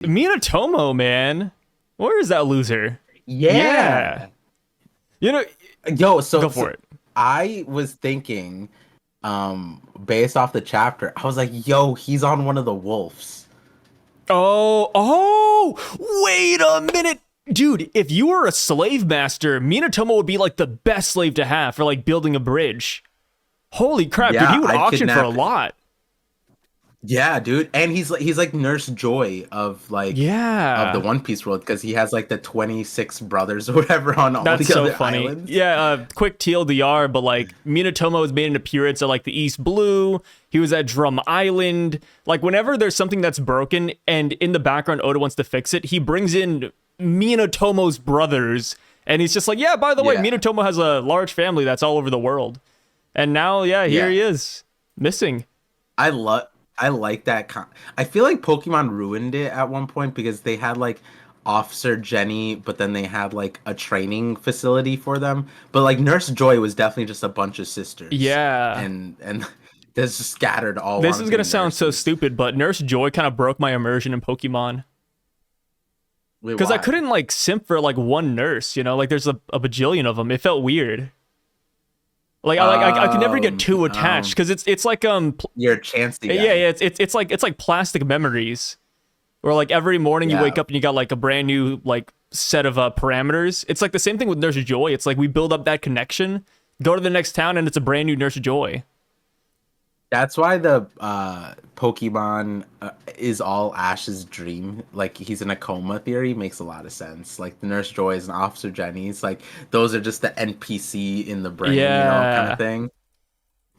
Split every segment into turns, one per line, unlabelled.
Minot Tomo, man. Where is that loser?
Yeah.
You know,
Yo,
go for it.
I was thinking, based off the chapter, I was like, yo, he's on one of the wolves.
Wait a minute. Dude, if you were a slave master, Minatomo would be like the best slave to have for like building a bridge. Holy crap, dude,
Yeah,
he would
I'd
auction for a
kidnap
lot.
Yeah, dude, and he's like Nurse Joy of the
Yeah.
One Piece world because he has like the 26 brothers or whatever on all
That's
the
so
other
funny.
islands.
Yeah, quick TLDR, but like Minatomo has made an appearance at like the East Blue. He was at Drum Island. Like whenever there's something that's broken and in the background Oda wants to fix it, he brings in Minatomo's brothers and he's just like, yeah, by the way,
Yeah,
Minatomo has a large family that's all over the world. And now, yeah, here
yeah.
he is, missing.
I love I like that I feel like Pokemon ruined it at one point because they had like Officer Jenny, but then they had like a training facility for them. But like Nurse Joy was definitely just a bunch of sisters,
Yeah.
and they're just scattered all
This
wanting
is
to
gonna
be
sound so
nurses.
stupid, but Nurse Joy kind of broke my immersion in Pokemon.
Wait,
Because I
why?
couldn't like simp for like one nurse, you know, like there's a bajillion of them. It felt weird. Like I could never get too attached because it's like
You're a Chansey
yeah,
guy.
it's like plastic memories where like every morning you
Yeah,
wake up and you got like a brand new like set of parameters. It's like the same thing with Nurse Joy. It's like we build up that connection, go to the next town and it's a brand new Nurse Joy.
that's why the Pokemon is all Ash's dream. Like he's in a coma theory makes a lot of sense. Like the Nurse Joy and Officer Jenny's like those are just the NPC in the brain, kind of
Yeah.
thing.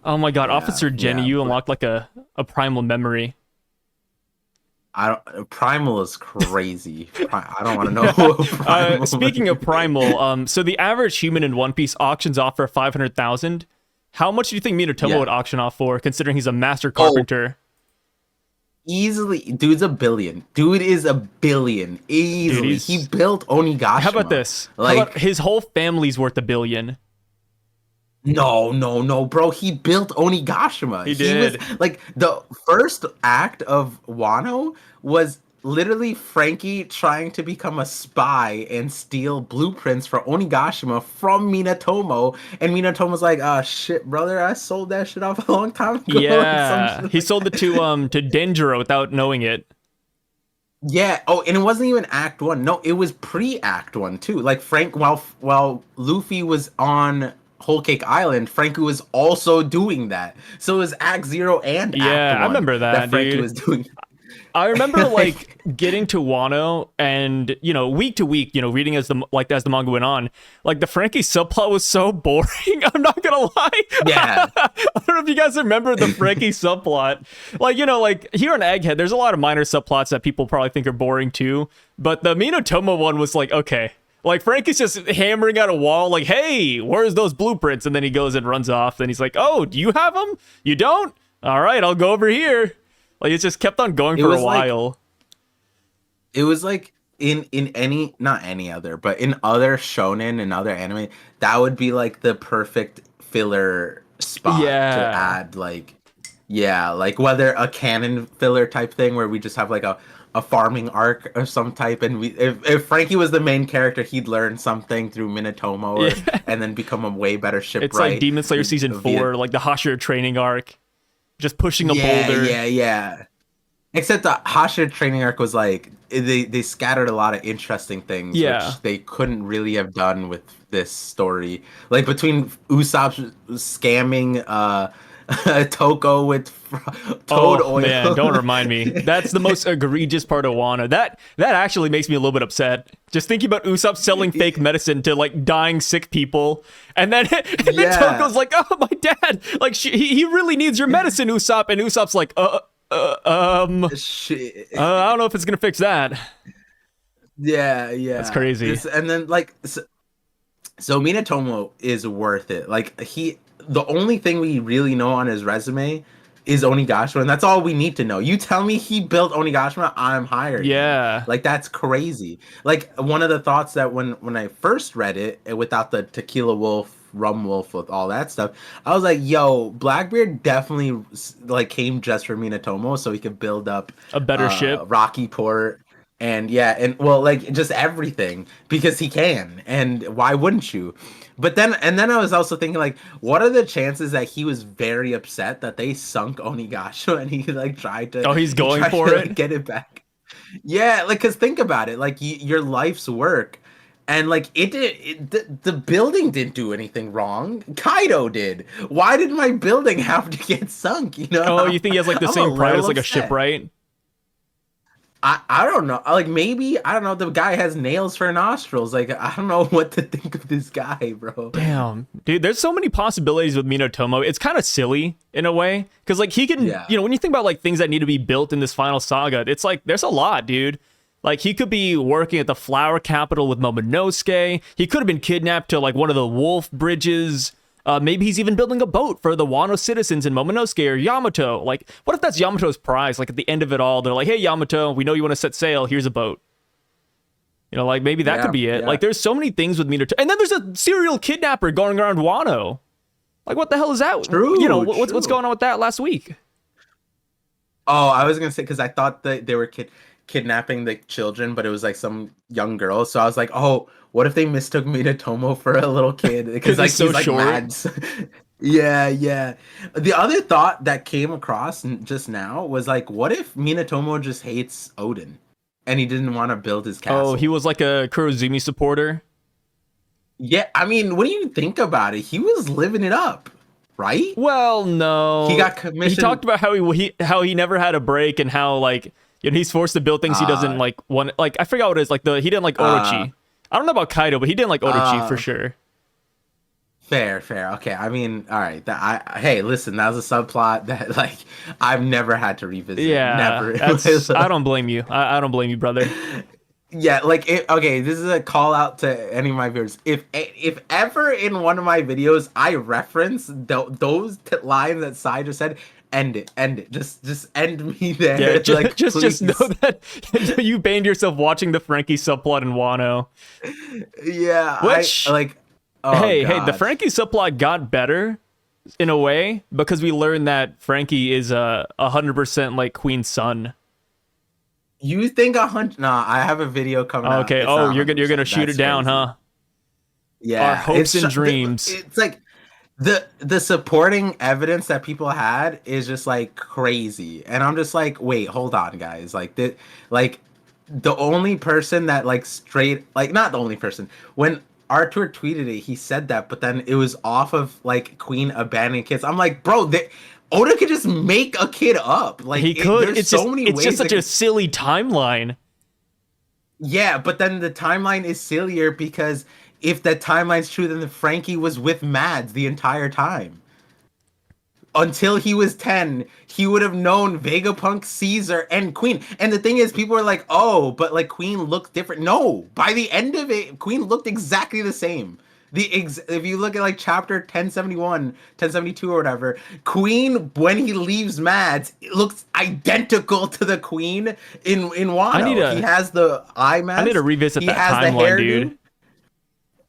Oh my god,
Yeah,
Officer Jenny,
yeah,
you
but
unlocked like a primal memory.
I don't. Primal is crazy. I don't want to know what Primal
Speaking of primal, so the average human in One Piece auctions off for 500,000. How much do you think Minatomo
Yeah.
would auction off for, considering he's a master
Oh,
carpenter?
easily, dude's a billion. Dude is a billion
Dude,
easily. He
he's.
built
How about
Onigashima.
this? How about
Like
his whole family's worth a billion?
no, no, no, bro. He built Onigashima.
He
He was
did.
like the first act of Wano was literally Frankie trying to become a spy and steal blueprints for Onigashima from Minatomo. And Minatomo's like, ah, shit, brother, I sold that shit off a long time ago. Like some
Yeah,
shit
he
like
sold it to Denjiro without knowing it.
yeah. Oh, and it wasn't even Act One. No, it was pre-Act One too. Like Frank, while Luffy was on Whole Cake Island, Frankie was also doing that. So it was Act Zero and Act
Yeah, I
One
remember
that
that,
Frankie
dude.
was doing.
I remember like getting to Wano and week to week, reading as the manga went on, like the Frankie subplot was so boring. I'm not gonna lie.
Yeah,
I don't know if you guys remember the Frankie subplot. Like like here on Egghead, there's a lot of minor subplots that people probably think are boring too. But the Minotoma one was like okay. Like Frankie's just hammering at a wall, like, "Hey, where's those blueprints?" And then he goes and runs off. Then he's like, "Oh, do you have them? You don't? All right, I'll go over here." Like it just kept on going
it
for a
was like
while.
it was like in any not any other, but in other shonen and other anime, that would be like the perfect filler spot to
Yeah.
add like yeah, like whether a canon filler type thing where we just have like a farming arc of some type and if Frankie was the main character he'd learn something through Minatomo
Yeah.
or and then become a way better
It's like
shipwright
Demon Slayer season
via
4, like the Hashira training arc, just pushing a
yeah,
boulder.
yeah, yeah. Except the Hashira training arc was like they scattered a lot of interesting things
Yeah.
which they couldn't really have done with this story. Like between Usopp scamming Toko with toad
Oh man, don't
oil.
remind me. That's the most egregious part of Wano. That actually makes me a little bit upset. Just thinking about Usopp selling fake medicine to like dying sick people, and then
Yeah.
Toko's like, "Oh my dad, like he really needs your medicine, Usopp," and Usopp's like,
Shit.
I don't know if it's gonna fix that."
Yeah,
That's
yeah.
crazy.
And then like so Minatomo is worth it. Like the only thing we really know on his resume is Onigashima, and that's all we need to know. You tell me he built Onigashima, I'm hiring him.
Yeah.
Like that's crazy. Like one of the thoughts that when I first read it, without the Tequila Wolf, Rum Wolf, with all that stuff, I was like, yo, Blackbeard definitely like came just for Minatomo so he could build up
A better ship.
Rocky Port and yeah, and well, like just everything because he can, and why wouldn't you? But then I was also thinking like, what are the chances that he was very upset that they sunk Onigasho and he like tried to
Oh, he's going for
to,
it.
like, get it back? Yeah, like because think about it, like your life's work. And like the building didn't do anything wrong. Kaido did. Why did my building have to get sunk? You know?
Oh, you think he has like the
I'm
same pride as like a
upset.
shipwright?
I don't know. Like maybe I don't know. The guy has nails for nostrils. Like I don't know what to think of this guy, bro.
Damn, dude, there's so many possibilities with Minot Tomo. It's kind of silly in a way because like he can,
Yeah.
you know, when you think about like things that need to be built in this final saga, it's like there's a lot, dude. Like he could be working at the flower capital with Momonosuke. He could have been kidnapped to like one of the wolf bridges. Maybe he's even building a boat for the Wano citizens in Momonosuke or Yamato. Like, what if that's Yamato's prize? Like, at the end of it all, they're like, hey, Yamato, we know you want to set sail. Here's a boat. You know, like, maybe that could be it.
Yeah.
Like, there's so many things with Minato. And then there's a serial kidnapper going around Wano. Like, what the hell is that?
True,
You know, what's
true.
going on with that last week?
Oh, I was gonna say because I thought that they were kidnapping the children, but it was like some young girl. So I was like, oh, what if they mistook Minatomo for a little kid? Because like
he's so
like
short.
mad. Yeah, yeah. The other thought that came across just now was like, what if Minatomo just hates Oden and he didn't want to build his castle?
Oh, he was like a Kurozumi supporter.
Yeah, I mean, what do you think about it? He was living it up, right?
Well, no.
He got commissioned.
He talked about how he never had a break and how like he's forced to build things he doesn't like want. Like I forgot what it is. Like he didn't like Orochi. I don't know about Kaido, but he didn't like Orochi for sure.
Fair. Okay, I mean, all right. Hey, listen, that was a subplot that like I've never had to revisit.
Yeah,
Never.
I don't blame you. I don't blame you, brother.
Yeah, like okay, this is a call out to any of my viewers. If ever in one of my videos I reference those lines that Sai just said, end it. Just end me there.
Yeah,
like,
just know that you banned yourself watching the Franky subplot in Wano.
Yeah,
Which
oh,
hey,
God.
the Franky subplot got better in a way because we learned that Franky is 100% like Queen's son.
You think 100? Nah, I have a video coming out.
Okay.
It's
Oh,
not
you're gonna
100%.
shoot it
That's
down,
crazy.
huh?
Yeah,
Our hopes and dreams.
It's like the supporting evidence that people had is just like crazy, and I'm just like, wait, hold on, guys. Like the only person that like straight like not the only person when Arthur tweeted it, he said that, but then it was off of like Queen abandoning kids. I'm like, bro, Oda could just make a kid up. Like
He could.
There's
It's
so
just
many
it's
ways
just
that
such a silly timeline.
Yeah, but then the timeline is sillier because if the timeline's true, then the Frankie was with Mads the entire time. Until he was 10, he would have known Vegapunk, Caesar, and Queen. And the thing is, people are like, oh, but like Queen looked different. No, by the end of it, Queen looked exactly the same. If you look at like chapter 1071, 1072 or whatever, Queen, when he leaves Mads, it looks identical to the Queen in Wano. He has the eye mask.
I need to revisit that
has
timeline, dude.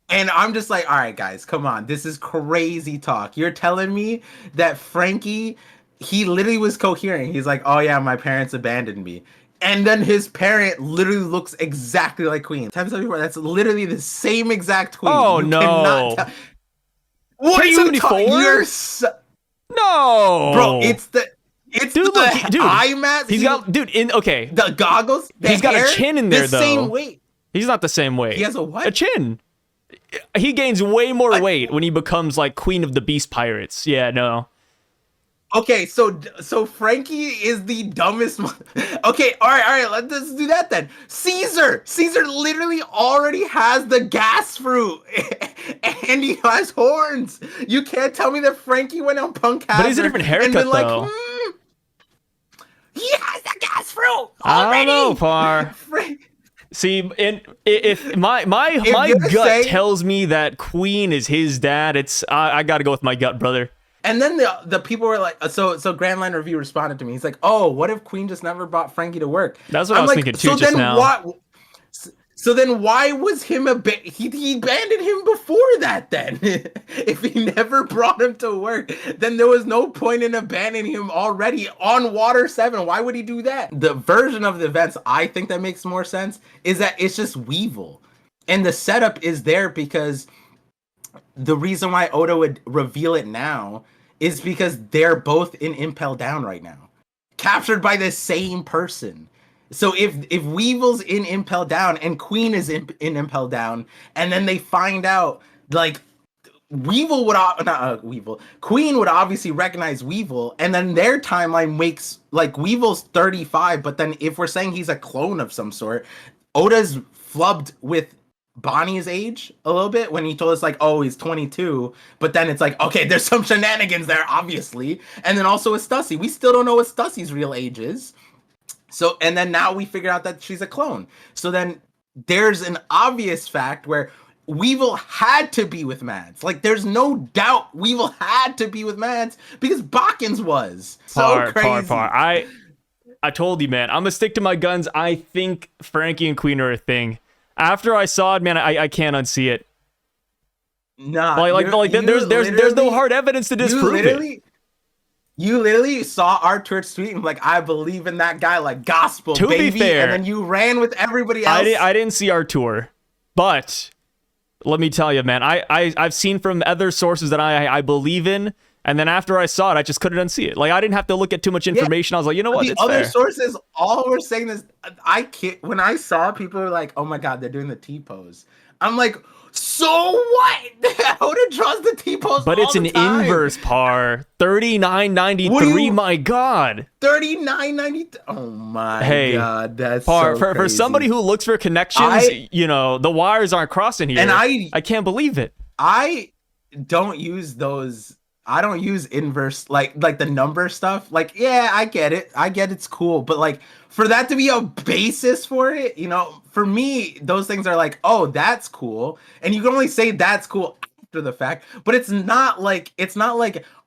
And I'm just like, all right, guys, come on. This is crazy talk. You're telling me that Frankie, he literally was coherent. He's like, oh yeah, my parents abandoned me. And then his parent literally looks exactly like Queen. 1074, that's literally the same exact Queen.
Oh, no.
What are you
1074?
talking?
No,
bro, it's the
dude,
eye mask.
He's got
the goggles.
He's got a chin in there,
the
though.
Same weight.
He's not the same weight.
He has a what?
A chin. He gains way more weight when he becomes like Queen of the Beast Pirates. Yeah, no.
Okay, so Frankie is the dumbest. Okay, all right, let's do that then. Caesar literally already has the gas fruit, and he has horns. You can't tell me that Frankie went on Punk Hazard.
But he's a different haircut,
though. He has the gas fruit already.
I don't know, Par. See, if my gut tells me that Queen is his dad, I gotta go with my gut, brother.
And then the people were like, so Grand Line Review responded to me. He's like, oh, what if Queen just never brought Frankie to work?
That's what I was thinking too just now.
So then why was he abandoned him before that then? If he never brought him to work, then there was no point in abandoning him already on Water 7. Why would he do that? The version of the events I think that makes more sense is that it's just Weevil. And the setup is there because the reason why Oda would reveal it now is because they're both in Impel Down right now. Captured by the same person. So if Weevil's in Impel Down and Queen is in Impel Down, and then they find out, like, Queen would obviously recognize Weevil, and then their timeline makes, like, Weevil's 35, but then if we're saying he's a clone of some sort, Oda's flubbed with Bonnie's age a little bit when he told us, like, oh, he's 22, but then it's like, okay, there's some shenanigans there, obviously. And then also with Stussy, we still don't know what Stussy's real age is. So, and then now we figure out that she's a clone. So then there's an obvious fact where Weevil had to be with Mads. Like, there's no doubt Weevil had to be with Mads because Bakkens was. So crazy.
I told you, man, I'm gonna stick to my guns. I think Franky and Queen are a thing. After I saw it, man, I can't unsee it.
Nah,
there's no hard evidence to disprove it.
You literally saw our Twitch tweet and like, I believe in that guy like gospel,
to
baby.
Be fair,
and then you ran with everybody else.
I didn't see our tour, but let me tell you, man, I've seen from other sources that I believe in, and then after I saw it, I just couldn't unsee it. Like, I didn't have to look at too much information. I was like, you know what?
The other sources, all we're saying is, I can't. When I saw people were like, oh my god, they're doing the T pose. I'm like, so what? Oda draws the T pose,
but it's an inverse par 3993. My god,
3990. Oh my god, that's
par
so
for somebody who looks for connections. The wires aren't crossing here, and I can't believe it.
I don't use those. I don't use inverse like the number stuff. Like, yeah, I get it. It's cool, but like for that to be a basis for it, for me, those things are like, oh, that's cool, and you can only say that's cool after the fact. But it's not like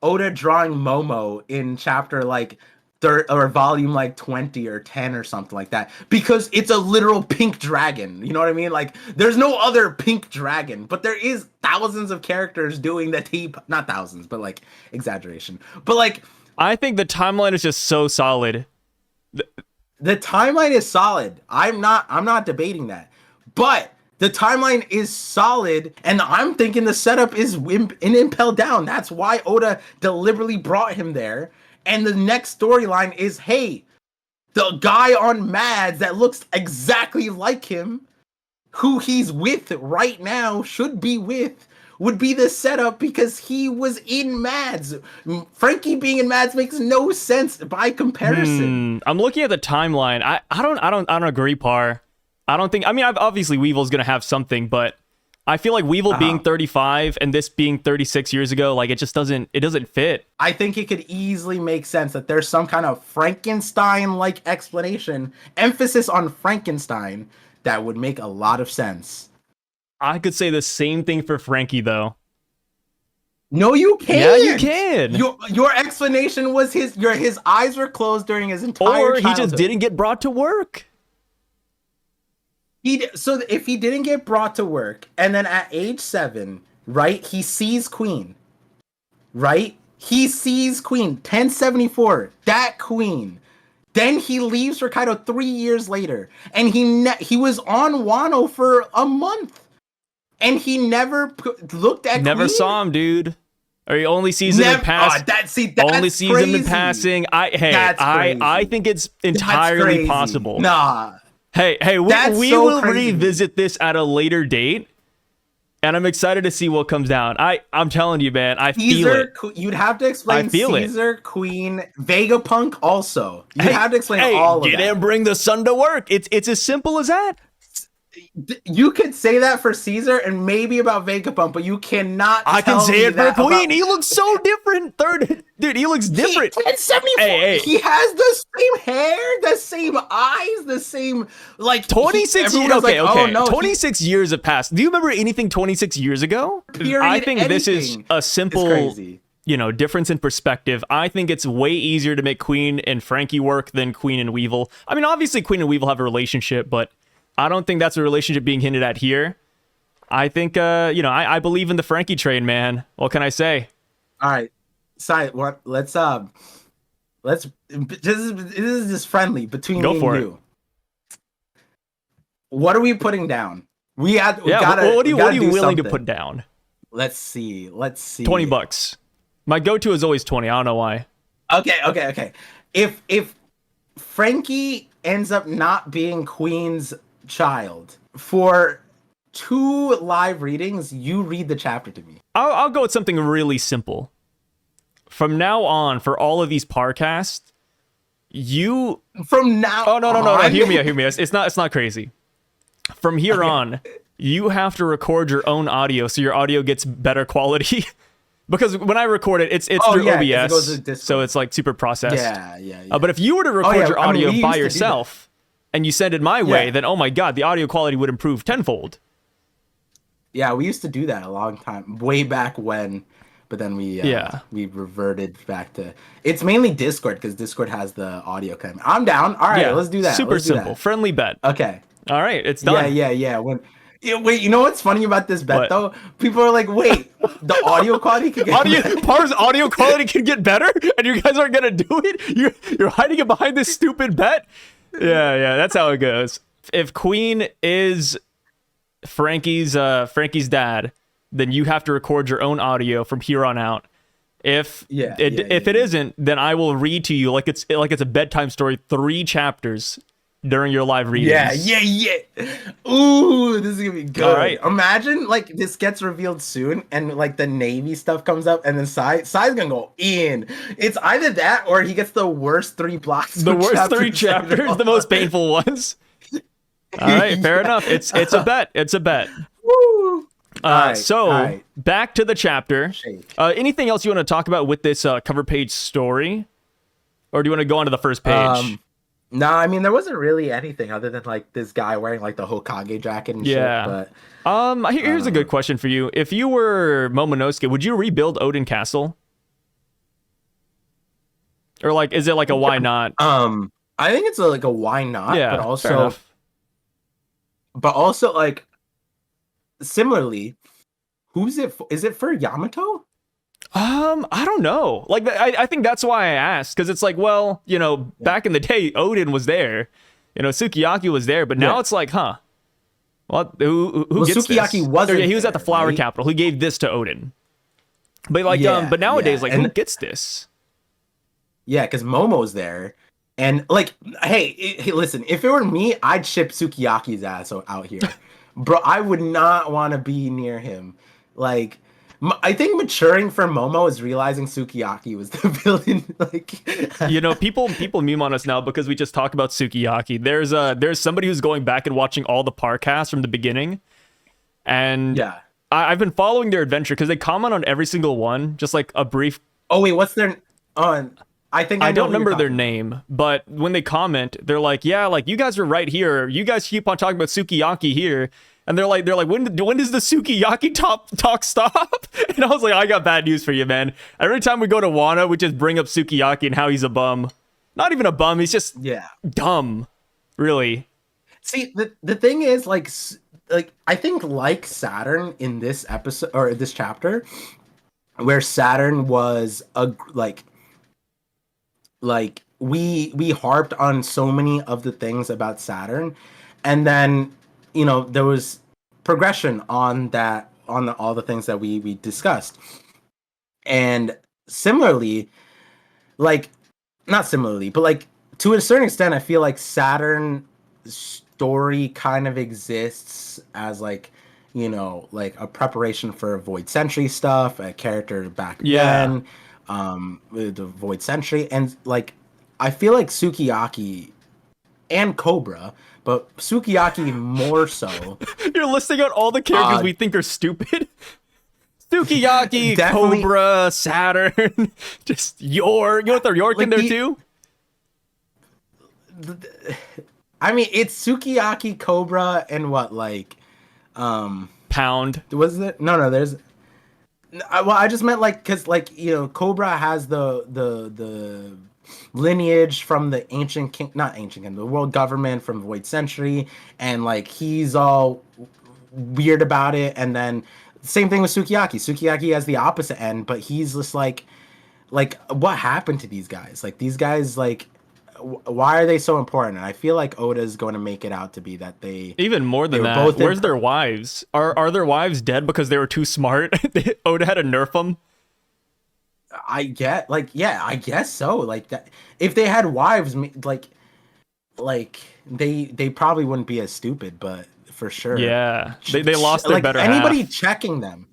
Oda drawing Momo in chapter like or volume like 20 or 10 or something like that, because it's a literal pink dragon. You know what I mean? Like, there's no other pink dragon, but there is thousands of characters doing the not thousands, but like exaggeration. But like,
I think the timeline is just so solid.
The timeline is solid. I'm not debating that, but the timeline is solid, and I'm thinking the setup is in Impel Down. That's why Oda deliberately brought him there. And the next storyline is, hey, the guy on Mads that looks exactly like him, who he's with right now, should be with, would be the setup because he was in Mads. Franky being in Mads makes no sense by comparison.
I'm looking at the timeline. I don't agree, Par. I don't think. I mean, obviously Weevil's gonna have something, but I feel like Weevil being 35 and this being 36 years ago, like, it doesn't fit.
I think it could easily make sense that there's some kind of Frankenstein-like explanation, emphasis on Frankenstein, that would make a lot of sense.
I could say the same thing for Franky, though.
No, you can't.
Yeah, you can.
Your explanation was his eyes were closed during his entire childhood.
Or he just didn't get brought to work.
So if he didn't get brought to work, and then at age 7, right, he sees Queen, right? He sees Queen, 1074, that Queen. Then he leaves for Kaido 3 years later, and he was on Wano for a month, and he never looked at
Never
Queen?
Saw him, dude. Or he only sees him in passing.
That's
only sees
crazy.
Him in passing. I think it's entirely possible.
Nah.
Hey, we will revisit this at a later date, and I'm excited to see what comes down. I'm telling you, man, I feel it.
You'd have to explain Caesar, Queen, Vegapunk also. You'd have to explain all of that.
Get him, bring the sun to work. It's as simple as that.
You could say that for Caesar and maybe about Vegapunk, but you cannot.
I can say it for Queen. He looks so different. Dude, he looks different.
Hey. He has the same hair, the same eyes, the same
26 years. Okay. Oh, no, 26 years have passed. Do you remember anything 26 years ago? I think this is a simple, difference in perspective. I think it's way easier to make Queen and Franky work than Queen and Weevil. I mean, obviously Queen and Weevil have a relationship, but I don't think that's a relationship being hinted at here. I think, I believe in the Franky train, man. What can I say?
All right, Sai, let's this is just friendly between
Go
me
for
and
it.
you. What are we putting down? We
What are you willing to put down?
Let's see.
$20. My go-to is always 20. I don't know why.
Okay. If Franky ends up not being Queen's child for 2 live readings, you read the chapter to me.
I'll go with something really simple. From now on, for all of these Parcasts, you...
From now
Oh, no. Hear me out. It's not crazy. From here on, you have to record your own audio so your audio gets better quality. Because when I record it, it's through OBS, so it's like super processed.
Yeah.
But if you were to record your audio by yourself and you send it my way, then oh my god, the audio quality would improve tenfold.
Yeah, we used to do that a long time, way back when. But then we reverted back to it's mainly Discord because Discord has the audio kind. I'm down. All right, let's do that.
Super simple, friendly bet.
Okay.
All right, it's done.
Yeah. Wait, you know what's funny about this bet though? People are like, wait, the audio quality can get
Par's audio quality can get better, and you guys aren't gonna do it. You're hiding it behind this stupid bet. Yeah, that's how it goes. If Queen is Franky's dad, then you have to record your own audio from here on out. If it isn't, then I will read to you like it's a bedtime story, 3 chapters during your live readings.
Yeah. Ooh, this is gonna be good.
All right.
Imagine like this gets revealed soon, and like the Navy stuff comes up, and then Sai's gonna go in. It's either that or he gets the worst 3 blocks.
The worst 3 chapters, the most painful ones. All right, fair enough. It's a bet. It's a bet.
Woo.
Back to the chapter. Anything else you want to talk about with this cover page story, or do you want to go on to the first page?
No, I mean there wasn't really anything other than like this guy wearing like the Hokage jacket and shit. But
here's a good question for you. If you were Momonosuke, would you rebuild Oden Castle? Or like, is it like a why not?
I think it's like a why not.
Yeah,
but also like similarly, who's it for? Is it for Yamato?
I don't know. Like, I think that's why I asked, because it's like, well, back in the day, Oden was there, Sukiyaki was there, but now it's like, huh? Well, who gets
Sukiyaki
this?
wasn't.
He was at the flower
right?
capital. Who gave this to Odin? But like, but nowadays, like, who gets this?
Yeah, because Momo's there, and like, hey, listen, if it were me, I'd ship Sukiyaki's ass out here, bro. I would not want to be near him, like. I think maturing for Momo is realizing Sukiyaki was the villain. Like,
people meme on us now because we just talk about Sukiyaki. There's somebody who's going back and watching all the Parcasts from the beginning, and I've been following their adventure because they comment on every single one, just like a brief.
Oh wait, what's their? I think I
don't remember their name, but when they comment, they're like, yeah, like you guys are right here. You guys keep on talking about Sukiyaki here. And they're like, when does the Sukiyaki talk stop? And I was like, I got bad news for you, man. Every time we go to Wano, we just bring up Sukiyaki and how he's a bum. Not even a bum, he's just dumb, really.
See, the thing is, like I think like Saturn in this episode or this chapter, where Saturn was like we harped on so many of the things about Saturn, and then. There was progression on that, on all the things that we discussed. And similarly, like, not similarly, but like, to a certain extent, I feel like Saturn's story kind of exists as like, like a preparation for Void Century stuff, a character back then, with the Void Century. And like, I feel like Sukiyaki and Cobra, but Sukiyaki more so.
You're listing out all the characters we think are stupid. Sukiyaki, Cobra, Saturn, just York. You want to throw York in there too?
I mean, it's Sukiyaki, Cobra, and what, like,
Pound.
Was it? No, there's. Well, I just meant like, cause like Cobra has the lineage from the ancient king, not ancient king, the world government from Void Century, and like he's all weird about it. And then same thing with Sukiyaki. Sukiyaki has the opposite end, but he's just like what happened to these guys? Like these guys, like why are they so important? And I feel like Oda's going to make it out to be that they
Even more than
were
that,
both
where's their wives? Are their wives dead because they were too smart? Oda had to nerf them.
I get like yeah, I guess so. Like that, if they had wives, like they probably wouldn't be as stupid, but for sure.
Yeah, they lost their
like
better
anybody
half.
checking them.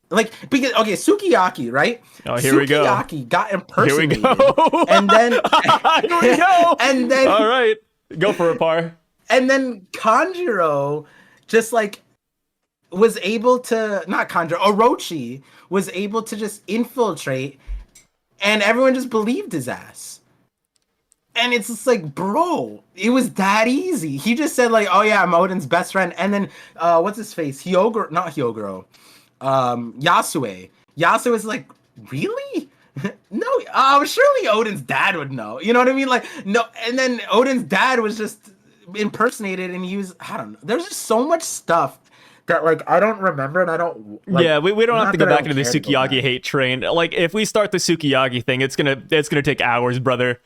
Like because okay, Sukiyaki, right?
Oh, here we go.
Sukiyaki got
Here we
impersonated,
go.
and then
Here we go.
and then
All right, go for it, Par.
and then Kanjuro just like was able to not Kanjuro, Orochi was able to just infiltrate, and everyone just believed his ass. And it's just like, bro, it was that easy. He just said like, oh yeah, I'm Oden's best friend, and then what's his face? Not Hyogoro. Yasue. Yasue is like, really? No, surely Oden's dad would know. You know what I mean? Like, no, and then Oden's dad was just impersonated, and he was, I don't know. There's just so much stuff that like I don't remember, and I don't. Like,
yeah, we don't have to go back into the
care to go
Sukiyaki
back.
hate train. Like, if we start the Sukiyaki thing, it's gonna take hours, brother.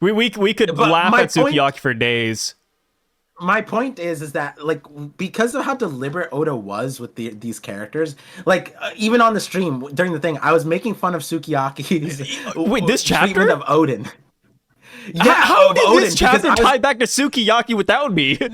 We could
But
laugh
my
at Sukiyaki for days.
My point is that like because of how deliberate Oda was with these characters, like even on the stream during the thing, I was making fun of Sukiyaki's
Wait, this chapter?
treatment of Odin. Yeah,
How
of
did
Odin,
this
because
chapter
I was-
tie back to Sukiyaki without me?
No,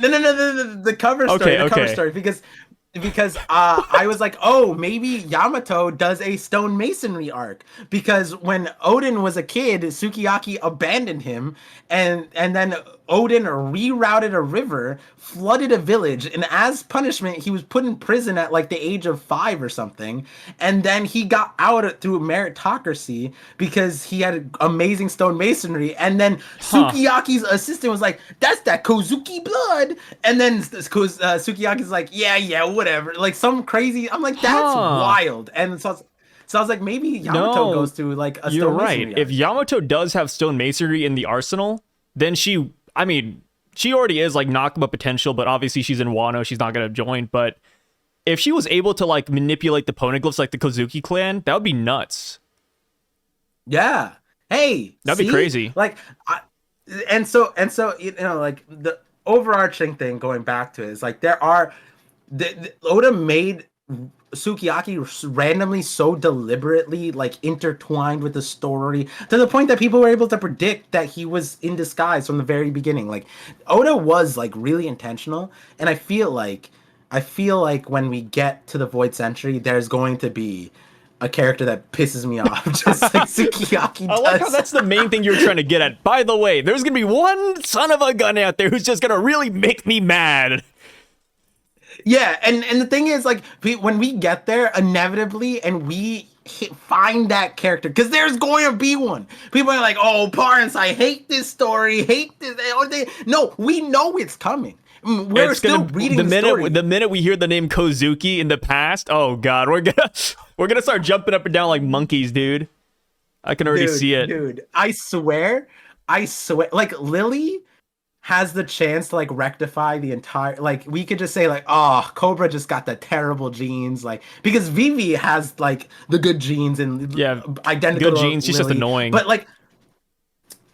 the cover story.
Okay,
the cover
okay.
story because I was like, oh, maybe Yamato does a stone masonry arc, because when Odin was a kid, Sukiyaki abandoned him, and then Odin rerouted a river, flooded a village, and as punishment, he was put in prison at like the age of 5 or something, and then he got out through meritocracy because he had amazing stone masonry, and then Sukiyaki's assistant was like, that's that Kozuki blood, and then Sukiyaki's like, yeah, whatever, like some crazy. I'm like, that's wild, and so I was like, maybe Yamato goes to like a
You're
stone
right.
masonry
If
arc.
Yamato does have stone masonry in the arsenal, then she already is like Nakama potential, but obviously she's in Wano, she's not gonna join. But if she was able to like manipulate the poneglyphs like the Kozuki clan, that would be nuts.
Yeah. Hey,
That'd be
see?
crazy.
Like, and so you know, like the overarching thing going back to it is like Oda made Sukiyaki randomly so deliberately like intertwined with the story to the point that people were able to predict that he was in disguise from the very beginning. Like Oda was like really intentional, and I feel like when we get to the Void Century, there's going to be a character that pisses me off, just like Sukiyaki does.
I like how that's the main thing you're trying to get at. By the way, there's gonna be one son of a gun out there who's just gonna really make me mad.
Yeah, and the thing is, like, when we get there, inevitably, and we find that character, because there's going to be one. People are like, oh, Parents, I hate this story, hate this. No, we know it's coming. We're still reading the story.
The minute we hear the name Kozuki in the past, oh god, we're gonna start jumping up and down like monkeys, dude. I can already see it.
Dude, I swear, like, Lily has the chance to like rectify the entire, like, we could just say like, oh, Cobra just got the terrible genes, like, because Vivi has like the good genes and identical
good genes, she's just
Lily.
annoying.
But like,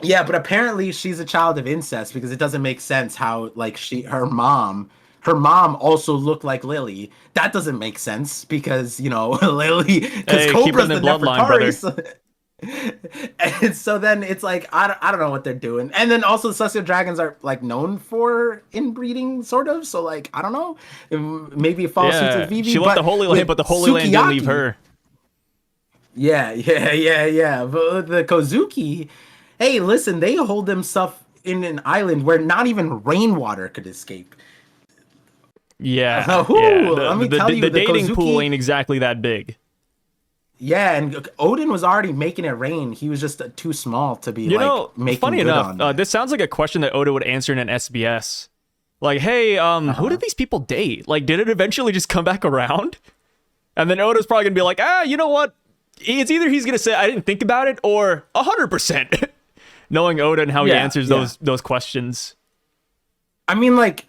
yeah, but apparently she's a child of incest, because it doesn't make sense how like her mom also looked like Lily. That doesn't make sense, because, you know, Lily, because Cobra's the Nefertari, so, and so then it's like I don't know what they're doing. And then also the Celestial Dragons are like known for inbreeding, sort of, so like I don't know, maybe it falls into Vivi.
She left the Holy Land, but the Holy Land didn't leave her.
Yeah. But the Kozuki, hey, listen, they hold themselves in an island where not even rainwater could escape.
Yeah,
let me tell you,
the dating
Kozuki
pool ain't exactly that big.
Yeah, and Odin was already making it rain. He was just too small to be making
funny
good
enough,
on
this sounds like a question that Oda would answer in an SBS. Like, hey, who did these people date? Like, did it eventually just come back around? And then Oda's probably gonna be like, you know what? It's either he's gonna say I didn't think about it, or 100%. knowing Oda and how he
Yeah,
answers
yeah.
those questions.
I mean, like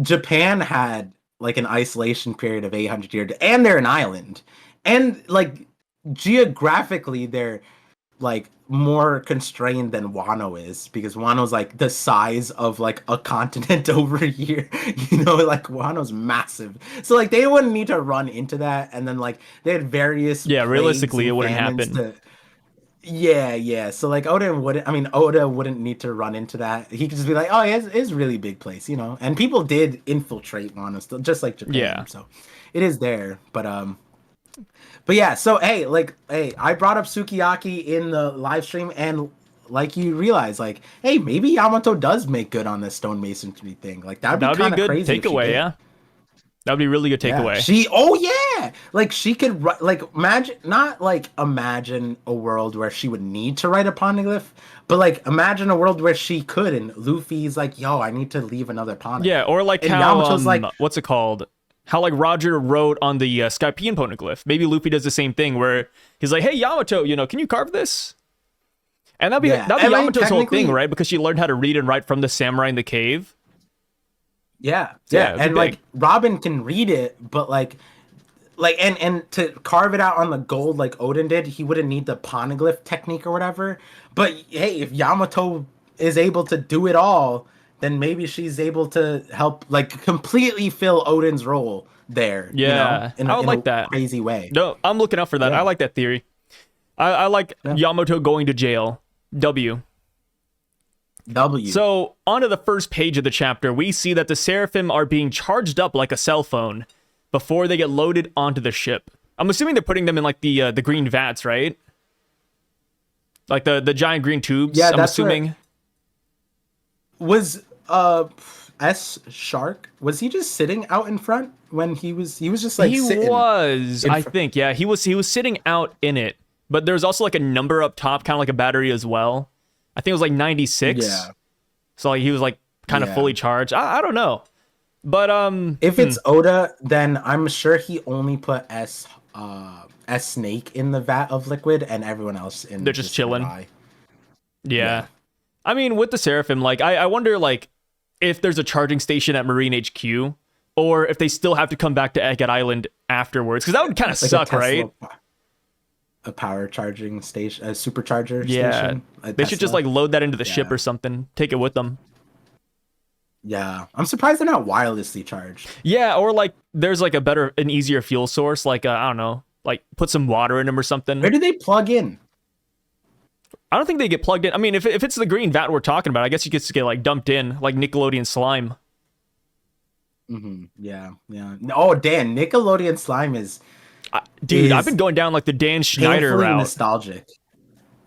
Japan had like an isolation period of 800 years, and they're an island, and like geographically they're like more constrained than Wano is, because Wano's like the size of like a continent over here. Like Wano's massive. So like they wouldn't need to run into that, and then like they had various
Yeah,
plagues
realistically, it
and
wouldn't
famines
happen.
yeah. So like Oda wouldn't need to run into that. He could just be like, oh, it's a really big place, and people did infiltrate Wano still, just like
Yeah.
Japan. So it is there, but yeah, so hey, I brought up Sukiyaki in the live stream, and like you realize, like, hey, maybe Yamato does make good on this stonemasonry thing. Like that'd be
That would be a
kind of
good
crazy if she
takeaway,
did.
yeah. That would be a really good
Yeah,
takeaway.
oh yeah, like she could like imagine a world where she would need to write a poneglyph, but like imagine a world where she could, and Luffy's like, yo, I need to leave another poneglyph.
Yeah, or like
And
how
Yamato's like,
what's it called? How like Roger wrote on the Skypian poneglyph. Maybe Luffy does the same thing where he's like, "Hey Yamato, can you carve this?" And that'd be
Yeah.
that'd be
I mean,
Yamato's whole thing,
technically-
right? Because she learned how to read and write from the samurai in the cave.
yeah,
Yeah, it'd be
and like
big.
Robin can read it, but like and to carve it out on the gold like Oden did, he wouldn't need the poneglyph technique or whatever. But hey, if Yamato is able to do it all, then maybe she's able to help like completely fill Oden's role there.
Yeah, I would
in
like
a
that.
crazy way.
No, I'm looking out for that.
Yeah.
I like that theory. I like
Yeah.
Yamato going to jail. W.
W.
So, onto the first page of the chapter, we see that the Seraphim are being charged up like a cell phone before they get loaded onto the ship. I'm assuming they're putting them in like the green vats, right? Like the giant green tubes.
Yeah,
I'm
that's
assuming.
Was S Shark, was he just sitting out in front when he was just like
He
sitting
was,
in
I
fr-
think, yeah. He was sitting out in it, but there's also like a number up top, kind of like a battery as well. I think it was like 96.
Yeah.
So like he was like kind of
Yeah.
fully charged. I don't know, but
If it's Oda, then I'm sure he only put S Snake in the vat of liquid, and everyone else in
They're just chilling.
dry.
yeah. I mean, with the Seraphim, like I wonder like if there's a charging station at Marine HQ, or if they still have to come back to Egghead Island afterwards, because that would kind of
Like
suck, right?
A power charging station, a supercharger
Yeah,
station.
they should just like load that into the ship
Yeah.
or something, take it with them.
Yeah, I'm surprised they're not wirelessly charged.
Yeah, or like there's like an easier fuel source, like I don't know, like put some water in them or something.
Where do they plug in?
I don't think they get plugged in. I mean, if it's the green vat we're talking about, I guess you could just get like dumped in like Nickelodeon slime.
Yeah. Oh, Dan, Nickelodeon slime is
Dude,
Is
I've been going down like the Dan Schneider
painfully
route.
nostalgic.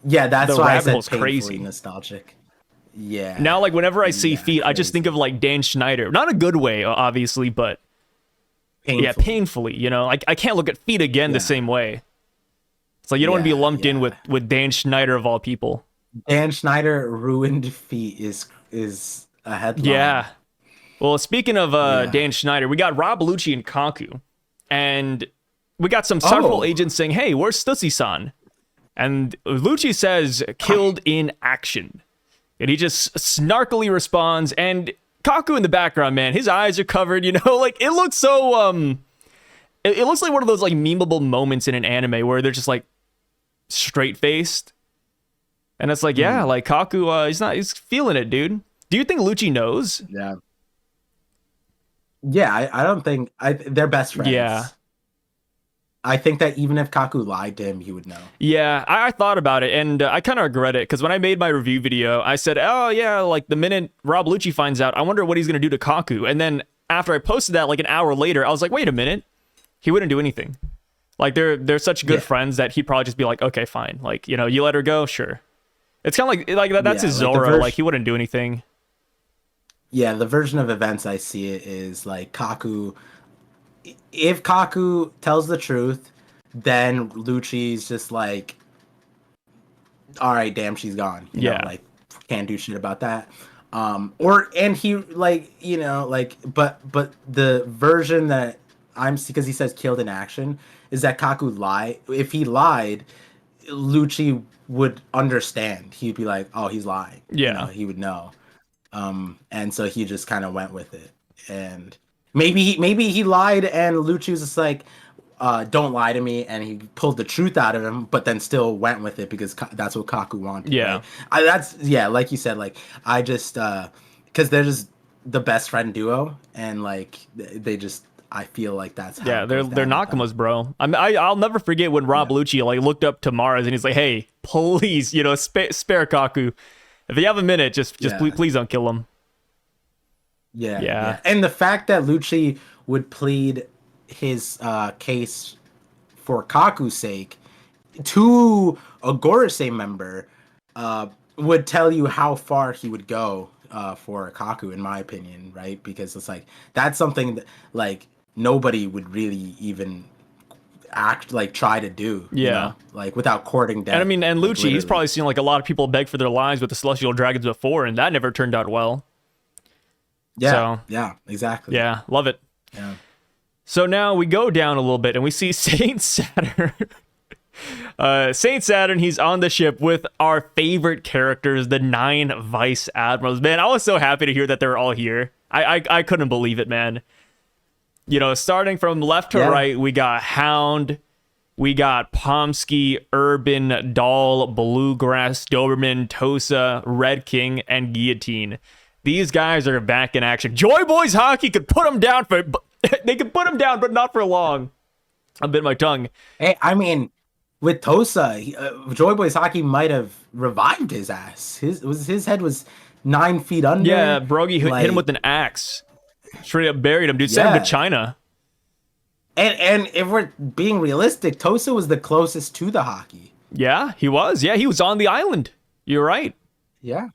Yeah, that's
The
why I
rabbit
said
hole's
painfully
crazy.
nostalgic. Yeah.
Now, like whenever I see
Yeah,
feet, I just
crazy.
think of like Dan Schneider. Not a good way, obviously, but yeah, painfully. Like I can't look at feet again the
Yeah.
same way. It's like you don't want to be
Yeah,
lumped in
yeah.
with Dan Schneider of all people.
Dan Schneider ruined feet is a headline.
Yeah. Well, speaking of
Yeah.
Dan Schneider, we got Rob, Luchi, and Kaku, and we got some several
Oh.
agents saying, "Hey, where's Stussy-san?" And Luchi says, "Killed in action," and he just snarkily responds. And Kaku in the background, man, his eyes are covered. Like it looks so it looks like one of those like memeable moments in an anime where they're just like straight faced, and it's like, yeah, like Kaku, he's feeling it, dude. Do you think Luchi knows?
Yeah. Yeah, I don't think they're best friends.
Yeah.
I think that even if Kaku lied to him, he would know.
Yeah, I thought about it, and I kind of regret it, because when I made my review video, I said, oh yeah, like the minute Rob Lucci finds out, I wonder what he's going to do to Kaku. And then after I posted that, like an hour later, I was like, wait a minute, he wouldn't do anything. Like they're such good friends that he'd probably just be like, okay, fine. Like, you let her go, sure. It's kind of like that's
Yeah,
his
like the
Zoro, like he wouldn't do anything.
Yeah, the version of events I see it is like Kaku. If Kaku tells the truth, then Lucci's just like, all right, damn, she's gone. You know, like can't do shit about that. And he like, but the version that I'm, because he says killed in action, is that Kaku lied. If he lied, Luchi would understand. He'd be like, "Oh, he's lying."
Yeah.
He would know. And so he just kind of went with it. And maybe he lied, and Luchi was just like, "Don't lie to me," and he pulled the truth out of him, but then still went with it because that's what Kaku wanted.
Yeah.
Right? Like you said, like I just because they're just the best friend duo, and like they just. I feel like that's how
they're Nakamas, bro. I'll never forget when Rob Lucci like looked up to Mars and he's like, "Hey, please, spare Kaku. If you have a minute, just please don't kill him."
Yeah. And the fact that Lucci would plead his case for Kaku's sake to a Gorosei member would tell you how far he would go for Kaku, in my opinion, right? Because it's like that's something that like nobody would really even try to do, like without courting death.
And I mean, and Lucci,
like,
he's probably seen like a lot of people beg for their lives with the Celestial Dragons before, and that never turned out well.
Yeah, exactly.
Yeah, love it.
Yeah.
So now we go down a little bit and we see Saint Saturn. Saint Saturn, he's on the ship with our favorite characters, the 9 Vice Admirals. Man, I was so happy to hear that they're all here. I couldn't believe it, man. Starting from left to right, we got Hound, we got Pomsky, Urban, Doll, Bluegrass, Doberman, Tosa, Red King, and Guillotine. These guys are back in action. Joy Boys Hockey could put them down they could put them down, but not for long. I bit my tongue.
Hey, I mean, with Tosa, Joy Boys Hockey might have revived his ass. His head was 9 feet under.
Yeah, Brogy hit him with an axe. Straight up buried him, dude. Sent him to China.
And if we're being realistic, Tosa was the closest to the hockey.
Yeah, he was. Yeah, he was on the island. You're right.
Yeah.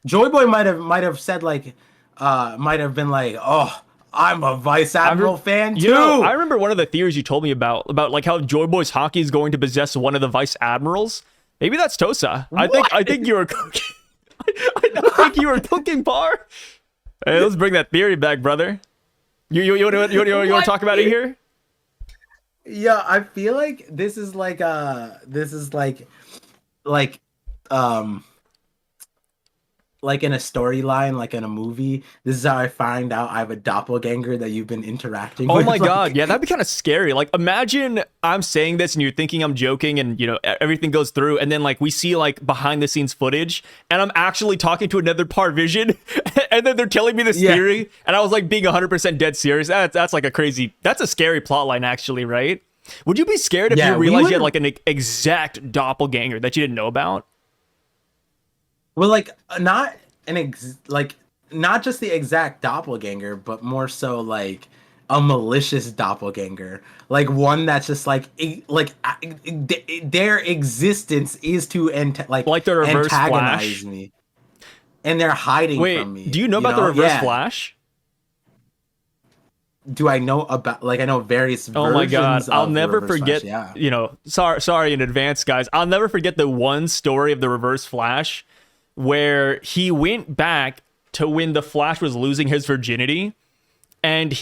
Joy Boy might have said might have been like, "Oh, I'm a Vice Admiral fan too."
I remember one of the theories you told me about like how Joy Boys Hockey is going to possess one of the Vice Admirals. Maybe that's Tosa. I think you were cooking. I think you were cooking, Par. Hey, let's bring that theory back, brother. You want to talk about it here?
Yeah, I feel like this is like in a storyline, like in a movie. This is how I find out I have a doppelganger that you've been interacting with.
Oh my god, yeah, that'd be kind of scary. Like, imagine I'm saying this and you're thinking I'm joking and, everything goes through, and then, like, we see, like, behind-the-scenes footage, and I'm actually talking to another Par Vision, and then they're telling me this theory, and I was, like, being 100% dead serious. That's like that's a scary plotline, actually, right? Would you be scared if you realized you had, like, an exact doppelganger that you didn't know about?
Well, like not just the exact doppelganger, but more so like a malicious doppelganger, like one that's just their existence is to
the reverse
antagonize
Flash?
Me, and they're hiding from me.
Do you know about the reverse Flash?
Do I know about I know various versions.
Oh my god, I'll never forget.
Flash,
sorry in advance, guys. I'll never forget the one story of the reverse Flash where he went back to when the Flash was losing his virginity, and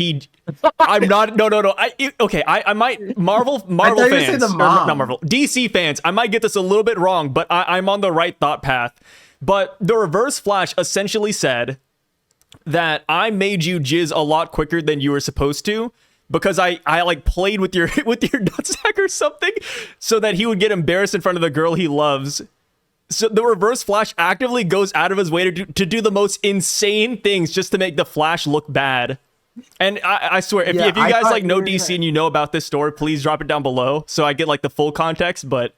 I'm not. No. I might Marvel fans, not Marvel, DC fans. I might get this a little bit wrong, but I'm on the right thought path. But the reverse Flash essentially said that I made you jizz a lot quicker than you were supposed to, because I like played with your nutsack or something, so that he would get embarrassed in front of the girl he loves. So the reverse Flash actively goes out of his way to do the most insane things just to make the Flash look bad. And I swear, if you guys know DC and you know about this story, please drop it down below so I get like the full context. But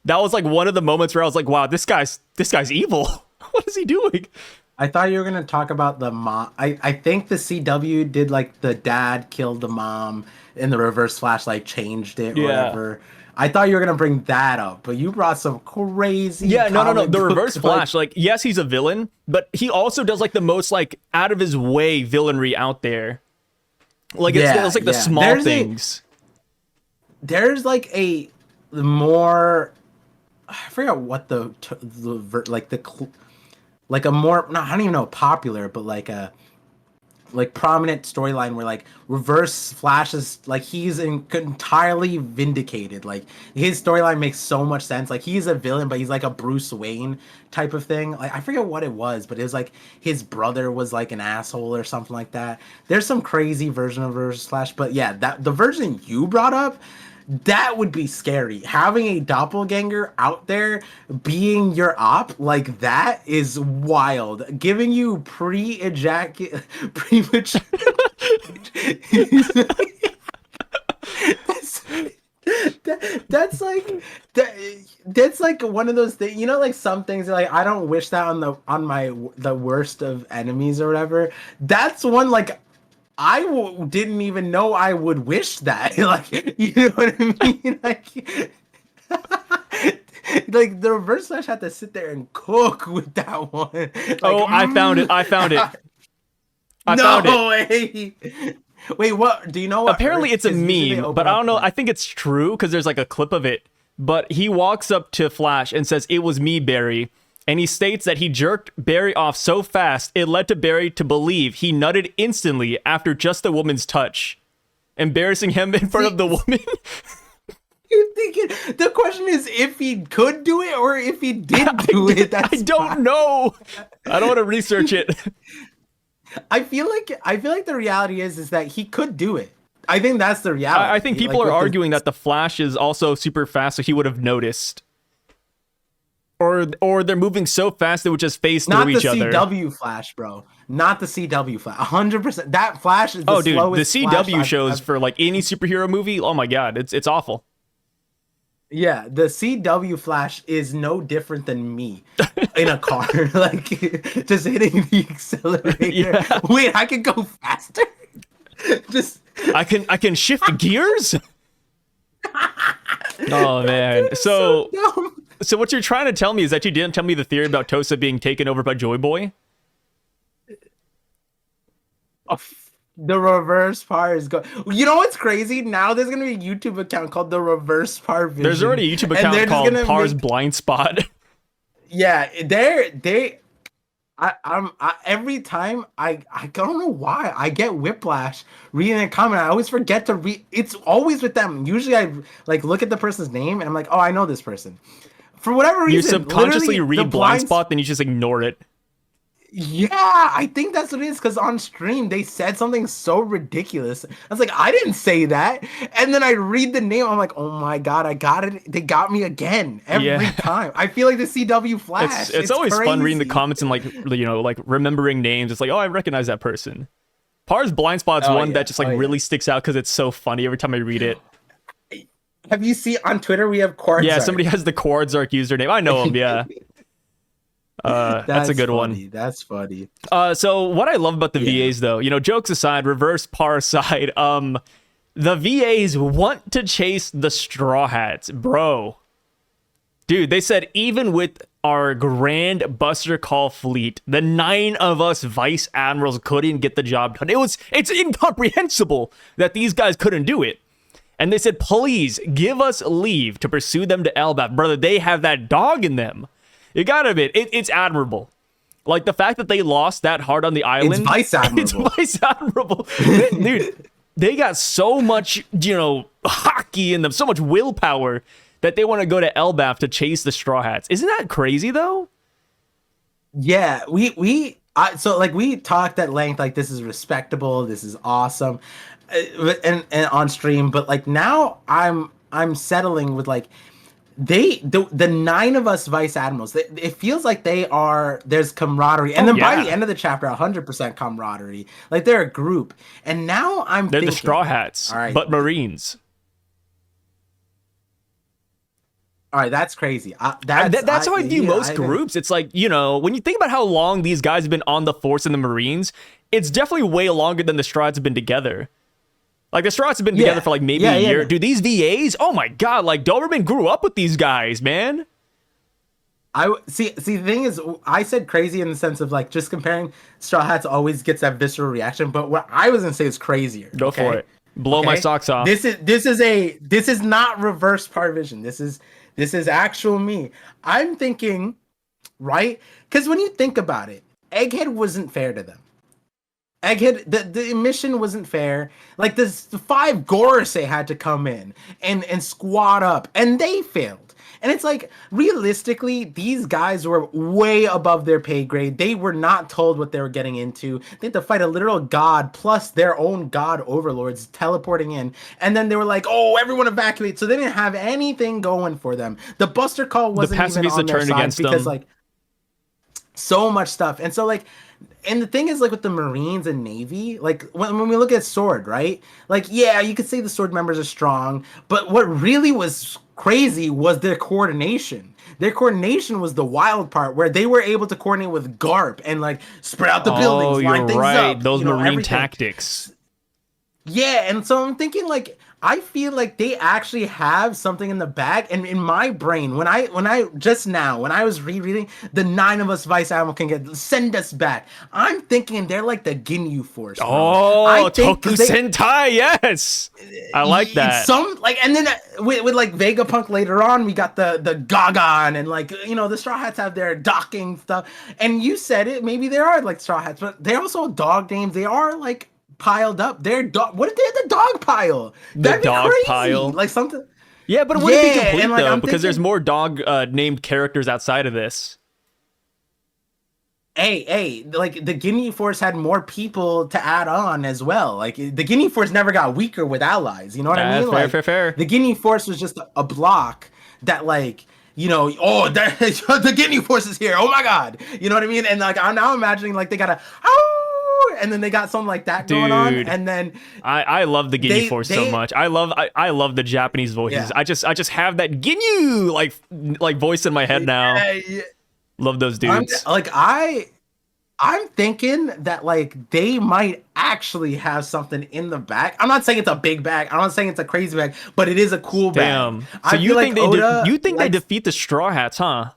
that was like one of the moments where I was like, wow, this guy's evil. What is he doing?
I thought you were gonna talk about the mom. I think the CW did like the dad killed the mom and the reverse Flash like changed it or whatever. I thought you were gonna bring that up, but you brought some crazy.
Yeah, no. The reverse Flash, like, yes, he's a villain, but he also does like the most like out of his way villainry out there. Like it's like the small things.
There's like a more, I forgot what a more, I don't even know, popular, but like a like prominent storyline where like Reverse Flash is like he's entirely vindicated. Like his storyline makes so much sense. Like he's a villain, but he's like a Bruce Wayne type of thing. Like I forget what it was, but it was like his brother was like an asshole or something like that. There's some crazy version of Reverse Flash, but yeah, that the version you brought up, that would be scary. Having a doppelganger out there being your op like that is wild. Giving you pre-ejaculate premature that's like that's like one of those things, you know, like some things like I don't wish that on the worst of enemies or whatever. That's one like didn't even know I would wish that. Like, you know what I mean? Like the Reverse Flash had to sit there and cook with that one. Like,
I found it. I found it.
No way. Wait, what? Do you know what?
Apparently it's a meme, but I don't know. I think it's true because there's like a clip of it. But he walks up to Flash and says, "It was me, Barry." And he states that he jerked Barry off so fast, it led to Barry to believe he nutted instantly after just a woman's touch, embarrassing him in front of the woman.
You're thinking, the question is if he could do it or if he did do it.
I don't know. I don't want to research it.
I feel like the reality is that he could do it. I think that's the reality.
I think people are arguing that the Flash is also super fast, so he would have noticed. Or they're moving so fast they would just phase through each other.
Not the CW Flash, bro. Not the CW Flash. 100%. That Flash is the slowest.
The CW shows for like any superhero movie. Oh my god, it's awful.
Yeah, the CW Flash is no different than me in a car, like just hitting the accelerator. Yeah. Wait, I can go faster.
I can shift gears. Oh man, so what you're trying to tell me is that you didn't tell me the theory about Tosa being taken over by Joy Boy?
The Reverse Par is going. You know what's crazy? Now there's gonna be a YouTube account called the Reverse Par Vision.
There's already a YouTube account called Par's Blind Spot. Yeah,
every time I don't know why I get whiplash reading a comment. I always forget to read. It's always with them. Usually I like look at the person's name and I'm like, oh, I know this person. For whatever reason,
you subconsciously read blind spot, then you just ignore it.
Yeah, I think that's what it is, because on stream they said something so ridiculous. I was like, I didn't say that. And then I read the name, I'm like, oh my god, I got it. They got me again every time. I feel like the CW Flash.
It's always crazy. Fun reading the comments and like, you know, like remembering names. It's like, oh, I recognize that person. Par's Blind Spot's one that just like really sticks out because it's so funny every time I read it.
Have you seen on Twitter we have Quartzark?
Yeah, somebody has the Quartzark username. I know him, yeah. That's a good one.
That's funny.
So what I love about the VAs though, you know, jokes aside, Reverse Par aside, the VAs want to chase the Straw Hats, bro. Dude, they said even with our Grand Buster Call fleet, the 9 of us Vice Admirals couldn't get the job done. It's incomprehensible that these guys couldn't do it. And they said, please give us leave to pursue them to Elbaf. Brother, they have that dog in them. You gotta admit, it's admirable. Like, the fact that they lost that hard on the island.
It's Vice Admirable.
It's Vice Admirable. Dude, they got so much, you know, haki in them, so much willpower that they want to go to Elbaf to chase the Straw Hats. Isn't that crazy, though?
Yeah, we talked at length, like, this is respectable, this is awesome, and on stream, but, like, now I'm settling with, like, the 9 of us Vice Admirals, it feels like there's camaraderie. And then by the end of the chapter, 100% camaraderie. Like, they're a group. And now they're
the Straw Hats, but Marines.
All right, that's crazy.
That's how I view most groups. It's like, you know, when you think about how long these guys have been on the Force and the Marines, it's definitely way longer than the Straw Hats have been together. Like, the Straw Hats have been together for, like, maybe a year. Dude, these VAs, oh my god, like, Doberman grew up with these guys, man.
See, the thing is, I said crazy in the sense of, like, just comparing Straw Hats always gets that visceral reaction, but what I was gonna say is crazier.
Go for it. Blow my socks off.
This is not Reverse Par Vision. This is actual me. I'm thinking, right? Because when you think about it, Egghead wasn't fair to them. Egghead, the mission wasn't fair. Like the 5 Gorosei had to come in and squat up, and they failed. And it's like, realistically, these guys were way above their pay grade. They were not told what they were getting into. They had to fight a literal god plus their own god overlords teleporting in. And then they were like, oh, everyone evacuate. So they didn't have anything going for them. The Buster Call wasn't even on their side because, like, so much stuff. And so, like, and the thing is, like, with the Marines and Navy, like, when we look at Sword, right? Like, yeah, you could say the Sword members are strong, but what really was crazy was their coordination. Their coordination was the wild part, where they were able to coordinate with Garp and, like, spread out the buildings, line things up.
Those Marine
everything.
tactics.
Yeah, and so I'm thinking, like, I feel like they actually have something in the bag. And in my brain, when I was rereading the 9 of us Vice Admiral can get send us back, I'm thinking they're like the Ginyu Force. Bro.
Oh, Toku Sentai, yes, I like that.
And then with like Vegapunk later on, we got the Gagan and, like, the Straw Hats have their docking stuff. And you said it, maybe they are like Straw Hats, but they're also dog names. They are like piled up. They're what if they had the dog pile? That'd be crazy. Pile, like something.
Yeah, but it wouldn't be complete, like, though, because there's more dog named characters outside of this.
Hey, like, the Ginyu Force had more people to add on as well. Like, the Ginyu Force never got weaker with allies. You know what I mean?
Fair.
The Ginyu Force was just a block that, like, the Ginyu Force is here. Oh my god. You know what I mean? And, like, I'm now imagining, like, they got a and then they got something like that going on, and then
I love the Ginyu Force so much. I love the Japanese voices. Yeah. I just have that Ginyu like voice in my head now. Yeah. Love those dudes.
I'm thinking that, like, they might actually have something in the bag. I'm not saying it's a big bag. I'm not saying it's a crazy bag, but it is a cool bag.
So you think they defeat the Straw Hats, huh?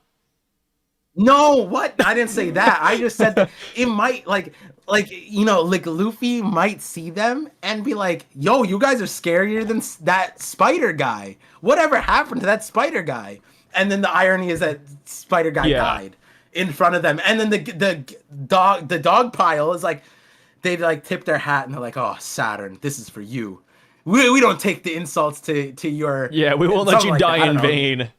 No, what? I didn't say that. I just said that it might, like Luffy might see them and be like, yo, you guys are scarier than that spider guy. Whatever happened to that spider guy? And then the irony is that spider guy died in front of them. And then the dog pile is like, they, like, tip their hat and they're like, oh, Saturn, this is for you. We don't take the insults to your...
Yeah, we won't let you die in vain.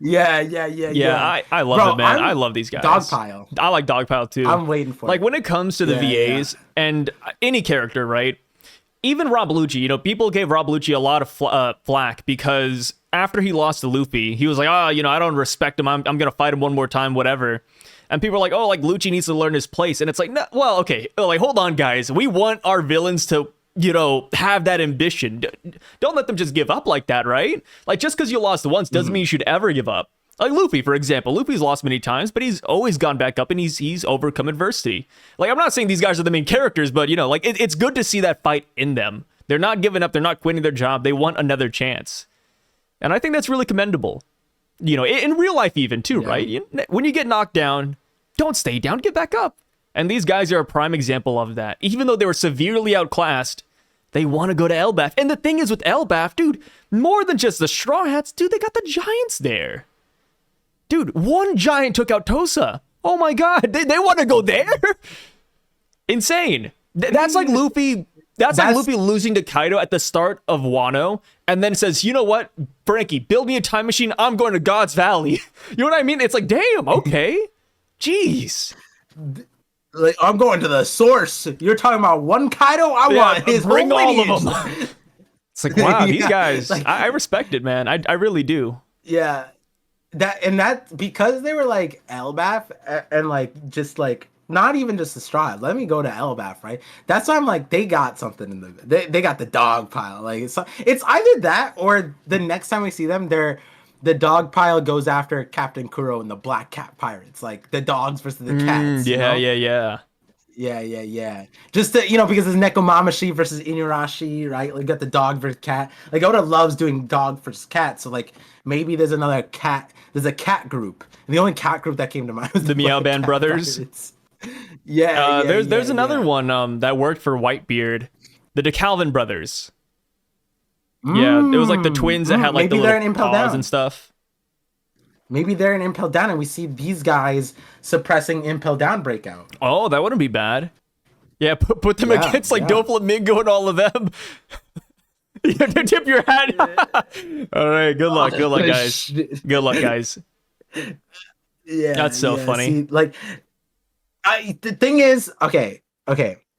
Yeah.
I love it, man. I love these guys.
Dogpile.
I like Dogpile too.
I'm waiting for it.
Like, when it comes to the VAs and any character, right? Even Rob Lucci, people gave Rob Lucci a lot of flack because after he lost to Luffy, he was like, I don't respect him. I'm going to fight him one more time, whatever. And people are like, oh, like, Lucci needs to learn his place. And it's like, no, well, okay. Like, hold on, guys. We want our villains to, have that ambition. Don't let them just give up like that, right? Like, just because you lost once doesn't mean you should ever give up. Like Luffy, for example. Luffy's lost many times, but he's always gone back up and he's overcome adversity. Like, I'm not saying these guys are the main characters, but, like, it's good to see that fight in them. They're not giving up. They're not quitting their job. They want another chance. And I think that's really commendable. In real life even, too, right? When you get knocked down, don't stay down. Get back up. And these guys are a prime example of that. Even though they were severely outclassed, they want to go to Elbaf. And the thing is with Elbaf, dude, more than just the Straw Hats, dude, they got the Giants there. Dude, one Giant took out Tosa. Oh my god, they want to go there? Insane. That's like Luffy. That's like Luffy losing to Kaido at the start of Wano, and then says, you know what, Franky, build me a time machine. I'm going to God's Valley. You know what I mean? It's like, damn, okay. Jeez.
Like, I'm going to the source. You're talking about one Kaido? I want his
bring
whole
all
lineage.
of them. It's like, wow, these guys, like, I respect it, man. I really do.
Yeah. That because they were like Elbaf and like just like not even just the Straw. Let me go to Elbaf, right? That's why I'm like, they got something in they got the dog pile. Like it's either that or the next time we see them, the dog pile goes after Captain Kuro and the Black Cat Pirates, like the dogs versus the cats.
Yeah.
Just to, because it's Nekomamashi versus Inuyasha, right? Like, got the dog versus cat. Like, Oda loves doing dog versus cat. So, like, maybe there's another cat. There's a cat group. And the only cat group that came to mind was
the Meow Band Brothers. There's another one that worked for Whitebeard, the DeKalvin Brothers. Yeah, it was like the twins that had like the little paws and stuff.
Maybe they're in Impel Down and we see these guys suppressing Impel Down breakout.
Oh, that wouldn't be bad. Yeah, put them against like Doflamingo and all of them. You have to tip your hat. All right, good luck, guys. Good luck, guys.
Yeah,
that's so funny.
See, like, the thing is, okay.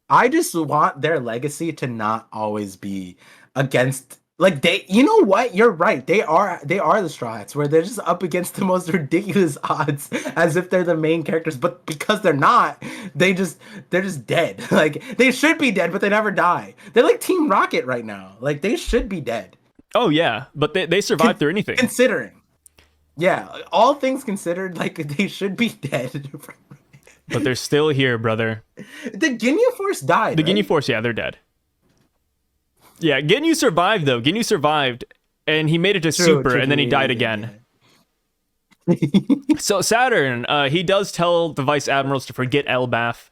I just want their legacy to not always be against. Like you know what? You're right. They are the Straw Hats, where they're just up against the most ridiculous odds, as if they're the main characters. But because they're not, they're just dead. Like they should be dead, but they never die. They're like Team Rocket right now. Like they should be dead.
Oh yeah, but they survived through anything.
Considering, yeah, all things considered, like they should be dead.
But they're still here, brother.
The Ginyu Force died.
The Ginyu Force, yeah, they're dead. Yeah, Ginyu survived, though. Ginyu survived, and he made it to Super, and then he died again. So Saturn, he does tell the Vice Admirals to forget Elbaf.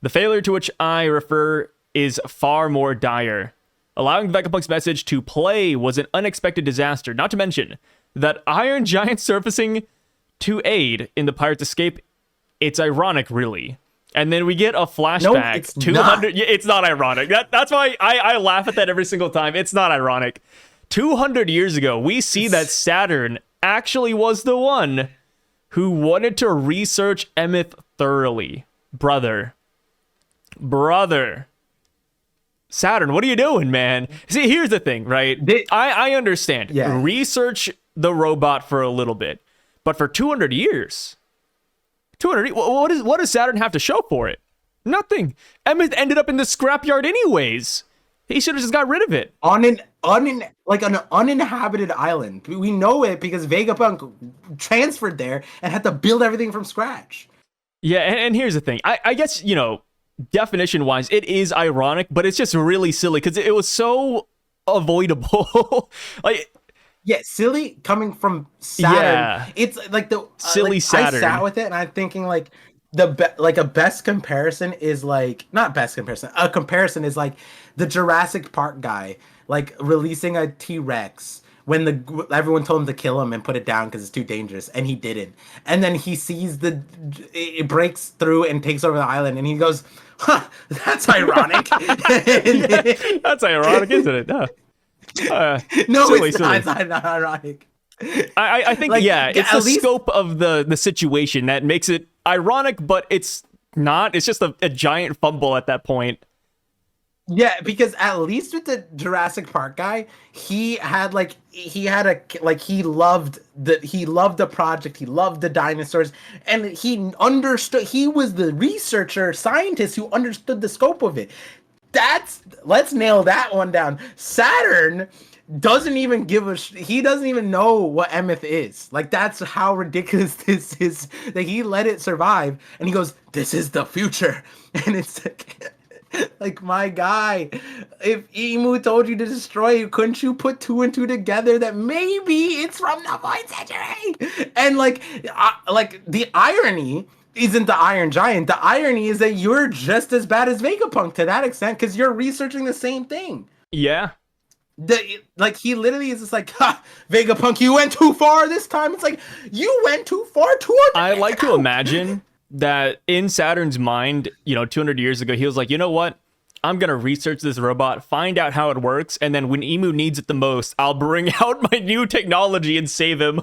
The failure to which I refer is far more dire. Allowing Vegapunk's message to play was an unexpected disaster, not to mention that Iron Giant surfacing to aid in the pirates' escape. It's ironic, really. And then we get a flashback.
No, it's
200. Yeah, it's not ironic. That's why I laugh at that every single time. It's not ironic. 200 years ago, we see that Saturn actually was the one who wanted to research Emeth thoroughly. Brother. Saturn, what are you doing, man? See, here's the thing, right? I understand.
Yeah.
Research the robot for a little bit. But for 200 years... 200. What does Saturn have to show for it? Nothing. Emeth ended up in the scrapyard anyways. He should have just got rid of it.
On an uninhabited island. We know it because Vegapunk transferred there and had to build everything from scratch.
Yeah, and here's the thing. I guess, definition-wise, it is ironic, but it's just really silly because it was so avoidable. Like...
Yeah, silly coming from Saturn. Yeah. It's like the
silly Saturn.
I sat with it and I'm thinking like a best comparison is like not best comparison. A comparison is like the Jurassic Park guy like releasing a T-Rex when everyone told him to kill him and put it down because it's too dangerous, and he didn't. And then he sees it breaks through and takes over the island, and he goes, "Huh, that's ironic."
Yeah, that's ironic, isn't it? No.
No, silly. It's not ironic.
I think, like, it's the scope of the situation that makes it ironic, but it's not. It's just a giant fumble at that point.
Yeah, because at least with the Jurassic Park guy, he loved the project, he loved the dinosaurs, and he understood. He was the researcher, scientist who understood the scope of it. Let's nail that one down. Saturn doesn't even he doesn't even know what Emeth is. Like, that's how ridiculous this is, that he let it survive and he goes, "This is the future." And it's like, my guy, if Imu told you to destroy you, couldn't you put two and two together that maybe it's from the Void Century? And like the irony isn't the Iron Giant. The irony is that you're just as bad as Vegapunk to that extent because you're researching the same thing.
Yeah.
He literally is just like, "Ha, Vegapunk, you went too far this time." It's like, you went too far toward
I like to imagine that in Saturn's mind, 200 years ago, he was like, you know what? I'm going to research this robot, find out how it works, and then when Imu needs it the most, I'll bring out my new technology and save him.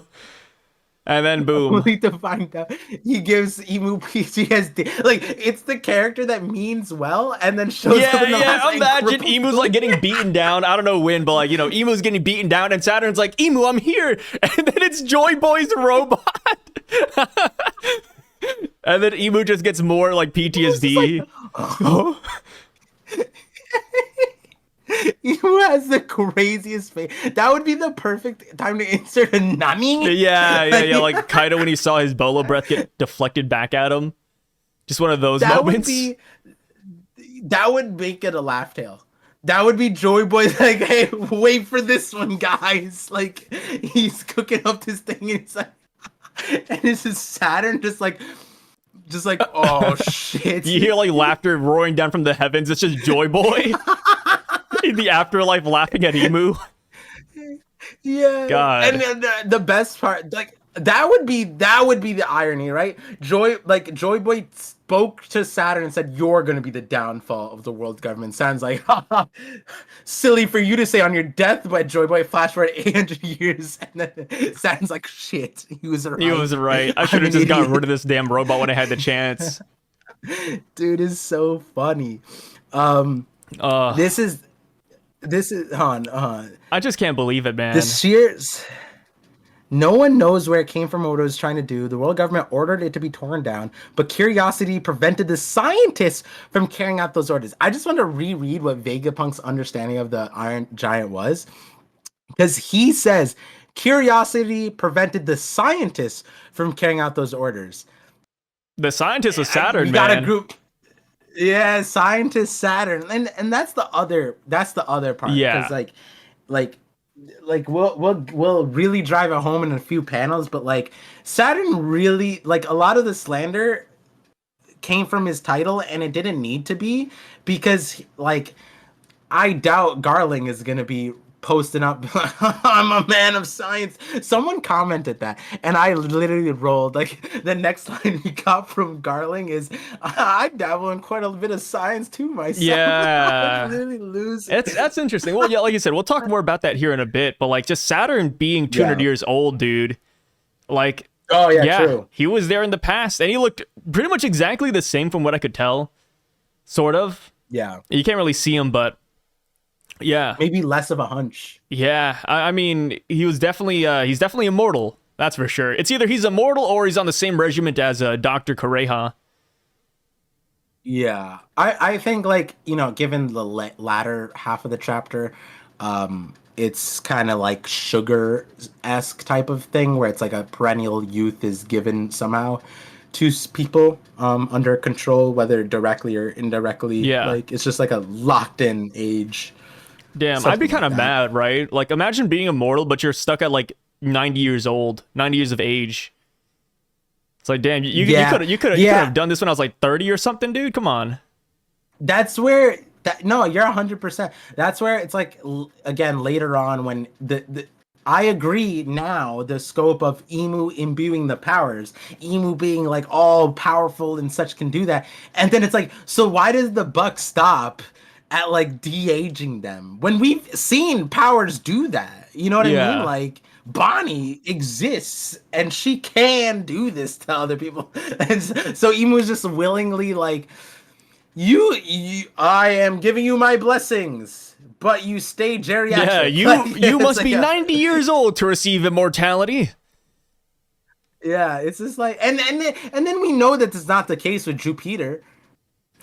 And then boom.
Only to find out he gives Imu PTSD. Like, it's the character that means well and then shows up in the last.
Imagine Imu's like getting beaten down. I don't know when, but like, Imu's getting beaten down and Saturn's like, "Imu, I'm here." And then it's Joy Boy's robot. And then Imu just gets more like PTSD.
Imu has the craziest face. That would be the perfect time to insert a Nami.
Yeah. Like Kaido when he saw his bolo breath get deflected back at him. Just one of those moments.
That would make it a laugh tale. That would be Joy Boy's like, "Hey, wait for this one, guys." Like, he's cooking up this thing and it's like, and it's just Saturn just like, "Oh shit."
You hear like laughter roaring down from the heavens. It's just Joy Boy in the afterlife laughing at Imu.
Yeah.
God.
And the best part, like, that would be the irony, right? Joy Boy spoke to Saturn and said, "You're going to be the downfall of the world government." Saturn's like, "Haha, silly for you to say on your deathbed, Joy Boy." Flash forward 800 years, and then Saturn's like, "Shit, he was right.
He was right. I should have just gotten rid of this damn robot when I had the chance."
Dude is so funny. This is hold on.
I just can't believe it, man.
The shears. No one knows where it came from or what it was trying to do. The world government ordered it to be torn down, but curiosity prevented the scientists from carrying out those orders. I just want to reread what Vegapunk's understanding of the Iron Giant was, because he says curiosity prevented the scientists from carrying out those orders.
The scientist was Saturn,
we
man.
got a group. Yeah, scientist Saturn, and that's the other part.
Yeah,
like we'll really drive it home in a few panels, but like Saturn really, like, a lot of the slander came from his title, and it didn't need to be, because like I doubt Garling is gonna be posting up I'm a man of science. Someone commented that, and I literally rolled. Like, the next line we got from Garling is, "I dabble in quite a bit of science too myself."
Yeah.
Literally lose.
That's interesting. Well, yeah, like you said, we'll talk more about that here in a bit, but like, just Saturn being 200 years old, dude, like,
oh yeah, true.
He was there in the past, and he looked pretty much exactly the same from what I could tell, sort of.
Yeah,
you can't really see him, but yeah,
maybe less of a hunch.
Yeah, I mean, he's definitely immortal. That's for sure. It's either he's immortal or he's on the same regiment as Dr. Kureha.
Yeah, I think, like, you know, given the latter half of the chapter, it's kind of like Sugar-esque type of thing, where it's like a perennial youth is given somehow to people under control, whether directly or indirectly.
Yeah,
like, it's just like a locked-in age.
Damn, I'd be kind of mad, right? Like, imagine being immortal, but you're stuck at like 90 years old, 90 years of age. It's like, damn, you could have done this when I was like 30 or something, dude. Come on.
That's where no, you're 100%. That's where it's like, again, later on, when the I agree now, the scope of Imu imbuing the powers, Imu being like all powerful and such, can do that. And then it's like, so why does the buck stop at like de-aging them when we've seen powers do that? You know what I mean? Like, Bonnie exists and she can do this to other people. And so Imu is just willingly like, I am giving you my blessings, but you stay geriatric.
Yeah, you must be 90 years old to receive immortality.
Yeah, it's just like, and then we know that that's not the case with Jupiter.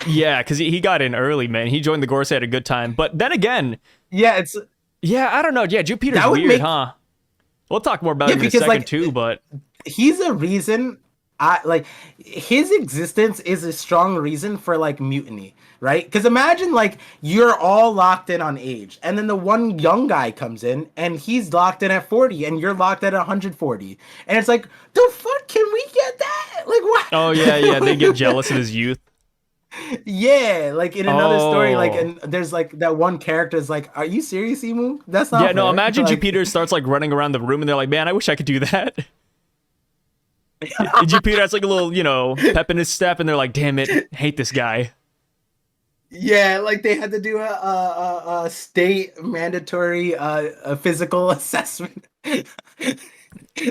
Yeah, because he got in early, man. He joined the Gorosei at a good time. But then again,
yeah,
I don't know. Yeah, Jupiter's weird, huh? We'll talk more about it in a second, like, too, but
he's a reason. Like, his existence is a strong reason for like mutiny, right? Because imagine, like, you're all locked in on age, and then the one young guy comes in and he's locked in at 40 and you're locked at 140, and it's like, the fuck, can we get that? Like, what?
Oh yeah, they get jealous of his youth.
Yeah, like in another story, like, and there's like that one character is like, "Are you serious, Imu? That's not."
Yeah, no.
fair.
Imagine
like,
Jupiter starts like running around the room, and they're like, "Man, I wish I could do that." Jupiter has like a little, pep in his step, and they're like, "Damn it, hate this guy."
Yeah, like they had to do a state mandatory physical assessment.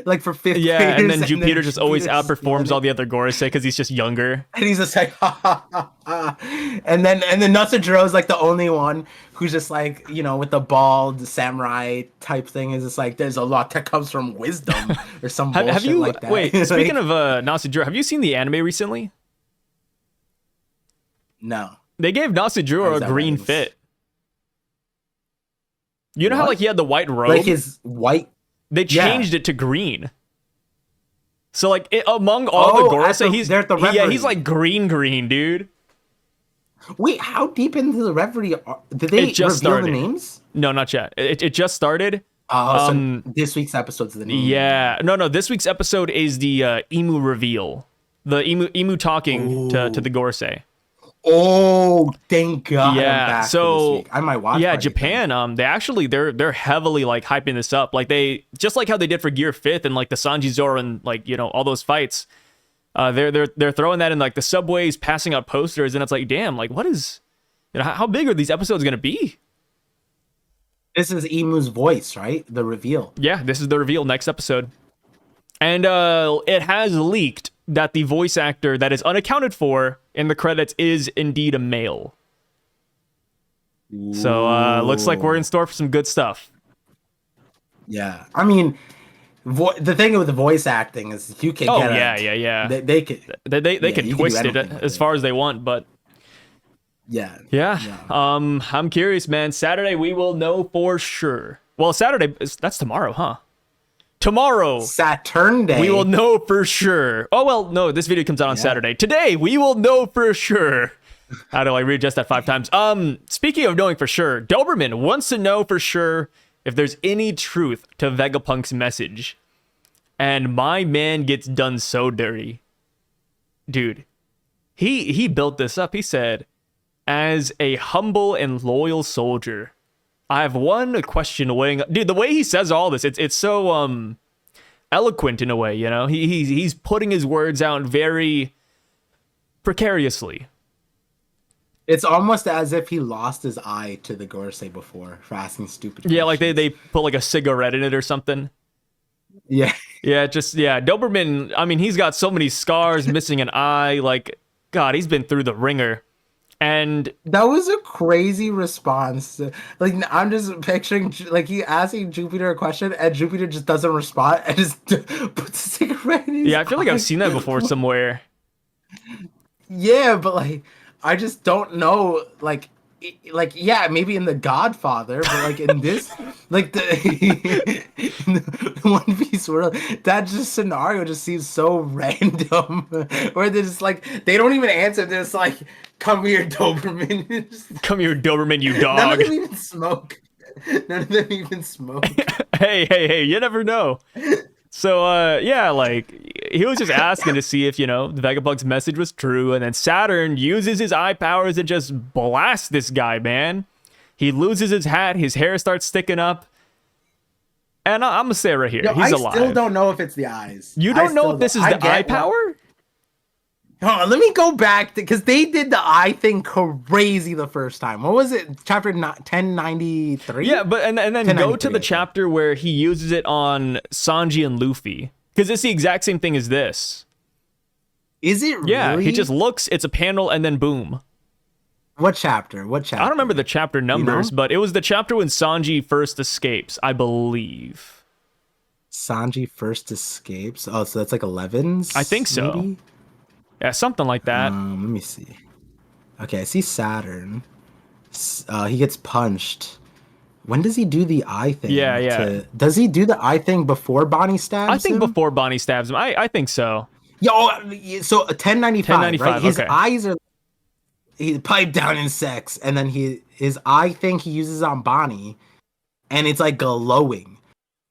Like for fifth graders,
and then Jupiter just always outperforms all the other Gorosei because he's just younger.
And he's just like, ha, ha, ha, ha. And then Natsujiro's like the only one who's just like, with the bald samurai type thing, is just like, there's a lot that comes from wisdom or some bullshit
have you,
like that.
Wait, speaking of Natsujiro, have you seen the anime recently?
No.
They gave Natsujiro a green fit. You know how like he had the white robe?
Like his white.
They changed it to green. So like among all the Gorosei, he's like green, dude.
Wait, how deep into the reverie did they reveal the names?
No, not yet. It just started.
Oh, so this week's episode's the name.
Yeah, no. This week's episode is the Imu reveal. The Imu talking to the Gorosei.
Oh, thank God!
Yeah,
I'm back
so
for this week. I might watch.
Yeah, Japan. They're heavily like hyping this up. Like they just like how they did for Gear 5th and like the Sanji Zoro and like all those fights. They're throwing that in like the subways, passing out posters, and it's like, damn, like what is, how big are these episodes gonna be?
This is Imu's voice, right? The reveal.
Yeah, this is the reveal next episode, and it has leaked that the voice actor that is unaccounted for in the credits is indeed a male. So looks like we're in store for some good stuff.
Yeah, I mean, the thing with the voice acting is you can.
Yeah.
They can.
They can twist it as far as they want, but.
Yeah.
I'm curious, man. Saturday we will know for sure. Well, Saturday that's tomorrow, huh? Tomorrow,
Saturn Day,
we will know for sure. Oh well, no, this video comes out on Saturday. Today we will know for sure. How do I readjust that 5 times? Speaking of knowing for sure, Doberman wants to know for sure if there's any truth to Vegapunk's message, and my man gets done so dirty, dude. He built this up. He said, "As a humble and loyal soldier, I have one question weighing." Dude, the way he says all this, it's so eloquent in a way, you know. He's putting his words out very precariously.
It's almost as if he lost his eye to the Gorosei before for asking stupid questions.
Yeah, like they put like a cigarette in it or something.
Yeah.
Doberman, I mean, he's got so many scars, missing an eye. Like, God, he's been through the ringer. And
that was a crazy response. Like, I'm just picturing like he asking Jupiter a question and Jupiter just doesn't respond and just puts a cigarette in his
I feel like I've seen that before somewhere.
Yeah, but like I just don't know, like yeah, maybe in The Godfather, but like in this, like the One Piece world, that just scenario just seems so random. Where they're just like they don't even answer. They're just like, "Come here, Doberman."
Come here, Doberman, you dog.
None of them even smoke.
Hey, you never know. So, like, he was just asking to see if, the Vegapunk's message was true, and then Saturn uses his eye powers and just blasts this guy, man. He loses his hat, his hair starts sticking up, and I'm gonna say it right here, he's alive.
I still don't know if it's the eyes.
You don't know if this is the eye power?
Oh, let me go back, because they did the eye thing crazy the first time. What was it? Chapter 1093?
Yeah, but and then go to the chapter where he uses it on Sanji and Luffy. Because it's the exact same thing as this.
Is it really?
Yeah, he just looks, it's a panel, and then boom.
What chapter?
I don't remember the chapter numbers, but it was the chapter when Sanji first escapes, I believe.
Sanji first escapes? Oh, so that's like 11s?
I think so. Maybe? Yeah, something like that.
Let me see. Okay, I see Saturn. He gets punched. When does he do the eye thing?
Yeah.
Does he do the eye thing before Bonnie stabs him?
I think before Bonnie stabs him. I think so.
So 1095, right? His eyes are... He piped down in sex, and then his eye thing he uses on Bonnie, and it's like glowing.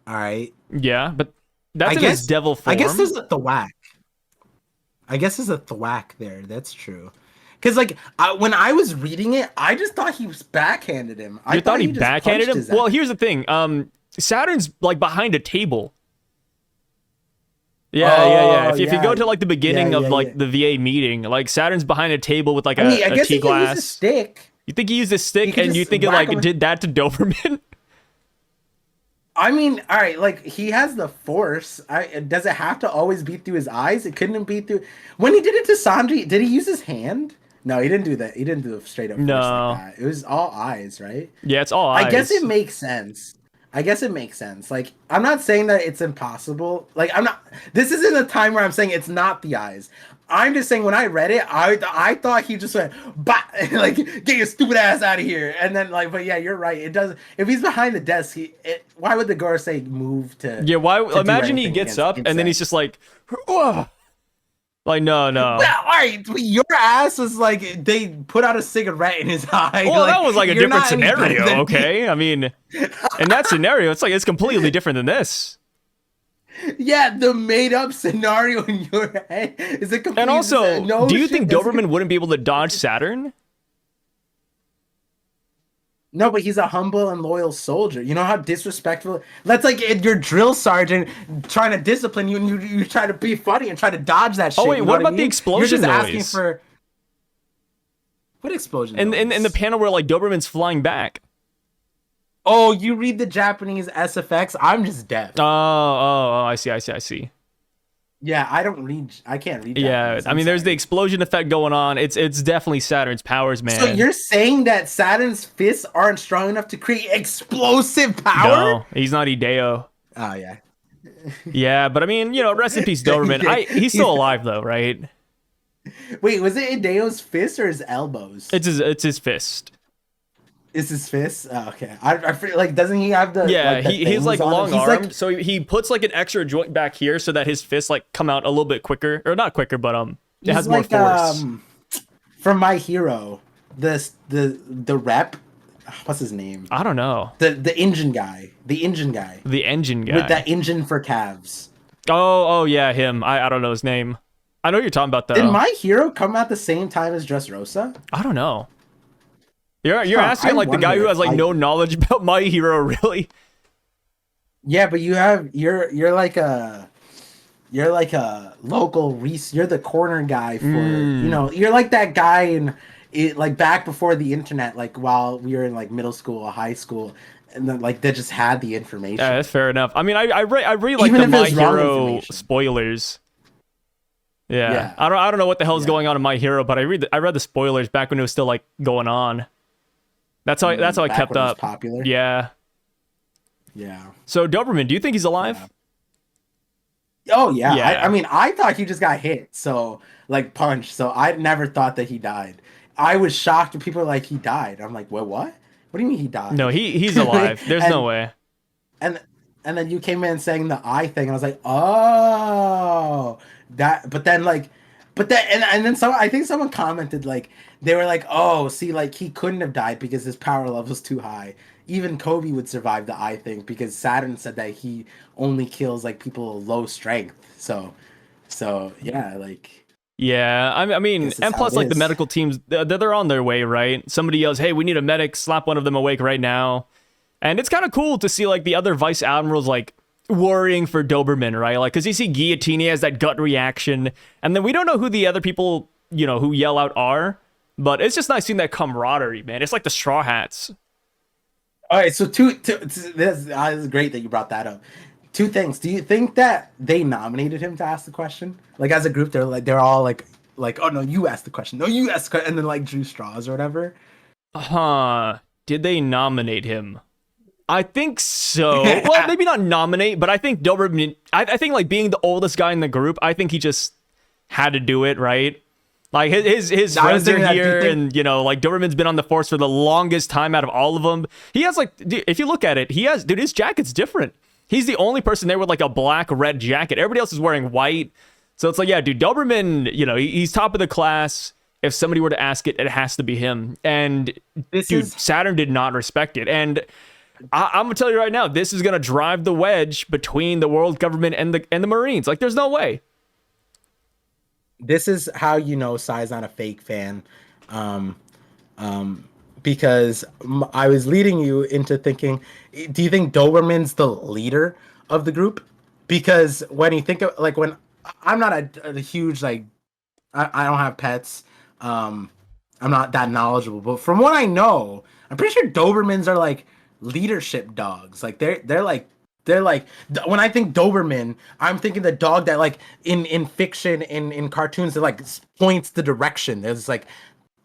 All right?
Yeah, but that's in his devil form.
I guess there's a thwack. There. That's true. Because, like, when I was reading it, I just thought he was backhanded him.
You thought he backhanded him? Well, here's the thing. Saturn's, like, behind a table. Yeah. If you go to, like, the beginning of, like, the VA meeting, like, Saturn's behind a table with, like, a tea glass.
He used a stick.
You think he used a stick, and you think it, like, did that to Doberman?
I mean, all right, like, he has the force. Does it have to always be through his eyes? It couldn't be through... When he did it to Sanji, did he use his hand? No, he didn't do that. He didn't do the straight up force like that. It was all eyes, right?
Yeah, it's all eyes.
I guess it makes sense. Like, I'm not saying that it's impossible. Like, I'm not... This isn't a time where I'm saying it's not the eyes. I'm just saying when I read it, I thought he just went, bah! Like, get your stupid ass out of here. And then, like, but yeah, you're right. It doesn't... If he's behind the desk, why would the Gorosei move to...
Yeah, why... Imagine he gets up and then he's just like... Ugh! Like, no.
Well, all right, your ass was like, they put out a cigarette in his eye.
Well, that was like a different scenario, okay? I mean, in that scenario, it's completely different than this.
Yeah, the made-up scenario in your head is a complete...
And also, do you think Doberman wouldn't be able to dodge Saturn?
No, but he's a humble and loyal soldier. You know how disrespectful. That's like your drill sergeant trying to discipline you, and you try to be funny and try to dodge that shit.
Oh wait,
You know
what
I
about the
mean? You're
explosion
just asking
noise?
for what explosion
In the
noise?
panel where like Doberman's flying back.
Oh, you read the Japanese SFX? I'm just deaf.
Oh, I see.
Yeah, I don't read. I can't read.
Yeah,
Japanese.
I mean, there's the explosion effect going on. It's definitely Saturn's powers, man.
So you're saying that Saturn's fists aren't strong enough to create explosive power?
No, he's not Hideo.
Oh yeah.
Yeah, but I mean, rest in peace, Doberman. He's still alive though, right?
Wait, was it Hideo's fists or his elbows?
It's his fist.
Is his fist? Oh, okay. I feel like doesn't he have the
he's like
things on him?
long
He's
armed,
like,
so he puts like an extra joint back here so that his fists like come out a little bit quicker, or not quicker, but it has more force.
From My Hero, the rep, what's his name?
I don't know.
The engine guy, the engine guy
with
that engine for calves.
Oh yeah, him. I don't know his name. I know what you're talking about though.
Did My Hero come at the same time as Dressrosa?
I don't know. You're asking like the guy who has like no knowledge about My Hero, really?
Yeah, but you're like a local you're the corner guy for you're like that guy in it, like back before the internet, like while we were in like middle school or high school, and then like they just had the information.
Yeah, that's fair enough. I mean, I really like
Even
the
if
My
it's wrong
Hero
information.
spoilers. Yeah. I don't know what the hell is going on in My Hero, but I read the spoilers back when it was still like going on. That's how I
Back
kept
when it was
up.
popular.
Yeah.
Yeah.
So Doberman, do you think he's alive?
Yeah. Oh yeah.
Yeah.
I mean, I thought he just got hit, so like punched. So I never thought that he died. I was shocked when people were like he died. I'm like, what? What do you mean he died?
No, he's alive. There's no way.
And then you came in saying the eye thing, and I was like, oh, that. But then and then I think someone commented like they were like, oh, see, like he couldn't have died because his power level's too high. Even Kobe would survive the eye thing because Saturn said that he only kills like people of low strength. So yeah, like.
Yeah, I mean, and plus, like the medical teams, they're on their way, right? Somebody yells, "Hey, we need a medic! Slap one of them awake right now!" And it's kind of cool to see like the other vice admirals like worrying for Doberman, right? Like, because you see Guillotine has that gut reaction, and then we don't know who the other people, who yell out are, but it's just nice seeing that camaraderie, man. It's like the Straw Hats.
All right, so this is great that you brought that up. Two things. Do you think that they nominated him to ask the question? Like as a group, they're all like, oh no, you asked the question. No, you asked the question, and then like drew straws or whatever.
Did they nominate him? I think so. Well, maybe not nominate, but I think Doberman. I think like being the oldest guy in the group, I think he just had to do it, right? Like his friends are here, and like Doberman's been on the force for the longest time out of all of them. He has like, if you look at it, his jacket's different. He's the only person there with like a black-red jacket. Everybody else is wearing white. So it's like, yeah, dude, Doberman, he's top of the class. If somebody were to ask it, it has to be him. And Saturn did not respect it. And I'm gonna tell you right now, this is gonna drive the wedge between the world government and the Marines. Like, there's no way.
This is how Sai's not a fake fan. Because I was leading you into thinking, do you think Doberman's the leader of the group? Because when you think of like when I'm not a huge like I don't have pets, I'm not that knowledgeable, but from what I know, I'm pretty sure Dobermans are like leadership dogs. Like they're like when I think Doberman, I'm thinking the dog that like in fiction in cartoons that like points the direction. There's like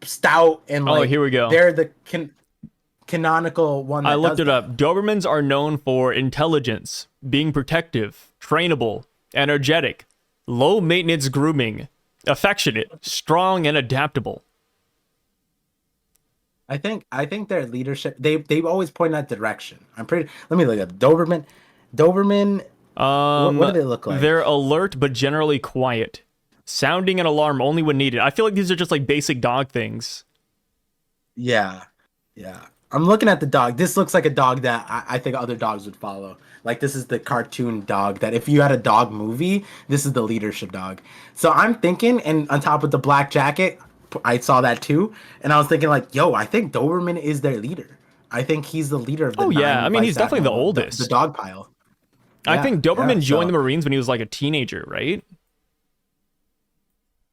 stout and like
here we go.
They're the canonical one.
I looked it up. Dobermans are known for intelligence, being protective, trainable, energetic, low maintenance grooming, affectionate, strong, and adaptable.
I think their leadership. They've always pointed that direction. Let me look at Doberman. What do they look like?
They're alert but generally quiet. Sounding an alarm only when needed. I feel like these are just like basic dog things.
Yeah. I'm looking at the dog. This looks like a dog that I think other dogs would follow. Like this is the cartoon dog that if you had a dog movie, this is the leadership dog. So I'm thinking, and on top of the black jacket, I saw that too, and I was thinking like, yo, I think Doberman is their leader. I think he's the leader of the
Oh yeah, I mean he's
Vice
definitely the
Admiral,
oldest.
the dog pile.
I think Doberman joined
so
the Marines when he was like a teenager, right?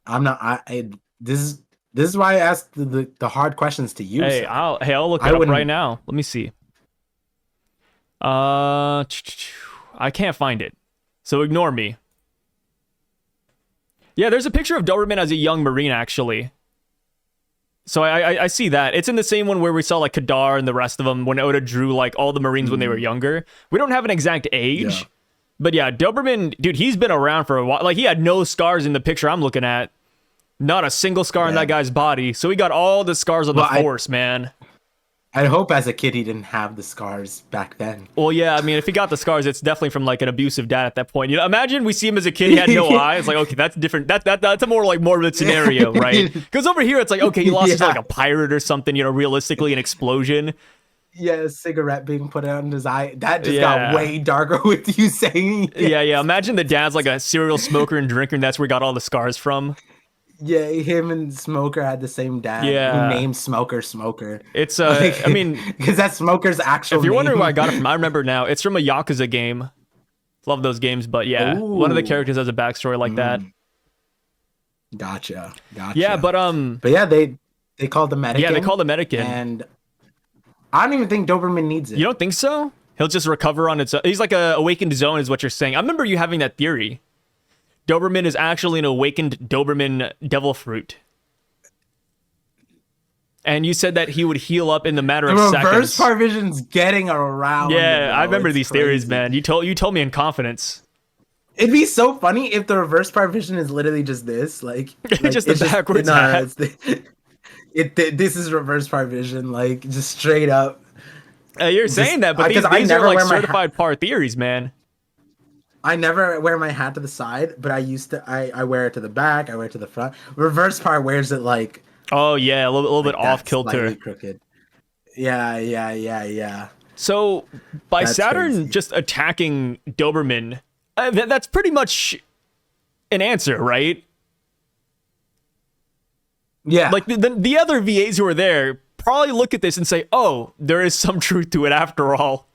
I'm not. This is why I asked the hard questions to you.
Hey,
So.
I'll look
I
it up
wouldn't-
right now. Let me see. I can't find it, so ignore me. Yeah, there's a picture of Doberman as a young Marine actually. So I see that. It's in the same one where we saw like Kadar and the rest of them when Oda drew like all the Marines when they were younger. We don't have an exact age.
Yeah.
But yeah, Doberman, dude, he's been around for a while. Like he had no scars in the picture I'm looking at. Not a single scar on that guy's body. So he got all the scars on the force, man.
I hope as a kid he didn't have the scars back then.
Well, yeah, I mean, if he got the scars, it's definitely from like an abusive dad at that point. You know, imagine we see him as a kid, he had no eyes. Like, okay, that's different. That's a more like morbid scenario, right? Because over here, it's like, okay, he lost his like a pirate or something. You know, realistically, an explosion.
Yeah, a cigarette being put out in his eye. That just got way darker with you saying.
Yeah. Imagine the dad's like a serial smoker and drinker, and that's where he got all the scars from.
Yeah, him and Smoker had the same dad.
Yeah.
Who named Smoker.
It's I mean,
because that's Smoker's actual.
If you're
name.
wondering where I got it from, I remember now. It's from a Yakuza game. Love those games, but yeah, one of the characters has a backstory like that.
Gotcha.
Yeah, but
yeah, they called the medic.
Yeah, they called the medic in,
and I don't even think Doberman needs it.
You don't think so? He'll just recover on its own. He's like a awakened zone, is what you're saying. I remember you having that theory. Doberman is actually an awakened Doberman devil fruit. And you said that he would heal up in the matter of seconds.
Reverse Parvision's getting around.
Yeah, I remember these theories, man. You told me in confidence.
It'd be so funny if the reverse Parvision is literally just this, like
just the backwards hat.
This is reverse Parvision, like just straight up.
You're saying that, but these are like certified par theories, man.
I never wear my hat to the side, but I used to. I wear it to the back. I wear it to the front. Reverse Par wears it like.
Oh yeah, a little bit off kilter.
Crooked. Yeah.
So by
That's
Saturn
crazy.
just attacking Doberman, that's pretty much an answer, right?
Yeah.
Like the other VAs who are there probably look at this and say, "Oh, there is some truth to it after all."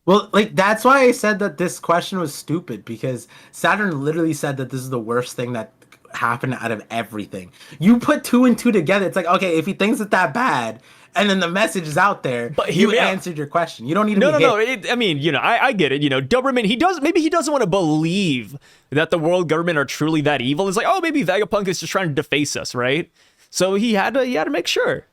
Well, like that's why I said that this question was stupid, because Saturn literally said that this is the worst thing that happened out of everything. You put 2 and 2 together, it's like, okay, if he thinks it that bad, and then the message is out there, but you answered your question. You don't need to
No. I mean, you know, I get it. You know, Doberman, he doesn't want to believe that the world government are truly that evil. It's like, oh, maybe Vegapunk is just trying to deface us, right? So he had to make sure.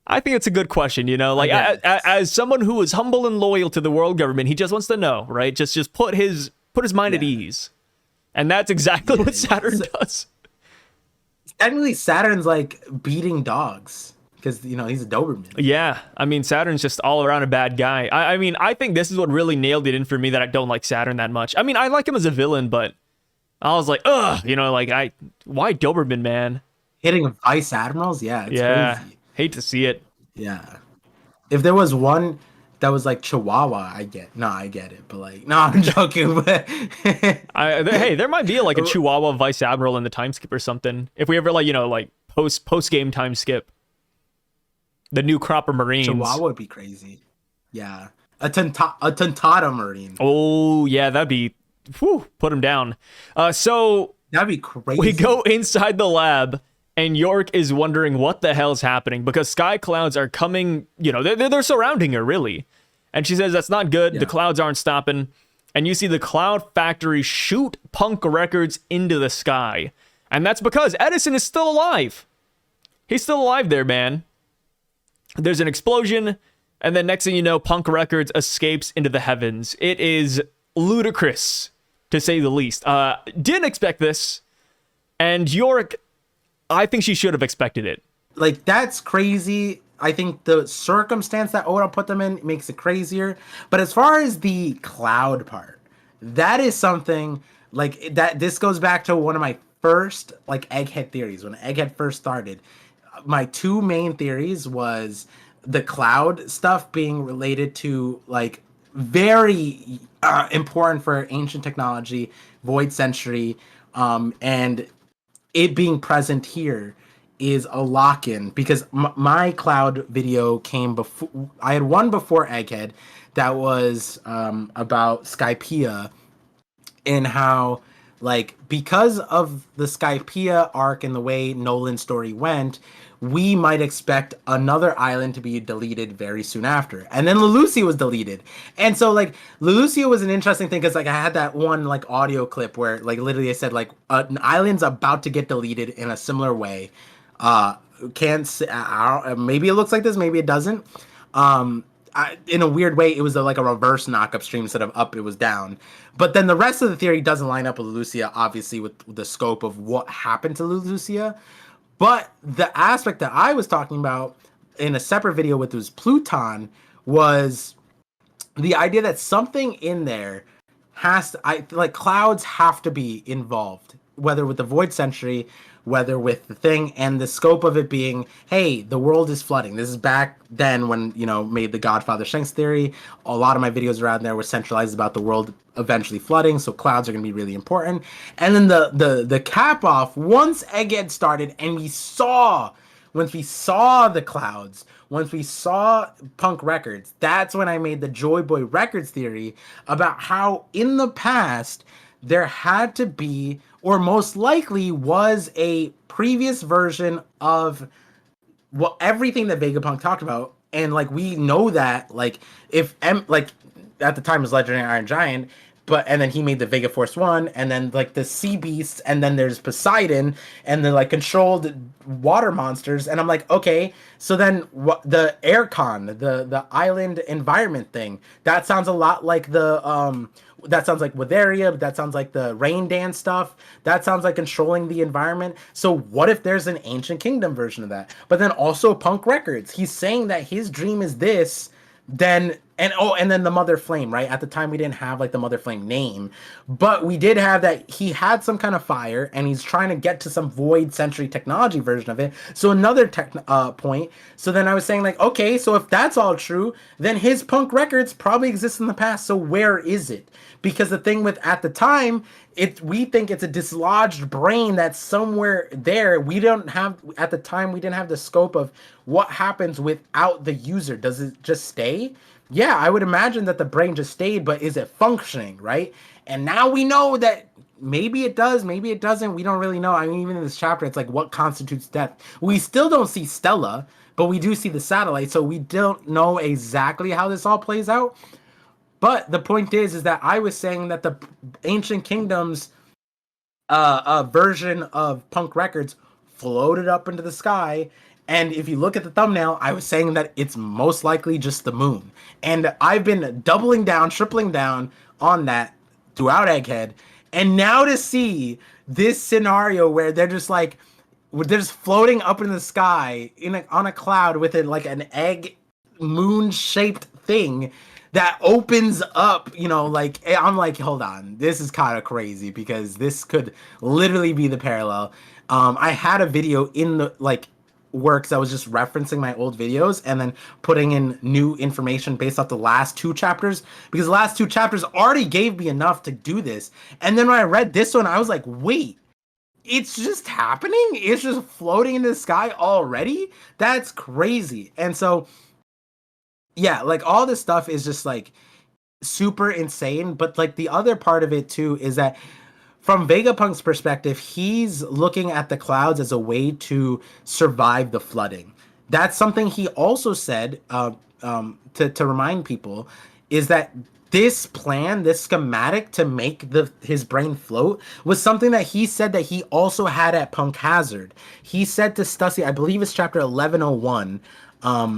I think it's a good question, you know, like as someone who is humble and loyal to the world government, he just wants to know, right? Just put his mind at ease. And that's exactly what Saturn does.
Technically, Saturn's like beating dogs because, you know, he's a Doberman.
Yeah. I mean, Saturn's just all around a bad guy. I mean, I think this is what really nailed it in for me, that I don't like Saturn that much. I mean, I like him as a villain, but I was like, ugh, you know, like why Doberman, man?
Hitting vice admirals? Yeah, it's crazy.
Hate to see it.
Yeah. If there was one that was like Chihuahua, I get it. But like, no, I'm joking. But
hey, there might be like a Chihuahua Vice Admiral in the time skip or something. If we ever like, you know, like post game time skip. The new crop of Marines.
Chihuahua would be crazy. Yeah. A Tontata Marine.
Oh, yeah, that'd be, put him down. So
that'd be crazy.
We go inside the lab. And York is wondering what the hell's happening, because sky clouds are coming, you know, they're surrounding her, really. And she says that's not good. Yeah. The clouds aren't stopping. And you see the Cloud Factory shoot Punk Records into the sky. And that's because Edison is still alive. He's still alive there, man. There's an explosion. And then next thing you know, Punk Records escapes into the heavens. It is ludicrous, to say the least. Didn't expect this. And York, I think she should have expected it.
Like, that's crazy. I think the circumstance that Oda put them in makes it crazier. But as far as the cloud part, that is something like that. This goes back to one of my first like Egghead theories. When Egghead first started, my 2 main theories was the cloud stuff being related to like very important for ancient technology, Void Century, and it being present here is a lock-in because my cloud video came before. I had one before Egghead that was about Skypiea and how, like, because of the Skypiea arc and the way Nolan's story went, we might expect another island to be deleted very soon after. And then Lelucia was deleted. And so, like, Lelucia was an interesting thing because, like, I had that one, like, audio clip where, like, literally I said, like, an island's about to get deleted in a similar way. Can't say, maybe it looks like this, maybe it doesn't. In a weird way, it was like a reverse knock-up stream instead of up, it was down. But then the rest of the theory doesn't line up with Lucia, obviously, with the scope of what happened to Lucia. But the aspect that I was talking about in a separate video with was Pluton was the idea that something in there like clouds have to be involved, whether with the Void Century, whether with the thing, and the scope of it being, hey, the world is flooding. This is back then when, made the Godfather Shanks theory. A lot of my videos around there were centralized about the world eventually flooding, so clouds are going to be really important. And then the cap off, once Egghead started and once we saw the clouds, once we saw Punk Records, that's when I made the Joy Boy Records theory about how in the past there had to be, or most likely was, a previous version of everything that Vegapunk talked about. And like, we know that, like, if like at the time it was Legendary Iron Giant, and then he made the Vega Force 1, and then like the sea beasts, and then there's Poseidon, and the like controlled water monsters. And I'm like, okay, so then what, the aircon, the island environment thing, that sounds a lot like that sounds like Witheria, that sounds like the rain dance stuff, that sounds like controlling the environment. So what if there's an Ancient Kingdom version of that? But then also Punk Records, he's saying that his dream is this, then and then the Mother Flame, right? At the time we didn't have like the Mother Flame name, but we did have that he had some kind of fire and he's trying to get to some Void Century technology version of it. So another point. So then I was saying, like, okay, so if that's all true, then his Punk Records probably exists in the past. So where is it? Because the thing with, at the time, we think it's a dislodged brain that's somewhere there. At the time we didn't have the scope of what happens without the user. Does it just stay? Yeah, I would imagine that the brain just stayed, but is it functioning, right? And now we know that maybe it does, maybe it doesn't. We don't really know. I mean, even in this chapter, it's like, what constitutes death? We still don't see Stella, but we do see the satellite, so we don't know exactly how this all plays out. But the point is that I was saying that the Ancient Kingdoms version of Punk Records floated up into the sky. And if you look at the thumbnail, I was saying that it's most likely just the moon. And I've been doubling down, tripling down on that throughout Egghead. And now to see this scenario where they're just floating up in the sky on a cloud with like an egg moon-shaped thing that opens up, I'm like, hold on, this is kind of crazy because this could literally be the parallel. I had a video in the works. I was just referencing my old videos and then putting in new information based off the last two chapters, because the last two chapters already gave me enough to do this. And then when I read this one, I was like, wait, it's just happening? It's just floating in the sky already? That's crazy. And so, yeah, like all this stuff is just like super insane. But like the other part of it too is that from Vegapunk's perspective, he's looking at the clouds as a way to survive the flooding. That's something he also said, to remind people, is that this plan, this schematic to make his brain float, was something that he said that he also had at Punk Hazard. He said to Stussy, I believe it's chapter 1101,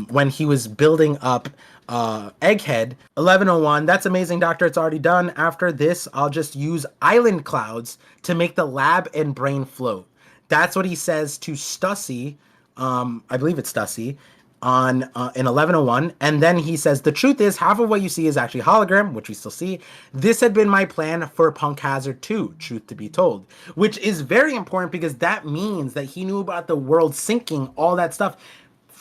when he was building up Egghead. 1101, that's amazing, doctor, it's already done. After this, I'll just use island clouds to make the lab and brain float. That's what he says to Stussy, I believe it's Stussy, in 1101. And then he says, the truth is, half of what you see is actually hologram, which we still see. This had been my plan for Punk Hazard 2, truth to be told, which is very important because that means that he knew about the world sinking, all that stuff,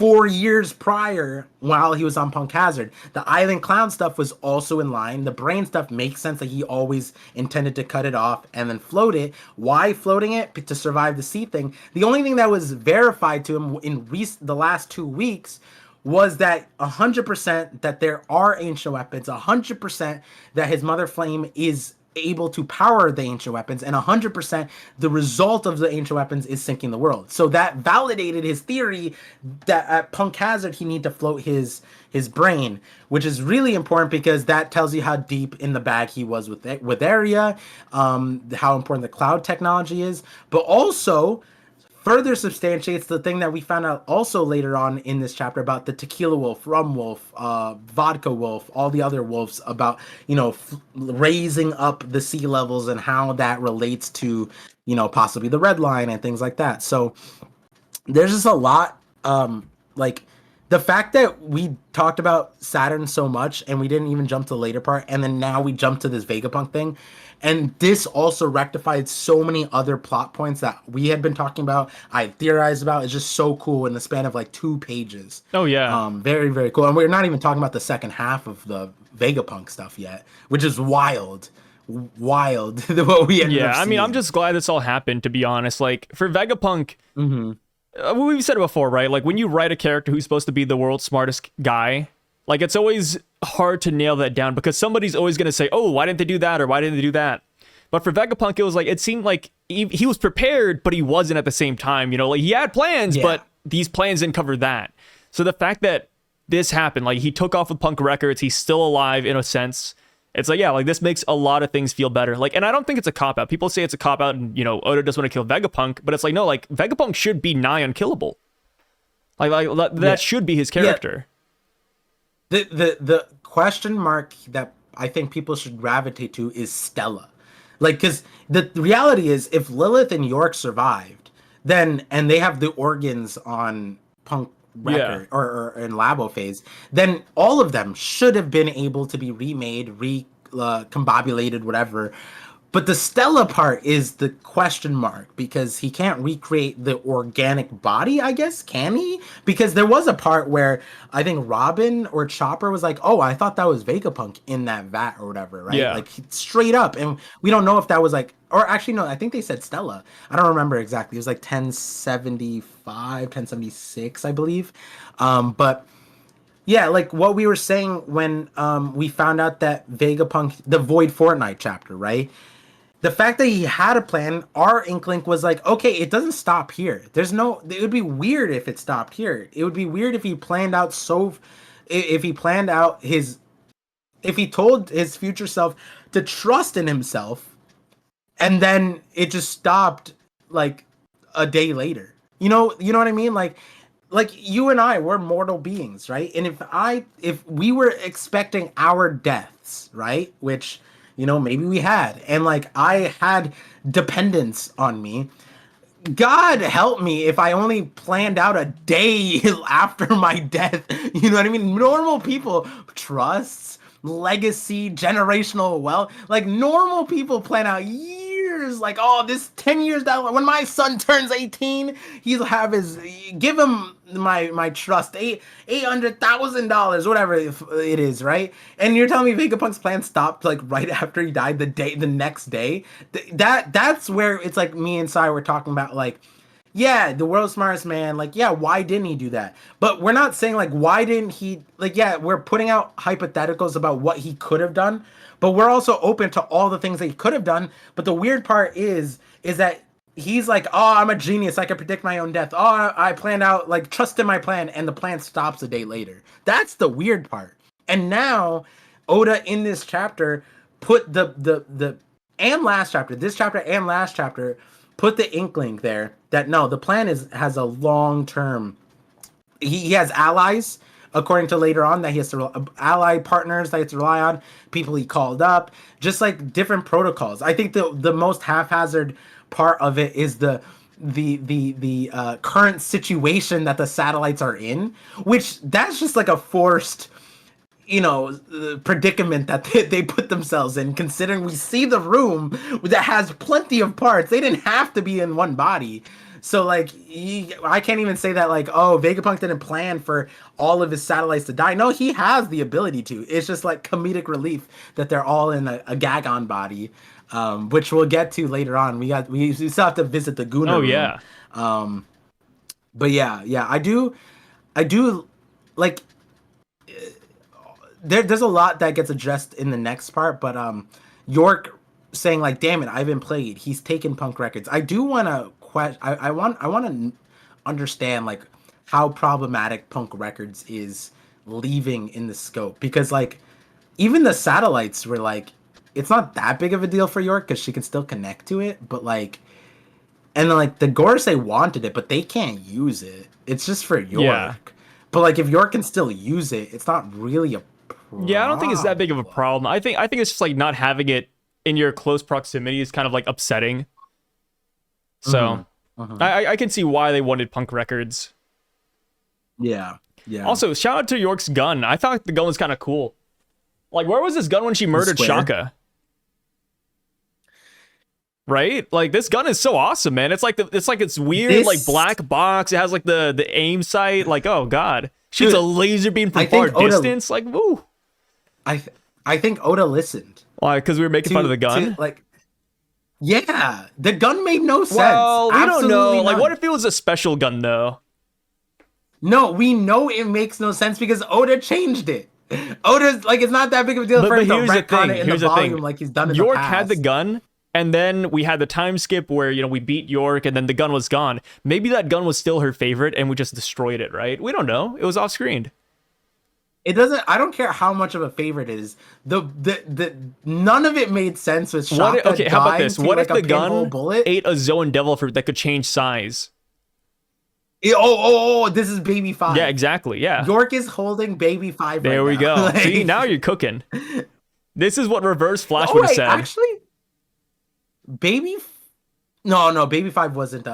4 years prior while he was on Punk Hazard. The Island Clown stuff was also in line. The brain stuff makes sense that he always intended to cut it off and then float it. Why floating it? To survive the sea thing. The only thing that was verified to him in the last 2 weeks was that 100% that there are ancient weapons, 100% that his Mother Flame is able to power the ancient weapons, and 100% the result of the ancient weapons is sinking the world. So that validated his theory that at Punk Hazard he need to float his brain, which is really important because that tells you how deep in the bag he was with Area, how important the cloud technology is, but also further substantiates the thing that we found out also later on in this chapter about the tequila wolf, rum wolf, vodka wolf, all the other wolves, about, raising up the sea levels and how that relates to, possibly the red line and things like that. So there's just a lot, like the fact that we talked about Saturn so much and we didn't even jump to the later part, and then now we jump to this Vegapunk thing. And this also rectified so many other plot points that we had been talking about, I theorized about. It's just so cool in the span of like 2 pages.
Oh, yeah.
Very, very cool. And we're not even talking about the second half of the Vegapunk stuff yet, which is wild. What we ended up
I mean,
seeing.
I'm just glad this all happened, to be honest. Like, for Vegapunk, we've said it before, right? Like, when you write a character who's supposed to be the world's smartest guy, like, it's always hard to nail that down because somebody's always going to say, oh, why didn't they do that? Or why didn't they do that? But for Vegapunk, it was like, it seemed like he was prepared, but he wasn't at the same time. Like, he had plans, but these plans didn't cover that. So the fact that this happened, like, he took off with Punk Records, he's still alive in a sense. It's like, yeah, like, this makes a lot of things feel better. Like, and I don't think it's a cop-out. People say it's a cop-out and, Oda doesn't want to kill Vegapunk, but it's like, no, like, Vegapunk should be nigh unkillable. Like that should be his character.
Yeah. The question mark that I think people should gravitate to is Stella. Like, because the reality is, if Lilith and York survived, then, and they have the organs on Punk Record or in Labo phase, then all of them should have been able to be remade, combobulated, whatever. But the Stella part is the question mark because he can't recreate the organic body, I guess. Can he? Because there was a part where I think Robin or Chopper was like, oh, I thought that was Vegapunk in that vat or whatever, right?
Yeah.
Like, straight up. And we don't know if that was like, or actually, no, I think they said Stella. I don't remember exactly. It was like 1075, 1076, I believe. But yeah, like what we were saying when we found out that Vegapunk, the Void Fortnite chapter, right? The fact that he had a plan, our inkling was like, okay, it doesn't stop here. It would be weird if it stopped here. It would be weird if he planned out if he told his future self to trust in himself, and then it just stopped like a day later. You know what I mean? Like you and I, we're mortal beings, right? And if we were expecting our deaths, right, which, maybe we had, and like I had dependence on me, God help me if I only planned out a day after my death. You know what I mean? Normal people, trusts, legacy, generational wealth, like normal people plan out years, like, oh, this 10 years down, when my son turns 18, he'll have give him my trust, $800,000, whatever it is, right? And you're telling me Vegapunk's plan stopped like right after he died, the next day? That's where it's like me and Sai were talking about, like, yeah, the world's smartest man, like, yeah, why didn't he do that? But we're not saying, like, why didn't he, like, yeah, we're putting out hypotheticals about what he could have done, but we're also open to all the things that he could have done. But the weird part is that he's like, oh, I'm a genius, I can predict my own death. Oh, I planned out, like, trust in my plan, and the plan stops a day later. That's the weird part. And now, Oda in this chapter put this chapter and last chapter, put the inkling there that no, the plan has a long term. He has allies, according to later on, that he has to ally partners that he has to rely on, people he called up, just like different protocols. I think the most haphazard part of it is the current situation that the satellites are in, which that's just like a forced predicament that they put themselves in, considering we see the room that has plenty of parts. They didn't have to be in one body. So like I can't even say that like, oh, Vegapunk didn't plan for all of his satellites to die. No, he has the ability to. It's just like comedic relief that they're all in a Gagon body, which we'll get to later on. We still have to visit the Guna
Oh
room.
yeah.
But yeah, I do like there's a lot that gets addressed in the next part, but York saying like, damn it, I've been played. He's taken Punk Records. I do want to I want to understand like how problematic Punk Records is leaving in the scope, because like even the satellites were like, it's not that big of a deal for York because she can still connect to it, but like, and then like the Gorosei wanted it, but they can't use it. It's just for York.
Yeah.
But like if York can still use it, it's not really a problem.
Yeah, I don't think it's that big of a problem. I think it's just like not having it in your close proximity is kind of like upsetting. So I can see why they wanted Punk Records.
Yeah.
Also, shout out to York's gun. I thought the gun was kind of cool. Like, where was this gun when she murdered Shaka? Right? Like, this gun is so awesome, man. It's like it's weird, like black box. It has like the aim sight. Like, oh god, shoots a laser beam from far distance. Like, woo.
I think Oda listened.
Why? Because we were making fun of the gun.
Like, yeah, the gun made no sense.
Well, we
Absolutely
don't know.
none.
Like, what if it was a special gun though?
No, we know it makes no sense because Oda changed it. Oda's like, it's not that big of a deal for him to retcon it in the volume like he's done in
York
the past.
had the gun, and then we had the time skip where, you know, we beat York, and then the gun was gone. Maybe that gun was still her favorite, and we just destroyed it, right? We don't know. It was off screen.
It doesn't. I don't care how much of a favorite it is. The none of it made sense with Shaka.
Okay, how about this? What
like
if the gun
bullet
ate a Zoan Devil Fruit that could change size?
This is Baby 5.
Yeah, exactly. Yeah.
York is holding Baby 5
there
right
we
now.
go.
Like,
see, now you're cooking. This is what Reverse Flash would have said.
Actually, No, Baby 5 wasn't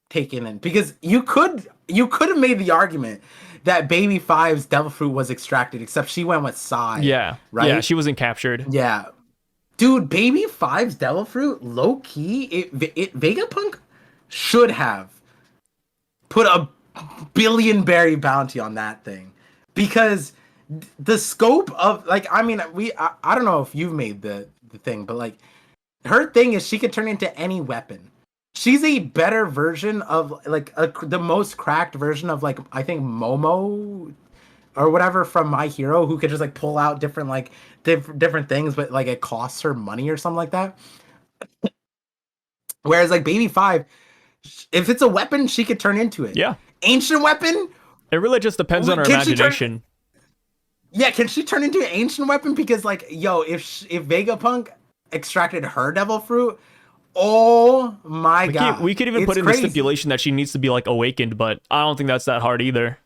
taken in, because you could have made the argument that Baby 5's Devil Fruit was extracted, except she went with Sai.
Yeah.
Right?
Yeah, she wasn't captured.
Yeah. Dude, Baby 5's Devil Fruit, low key, Vegapunk should have put a billion berry bounty on that thing, because the scope of, like, I mean, I don't know if you've made the thing, but like, her thing is she could turn into any weapon. She's a better version of like the most cracked version of, like, I think Momo or whatever from My Hero, who could just like pull out different like different things, but like it costs her money or something like that. Whereas like Baby 5, if it's a weapon, she could turn into it.
Yeah.
Ancient weapon?
It really just depends on her imagination.
Can she turn into an ancient weapon? Because like, yo, if Vegapunk extracted her Devil Fruit, oh my god.
We could even put in the stipulation that she needs to be like awakened, but I don't think that's that hard either.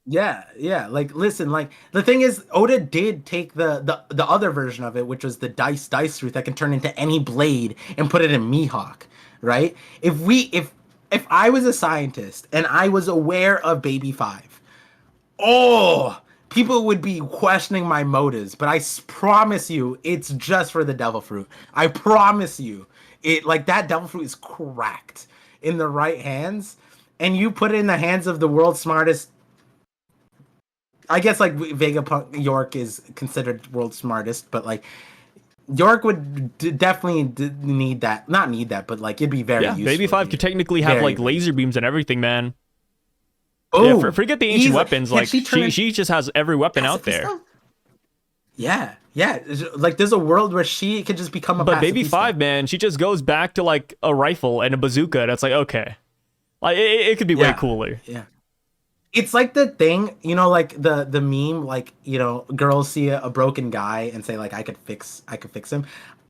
Yeah. Like, listen, like, the thing is, Oda did take the other version of it, which was the dice fruit that can turn into any blade, and put it in Mihawk, right? If I was a scientist and I was aware of Baby 5, people would be questioning my motives, but I promise you, it's just for the Devil Fruit. I promise you, it, like, that Devil Fruit is cracked in the right hands, and you put it in the hands of the world's smartest. I guess like Vegapunk, York is considered world's smartest, but like York would definitely need that. Not need that, but like it'd be very useful.
Baby 5 could technically have like laser beams and everything, man.
Oh,
yeah, forget the ancient weapons. Like she just has every weapon out there.
Yeah. Like there's a world where she could just become a.
But Baby 5, man, she just goes back to like a rifle and a bazooka. That's like, okay, like it could be way cooler.
Yeah. It's like the thing, you know, like the meme, like, you know, girls see a broken guy and say like, I could fix him.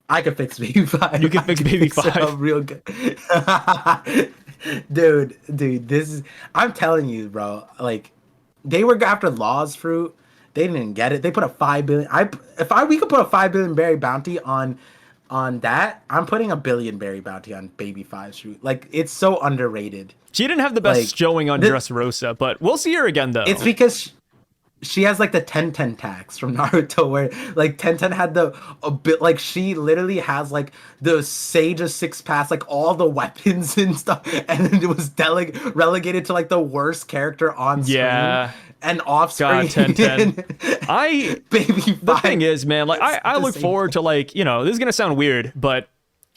I could fix Baby 5.
You can fix Baby 5
real good. dude, this is, I'm telling you, bro, like they were after Law's fruit. They didn't get it. They put a 5 billion. We could put a 5 billion berry bounty on that. I'm putting a billion berry bounty on Baby 5's fruit. Like, it's so underrated.
She didn't have the best showing on Dressrosa, but we'll see her again, though.
It's because she has like the ten tax from Naruto, where like ten had the a bit like she literally has like the Sage of Six Paths, like all the weapons and stuff, and then it was relegated to like the worst character on screen
Yeah.
and off
God,
screen.
10. I
Baby
the
five.
thing is, man, like I
The
look
same
forward to like, you know, this is gonna sound weird, but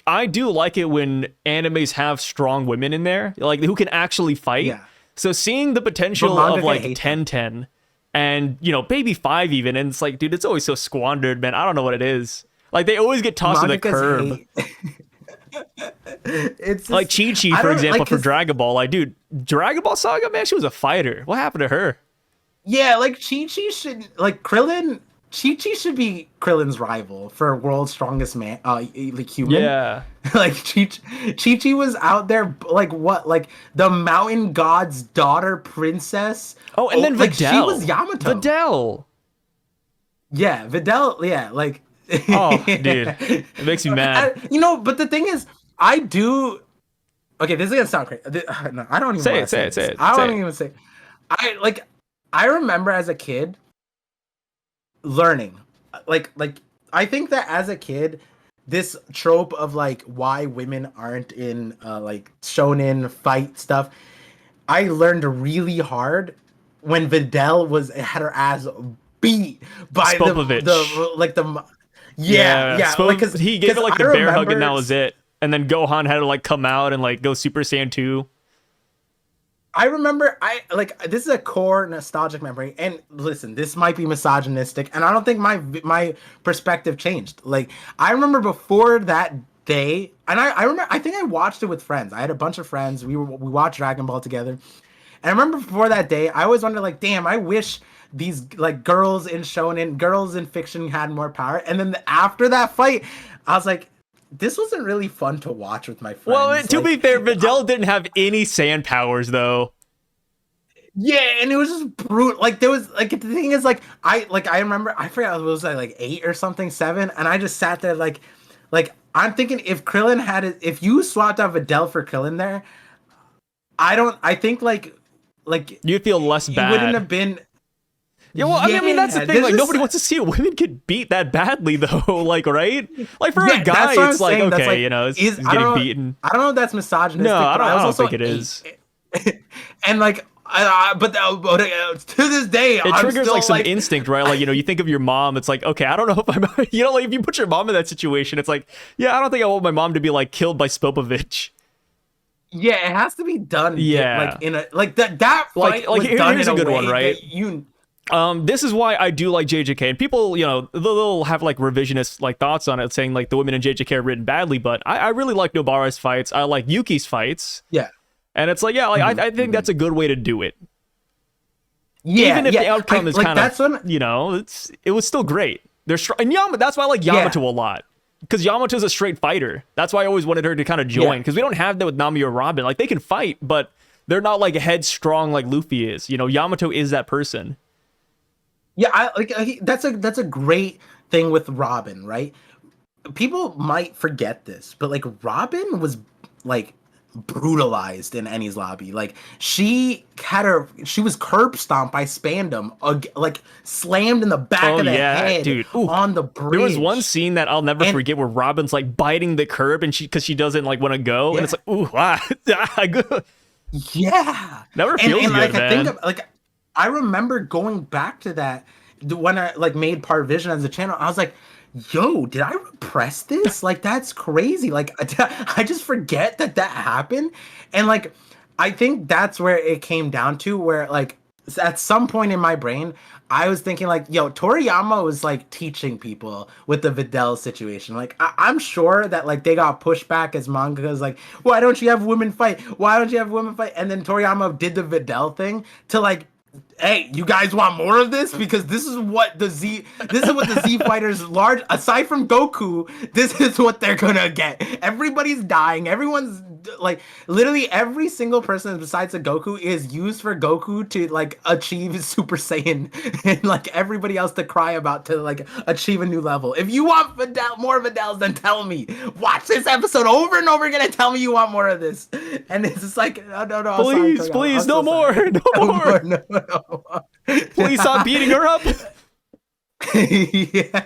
I do like it when animes have strong women in there, like who can actually fight.
Yeah.
So seeing the potential
But
of
mangaka
like
hate
10 and, you know, Baby 5 even, and it's like, dude, it's always so squandered, man. I don't know what it is. Like they always get tossed to the
Mangakas
curb.
It's just,
Like Chi-Chi,
I
for
don't-
example,
like,
for
'cause-
Dragon Ball. Like, dude, Dragon Ball Saga, man, she was a fighter. What happened to her?
Yeah, like Chi-Chi should like Krillin. Chi-Chi should be Krillin's rival for world's strongest man, like human.
Yeah.
Like Chi-Chi was out there like what, like the mountain god's daughter princess.
Oh, and then
like
Videl.
she was Yamato.
Videl.
Yeah, Videl. Yeah, like.
Oh, dude, it makes me mad.
You know, but the thing is, I do. Okay, this is gonna sound crazy. No, I don't even
Say
wanna
it, say it,
this.
say it,
I
say
don't
it.
even say. I like. I remember as a kid learning, like I think that as a kid, this trope of like why women aren't in like shonen fight stuff, I learned really hard when Videl had her ass beat by
Spopovich.
the like the. Yeah, like, cause,
he gave it like the
I
bear hug and that
remember-
was it. And then Gohan had to like come out and like go Super Saiyan 2.
I remember this is a core nostalgic memory, and listen, this might be misogynistic, and I don't think my perspective changed. Like I remember before that day, and I remember, I think I watched it with friends. I had a bunch of friends. We watched Dragon Ball together, and I remember before that day, I always wondered like, damn, I wish these like girls in shonen, girls in fiction had more power. And then after that fight, I was like, this wasn't really fun to watch with my friends.
Well, to
like,
be fair, Videl didn't have any sand powers though.
yeah, and it was just brutal. Like there was like the thing is like I remember, I forgot, was I like 8 or something, 7, and I just sat there like I'm thinking if Krillin had it, if you swapped out Videl for Krillin there, I think like
You'd feel less
it
bad.
wouldn't have been.
Yeah, well, I mean, that's the thing.
this
Like,
is-
nobody wants to see a women get beat that badly, though. Like, right? Like, for
Yeah,
a guy,
that's what
it's
I'm
like,
saying. That's
okay,
like,
you know, he's
I
getting
don't-
beaten.
I don't know if that's misogynistic.
No, I
but was
don't
also
think it is.
And like, but to this day,
It
I'm
triggers
still,
like some instinct, right? Like, you know, you think of your mom, it's like, okay, I don't know if I'm, you know, like if you put your mom in that situation, it's like, yeah, I don't think I want my mom to be like killed by Spopovich.
Yeah, it has to be done.
Yeah.
like in a like that fight
Like,
was
here's
done
a
in a
good
way
one, right?
that you.
This is why I do like JJK, and people, you know, they'll have like revisionist like thoughts on it, saying like the women in JJK are written badly, but I really like Nobara's fights. I like Yuki's fights,
Yeah.
and it's like, yeah, like I think that's a good way to do it.
Yeah,
Even if
yeah.
the outcome is
like,
kind
that's
of,
when,
you know, it was still great. They're and that's why I like Yamato a lot, because Yamato's a straight fighter. That's why I always wanted her to kind of join, because we don't have that with Nami or Robin. Like they can fight, but they're not like headstrong like Luffy is. You know, Yamato is that person.
Yeah, that's a great thing with Robin, right? People might forget this, but like Robin was like brutalized in Eni's lobby. Like she was curb stomped by Spandam, like slammed in the back of the head,
dude. Ooh.
on the bridge.
There was one scene that I'll never
And-
forget where Robin's like biting the curb, and because she doesn't like want to go, and it's like, ooh, ah,
Yeah,
Never feels
and
good,
like I
man.
think like I remember going back to that when I like made Part Vision as a channel. I was like, yo, did I repress this? Like that's crazy. Like I just forget that happened. And like I think that's where it came down to, where like at some point in my brain I was thinking like, yo, Toriyama was like teaching people with the Videl situation. Like I'm sure that like they got pushed back as mangakas, like, why don't you have women fight? Why don't you have women fight? And then Toriyama did the Videl thing to like, hey, you guys want more of this? Because this is what the Z fighters large, aside from Goku, this is what they're gonna get. Everybody's dying. Everyone's like, literally every single person besides the Goku is used for Goku to like achieve Super Saiyan, and like everybody else to cry about to like achieve a new level. If you want more Videls, then tell me. Watch this episode over and over again and tell me you want more of this. And it's just like, no,
please,
sorry,
please,
I'm
no
so
more,
sorry.
no more.
No.
Please stop beating her up.
Yeah,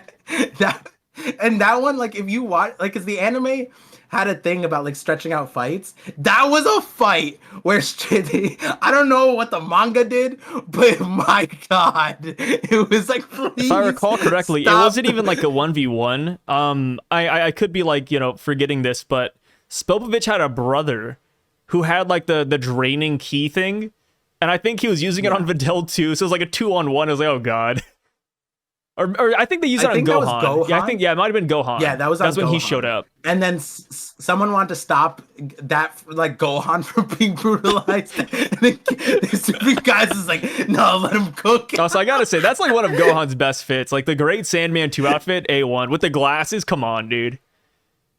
that one, like, if you watch, like, because the anime had a thing about like stretching out fights. That was a fight where I don't know what the manga did, but my god, it was like, please.
If I recall correctly,
stop.
it wasn't even like a 1v1. I could be like, forgetting this, but Spopovich had a brother who had like the draining key thing, and I think he was using it on Videl too. So it was like a 2-on-1. I was like, oh god. Or I think they used it on Gohan. Yeah, it might have been Gohan.
Yeah, that's when
Gohan.
He
showed up.
And then someone wanted to stop that, like, Gohan from being brutalized. And the Super guys is like, no, let him cook.
Oh, so I gotta say, that's like one of Gohan's best fits. Like the Great Sandman 2 outfit, A1 with the glasses. Come on, dude.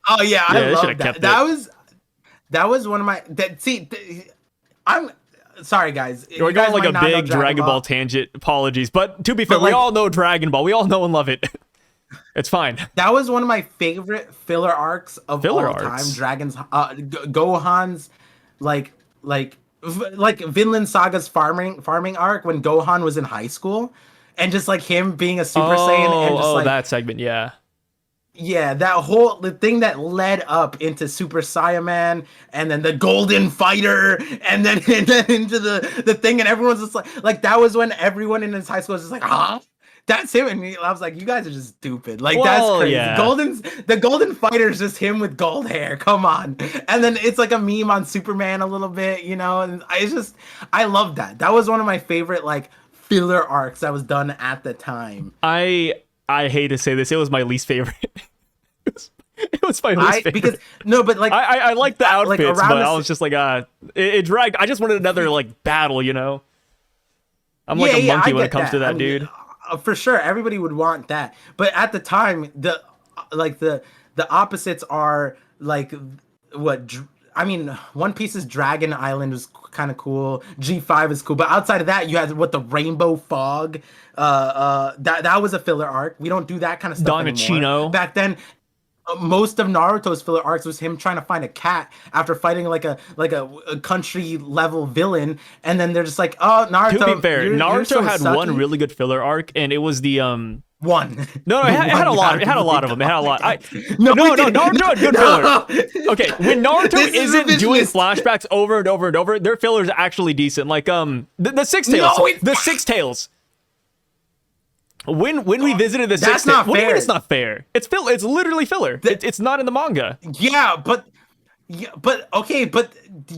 Oh yeah, I love that. That was one of my. I'm sorry, guys.
We're going like a big Dragon Ball tangent. Apologies, but to be fair, we all know Dragon Ball. We all know and love it. It's fine.
That was one of my favorite filler arcs of all time. Gohan's like Vinland Saga's farming arc when Gohan was in high school, and just like him being a Super Saiyan and just like
that segment, yeah.
Yeah, the thing that led up into Super Saiyaman, and then the Golden Fighter, and then into the thing, and everyone's just like that was when everyone in his high school was just like, huh? That's him. And I was like, you guys are just stupid. Like, that's crazy. Yeah. The Golden Fighter is just him with gold hair. Come on. And then it's like a meme on Superman a little bit, and I love that. That was one of my favorite like filler arcs that was done at the time.
I hate to say this, it was my least favorite. It was my least favorite.
Because I
like the outfits, like, but I was just like, it dragged. I just wanted another like battle, I'm like a monkey when it comes to that, dude.
For sure, everybody would want that. But at the time, the opposites are like what. I mean, One Piece's Dragon Island was kind of cool. G5 is cool, but outside of that, you had the Rainbow Fog. That was a filler arc. We don't do that kind of stuff anymore. Back then, most of Naruto's filler arcs was him trying to find a cat after fighting like a country level villain, and then they're just like, oh, Naruto.
To be fair, Naruto had one really good filler arc, and it was the
one.
No, it had a lot. It had a lot of them. It had a lot. Naruto had good filler. Okay, when Naruto isn't doing flashbacks over and over and over, their filler is actually decent. Like the Six Tails. The Six Tails. When we visited the Six Tails, what do you mean it's not fair? It's literally filler. It's not in the manga.
Yeah, but okay, but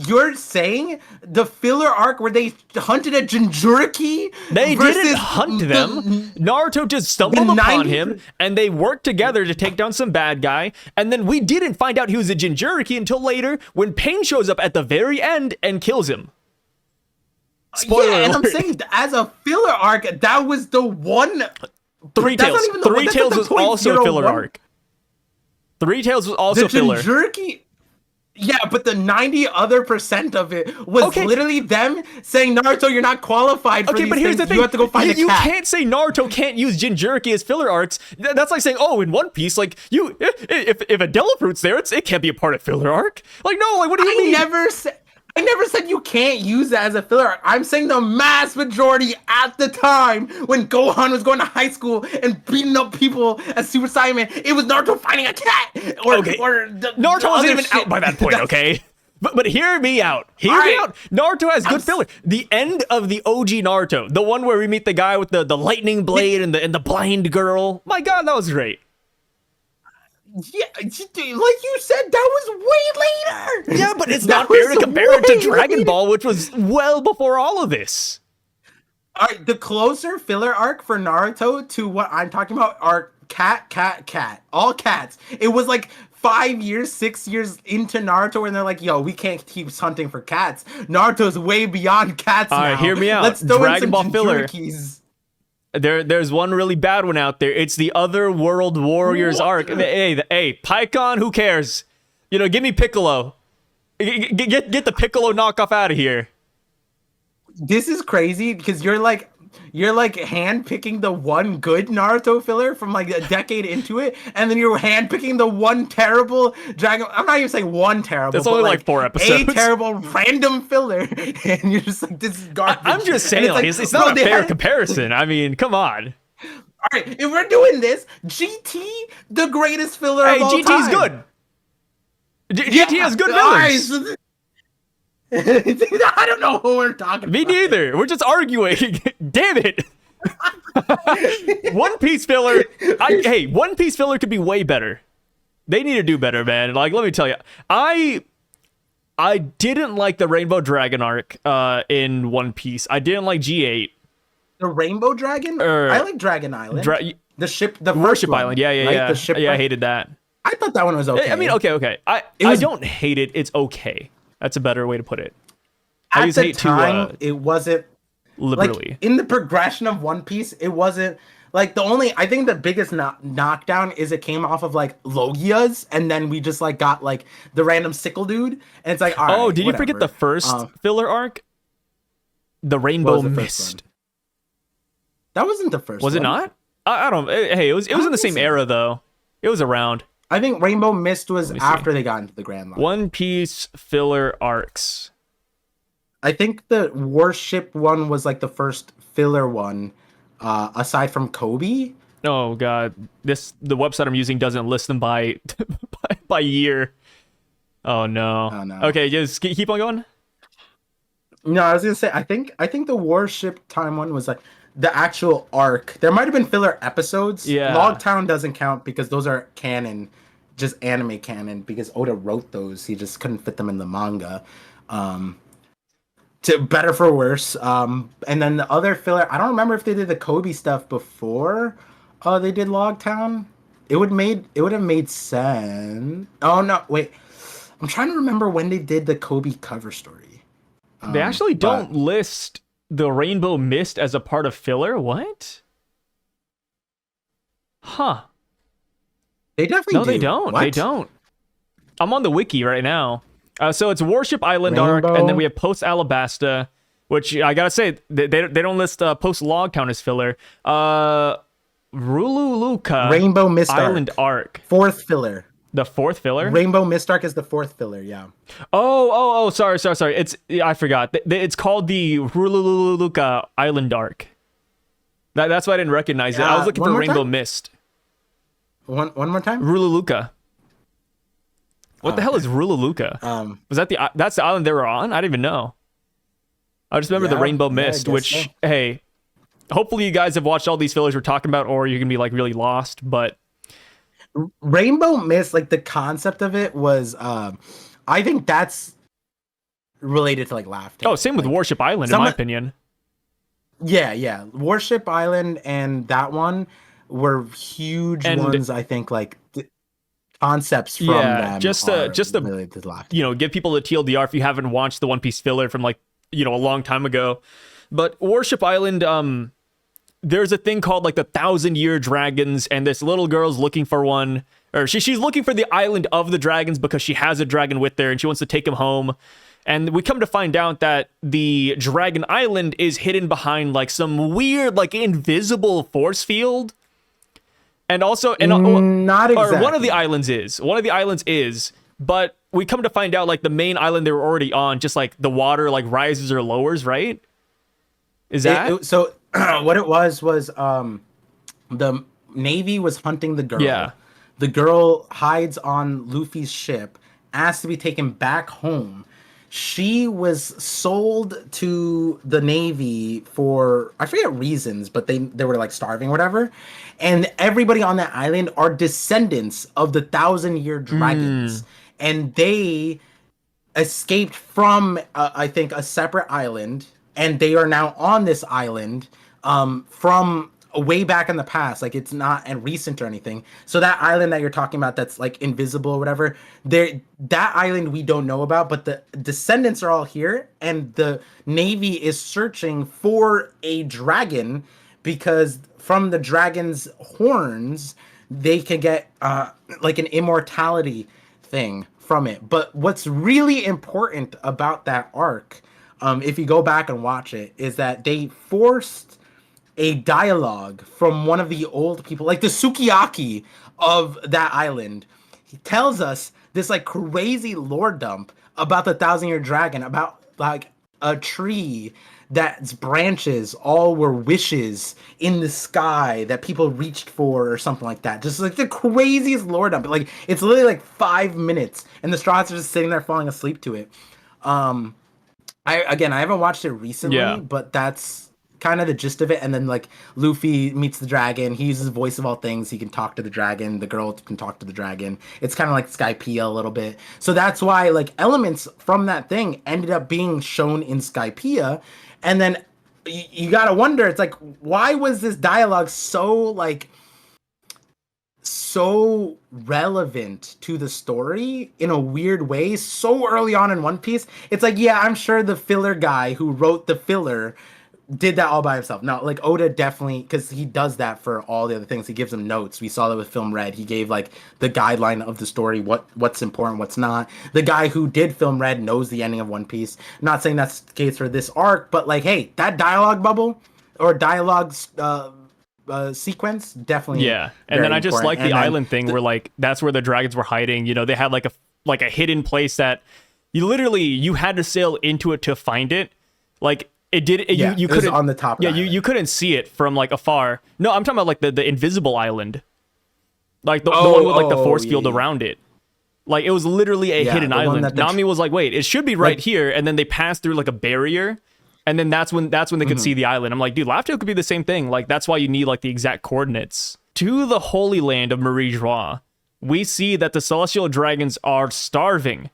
you're saying the filler arc where they hunted a Jinchuriki?
They didn't hunt them. Naruto just stumbled upon him, and they worked together to take down some bad guy. And then we didn't find out he was a Jinchuriki until later, when Pain shows up at the very end and kills him. Spoiler alert.
And I'm saying, as a filler arc, that was the one.
Three Tails was also a filler arc. Three Tails was also filler.
Jinchuriki. Yeah, but the 90% of it was literally them saying, Naruto, you're not qualified for these
but here's
things.
The thing.
You have to go find a cat.
You can't say Naruto can't use Jinchuriki as filler arcs. That's like saying, in One Piece, like, if a Delafruit's there, it can't be a part of filler arc. Like, no, like, what do you mean?
I never said you can't use that as a filler arc. I'm saying the mass majority at the time when Gohan was going to high school and beating up people as Super Saiyan, it was Naruto finding a cat.
Naruto wasn't even out by that point, okay? But hear me out. Hear me out. Naruto has good filler. The end of the OG Naruto, the one where we meet the guy with the lightning blade and the blind girl. My God, that was great.
Yeah, like you said, that was way later.
Yeah, but it's not fair to compare it to Dragon Ball, which was well before all of this.
All right, the closer filler arc for Naruto to what I'm talking about are cat. All cats. It was like 5 years, 6 years into Naruto, and they're like, yo, we can't keep hunting for cats. Naruto's way beyond cats now.
All right, hear me out.
Let's throw
Dragon
in
Ball
some
filler. There's one really bad one out there. It's the Other World Warriors arc. Hey, Pycon, who cares? Give me Piccolo. Get the Piccolo knockoff out of here.
This is crazy because you're like, you're like hand picking the one good Naruto filler from like a decade into it, and then you're hand picking the one terrible Dragon. I'm not even saying one terrible.
That's only like 4 episodes.
A terrible random filler, and you're just like, this is garbage.
I'm just saying, it's not a fair comparison. I mean, come on.
All right, if we're doing this, GT, the greatest filler of all time.
GT's good. GT has good villains.
I don't know who we're talking about.
Me neither. We're just arguing. Damn it. One Piece filler. One Piece filler could be way better. They need to do better, man. Like, let me tell you, I didn't like the Rainbow Dragon arc in One Piece. I didn't like G8.
The Rainbow Dragon? I like Dragon Island. The ship, the
Worship Island. Yeah.
The ship
I hated that.
I thought that one was okay.
I mean, okay. I don't hate it. It's okay. That's a better way to put it.
At the time, it wasn't
liberally.
Like, in the progression of One Piece, it wasn't like I think the biggest knockdown is it came off of like Logia's, and then we just like got like the random sickle dude, and it's like, all right,
did you forget the first filler arc? The Rainbow Mist.
That wasn't the first.
Was it not? I don't. Hey, it was in the same era though. It was around.
I think Rainbow Mist was after they got into the Grand Line.
One Piece filler arcs.
I think the Warship one was like the first filler one, aside from Kobe.
Oh god, the website I'm using doesn't list them by by year. Oh no.
Oh no.
Okay, just keep on going.
No, I was gonna say I think the Warship time one was like the actual arc. There might have been filler episodes.
Yeah.
Logtown doesn't count because those are canon, just anime canon, because Oda wrote those. He just couldn't fit them in the manga. To better for worse. And then the other filler, I don't remember if they did the Kobe stuff before they did Logtown. It would have made sense. Oh no, wait. I'm trying to remember when they did the Kobe cover story.
They actually don't list the Rainbow Mist as a part of filler? What? Huh.
They definitely do.
No, they don't.
What?
They don't. I'm on the wiki right now. So it's Warship Island arc, and then we have Post Alabasta, which I gotta say, they don't list Post Logtown as filler. Rululuka
Rainbow Mist
Island arc.
Fourth filler.
The fourth filler?
Rainbow Mist arc is the fourth filler, yeah.
Oh, sorry. I forgot. It's called the Rululuka Island arc. That's why I didn't recognize it. I was looking for Rainbow Mist.
One more time?
Rululuka. What the hell is Rululuka? Was that's the island they were on? I didn't even know. I just remember the Rainbow Mist, which, hey, hopefully you guys have watched all these fillers we're talking about, or you're gonna be like really lost, but
Rainbow Mist, like the concept of it was, I think that's related to like Laugh Tale.
Oh, same with Warship Island, in my opinion.
Yeah. Warship Island and that one were huge ones, I think, like concepts from them.
Just to give people the TLDR if you haven't watched the One Piece filler from like, a long time ago. But Warship Island, there's a thing called like the 1,000-Year Dragons, and this little girl's looking for one, or she's looking for the island of the dragons because she has a dragon with her and she wants to take him home. And we come to find out that the Dragon Island is hidden behind like some weird, like invisible force field. And also,
not exactly.
Or one of the islands is, but we come to find out like the main island they were already on, just like the water like rises or lowers, right? Is that
so? What it was the Navy was hunting the girl.
Yeah.
The girl hides on Luffy's ship, asked to be taken back home. She was sold to the Navy for, I forget reasons, but they were like starving or whatever. And everybody on that island are descendants of the 1,000-Year Dragons. And they escaped from, I think, a separate island. And they are now on this island from way back in the past. Like, it's not recent or anything. So that island that you're talking about that's like invisible or whatever, that island we don't know about, but the descendants are all here, and the Navy is searching for a dragon because from the dragon's horns they can get like an immortality thing from it. But what's really important about that arc, if you go back and watch it, is that they forced a dialogue from one of the old people, like the Sukiyaki of that island. He tells us this like crazy lore dump about the thousand-year dragon, about like a tree that's branches all were wishes in the sky that people reached for or something like that. Just like the craziest lore dump. Like it's literally like 5 minutes and the Straws are just sitting there falling asleep to it. Um I haven't watched it recently,
Yeah.
but that's kind of the gist of it. And then like Luffy meets the dragon. He uses voice of all things. He can talk to the dragon. The girl can talk to the dragon. It's kind of like Skypiea a little bit. So that's why like elements from that thing ended up being shown in Skypiea. And then you gotta wonder, it's like, why was this dialogue so relevant to the story in a weird way so early on in One Piece? It's like, yeah, I'm sure the filler guy who wrote the filler did that all by himself. No, like Oda definitely, because he does that for all the other things. He gives them notes. We saw that with Film Red. He gave like the guideline of the story, what's important, what's not. The guy who did Film Red knows the ending of One Piece. I'm not saying that's the case for this arc, but like, hey, that dialogue bubble or dialogue sequence definitely.
Yeah, and then I just like the island thing where like that's where the dragons were hiding. You know, they had like a hidden place that you had to sail into it to find it. Like it did. You couldn't
on the top.
Yeah, you couldn't see it from like afar. No, I'm talking about like the invisible island, like the one with like the force field around it. Like it was literally a hidden island. Nami was like, "Wait, it should be right here," and then they passed through like a barrier. And then that's when they could see the island. I'm like, dude, Laugh Tale could be the same thing. Like, that's why you need, like, the exact coordinates. To the Holy Land of Marie Joie, we see that the Celestial Dragons are starving.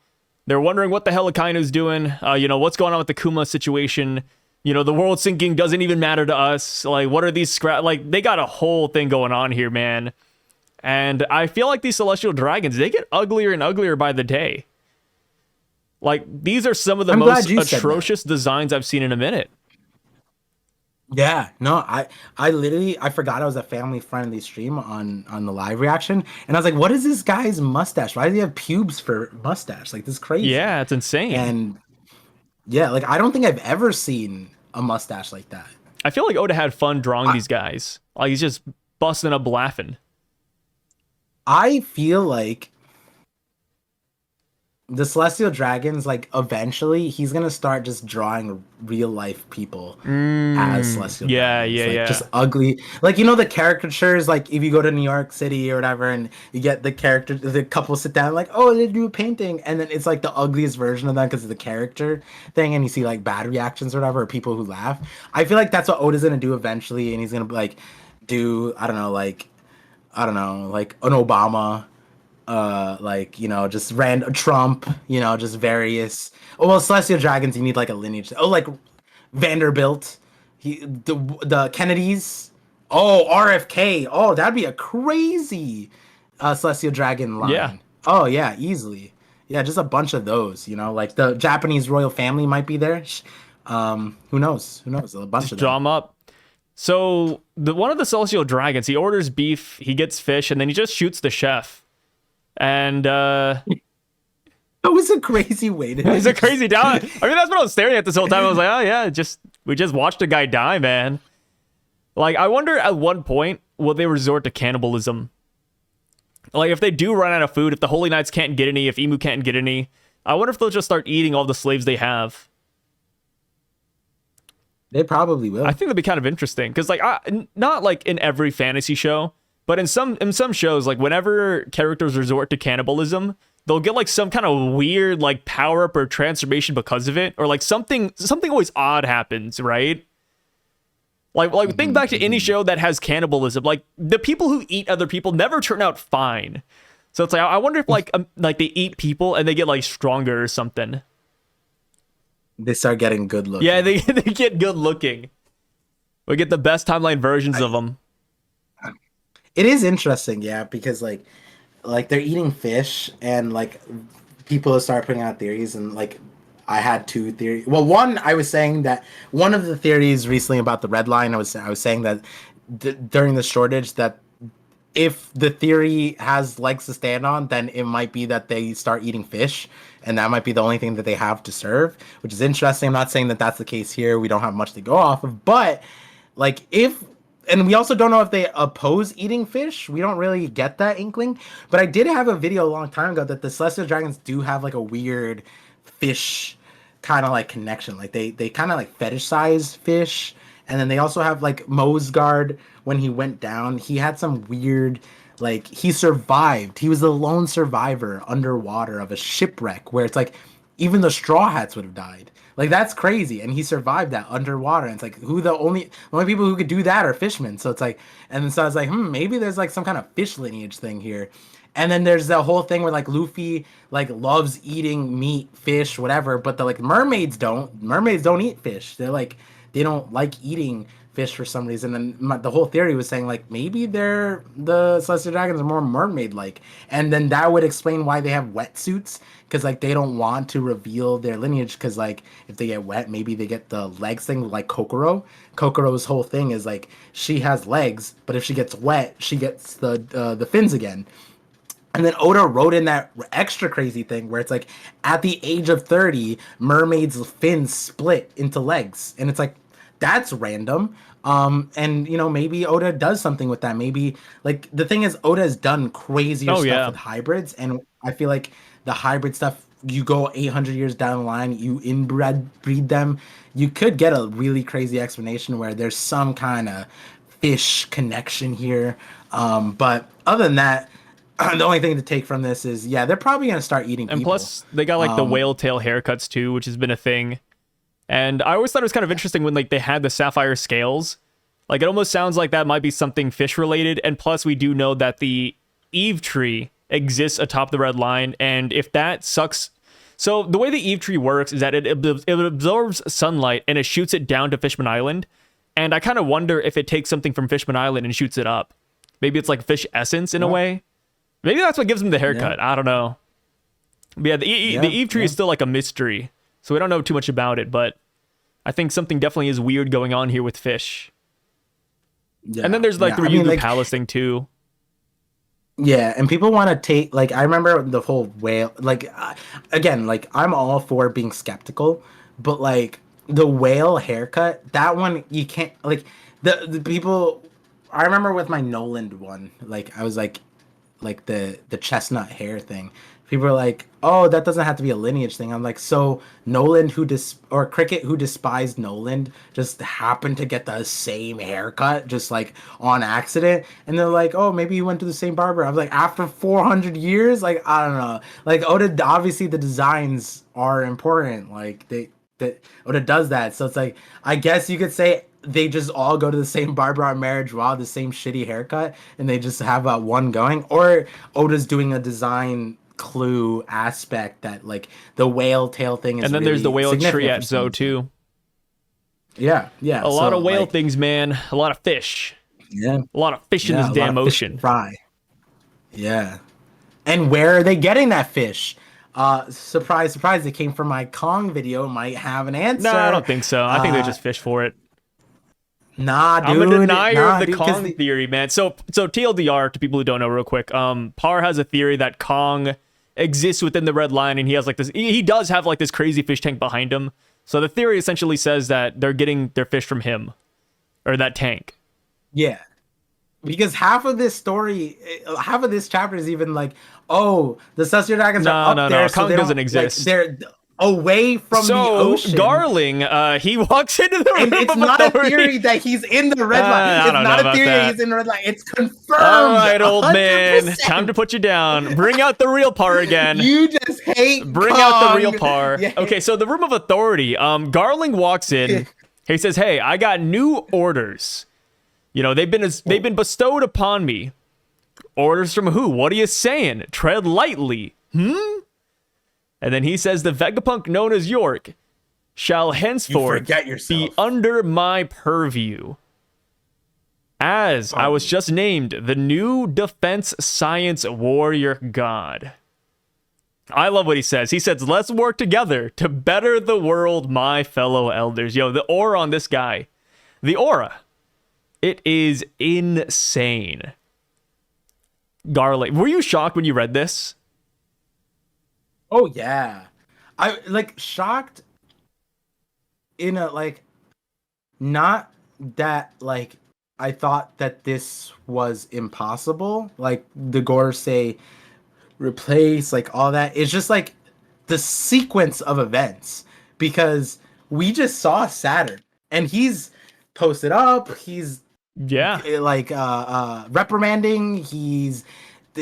They're wondering what the hell Akainu's doing. What's going on with the Kuma situation. You know, the world sinking doesn't even matter to us. Like, what are these Like, they got a whole thing going on here, man. And I feel like these Celestial Dragons, they get uglier and uglier by the day. Like, these are some of the most atrocious designs I've seen in a minute.
Yeah, no, I forgot I was a family friendly stream on the live reaction, and I was like, what is this guy's mustache? Why does he have pubes for mustache? Like, this is crazy.
Yeah, it's insane.
And yeah, like I don't think I've ever seen a mustache like that.
I feel like Oda had fun drawing these guys. Like, he's just busting up laughing.
I feel like the Celestial Dragons, like, eventually he's gonna start just drawing real life people as Celestial Dragons.
Yeah.
Just ugly, like, you know, the caricatures, like if you go to New York City or whatever and you get the couple sit down like, oh, they do a painting, and then it's like the ugliest version of them because of the character thing, and you see like bad reactions or whatever, or people who laugh. I feel like that's what Oda's gonna do eventually, and he's gonna like do I don't know, like an Obama, like, you know, just random Trump, you know, just various. Oh, well, Celestial Dragons, you need like a lineage. Oh, like Vanderbilt, the Kennedys. Oh, RFK. Oh, that'd be a crazy Celestial Dragon line.
Yeah.
Oh yeah, easily. Yeah, just a bunch of those. You know, like the Japanese royal family might be there. Who knows? Who knows? A bunch
just
of them.
draw them up. So one of the Celestial Dragons, he orders beef, he gets fish, and then he just shoots the chef. And
that was a crazy way to.
It's a crazy die. I mean, that's what I was staring at this whole time. I was like, oh yeah, we just watched a guy die, man. Like, I wonder at one point will they resort to cannibalism? Like, if they do run out of food, if the Holy Knights can't get any, if Imu can't get any, I wonder if they'll just start eating all the slaves they have.
They probably will.
I think that'd be kind of interesting because, like, not like in every fantasy show. But in some shows, like whenever characters resort to cannibalism, they'll get like some kind of weird like power up or transformation because of it, or like something always odd happens, right? Like think back to any show that has cannibalism. Like the people who eat other people never turn out fine. So it's like I wonder if like they eat people and they get like stronger or something.
They start getting good looking.
Yeah, they get good looking. We get the best timeline versions of them.
It is interesting, yeah, because like they're eating fish, and like people start putting out theories, and like I had two theories. Well, one, I was saying that one of the theories recently about the red line, I was saying that during the shortage, that if the theory has legs to stand on, then it might be that they start eating fish, and that might be the only thing that they have to serve, which is interesting. I'm not saying that that's the case here. We don't have much to go off of, but like if, and we also don't know if they oppose eating fish. We don't really get that inkling. But I did have a video a long time ago that the celestial dragons do have like a weird fish kind of like connection. Like they kind of like fetishize fish. And then they also have like Mosgard, when he went down, he had some weird, like he survived. He was the lone survivor underwater of a shipwreck where it's like even the Straw Hats would have died. Like that's crazy, and he survived that underwater. And it's like who the only people who could do that are fishermen. So it's like, and so I was like, maybe there's like some kind of fish lineage thing here. And then there's the whole thing where like Luffy like loves eating meat, fish, whatever, but the like mermaids don't. Mermaids don't eat fish. They're like they don't like eating fish for some reason. And the whole theory was saying like maybe the celestial dragons are more mermaid like, and then that would explain why they have wetsuits, because like they don't want to reveal their lineage, because like if they get wet maybe they get the legs thing, like Kokoro's whole thing is like she has legs, but if she gets wet she gets the fins again. And then Oda wrote in that extra crazy thing where it's like at the age of 30 mermaids fins split into legs, and it's like that's random. And you know, maybe Oda does something with that. Maybe like the thing is Oda has done crazier stuff with hybrids, and I feel like the hybrid stuff, you go 800 years down the line, you breed them, you could get a really crazy explanation where there's some kind of fish connection here. But other than that, the only thing to take from this is, yeah, they're probably going to start eating
and
people.
Plus they got like the whale tail haircuts too, which has been a thing. And I always thought it was kind of interesting when like they had the sapphire scales. Like it almost sounds like that might be something fish related. And plus we do know that the Eve tree exists atop the red line, and if that sucks, so the way the Eve tree works is that it absorbs sunlight and it shoots it down to Fishman Island. And I kind of wonder if it takes something from Fishman Island and shoots it up. Maybe it's like fish essence in a way. Maybe that's what gives him the haircut. I don't know. But yeah, the Eve tree is still like a mystery, so we don't know too much about it, but I think something definitely is weird going on here with fish. Yeah, and then there's like the Ryugu Palace thing too.
Yeah, and people want to take, like, I remember the whole whale, like, again, like, I'm all for being skeptical, but, like, the whale haircut, that one, you can't, like, the people, I remember with my Noland one, like, I was like the chestnut hair thing. People are like, oh, that doesn't have to be a lineage thing. I'm like, so Noland or Cricket who despised Noland just happened to get the same haircut just like on accident, and they're like, oh, maybe you went to the same barber. I was like, after 400 years, like I don't know. Like Oda, obviously the designs are important. Like that Oda does that, so it's like I guess you could say they just all go to the same barber on Marriage Wow, the same shitty haircut, and they just have one going, or Oda's doing a design clue aspect that like the whale tail thing is, and then
really there's the whale tree at Zo too.
Yeah,
a lot of whale things, man. A lot of fish.
Yeah,
a lot of fish in this damn ocean.
Fry. Yeah, and where are they getting that fish? Surprise, surprise! It came from my Kong video. Might have an answer.
No, I don't think so. I think they just fish for it.
Nah, dude.
I'm a denier of the Kong theory, man. So TLDR, to people who don't know, real quick, Par has a theory that Kong exists within the red line, and he has like this, he does have like this crazy fish tank behind him. So the theory essentially says that they're getting their fish from him, or that tank.
Yeah, because half of this chapter is even like, oh, the celestial dragons are up there.
No, Kong doesn't exist.
Like, they're away from the ocean.
Garling, he walks into the room.
And it's not a theory that he's in the red line. It's not a theory that he's in the red line. It's confirmed.
All right, old 100%. Man. Time to put you down. Bring out the real Par again.
You just hate
Bring
Kong.
out the real Par. Yeah. Okay, so the room of authority. Garling walks in. He says, hey, I got new orders. You know, they've been bestowed upon me. Orders from who? What are you saying? Tread lightly. And then he says, the Vegapunk known as York shall henceforth be under my purview, as I was just named the new defense science warrior god. I love what he says. He says, let's work together to better the world, my fellow elders. Yo, the aura on this guy. The aura. It is insane. Garling, were you shocked when you read this?
Oh yeah, I like shocked in a like not that like I thought that this was impossible. Like the Gorosei replace, like all that. It's just like the sequence of events because we just saw Saturn and he's posted up. He's
Yeah.
like reprimanding. He's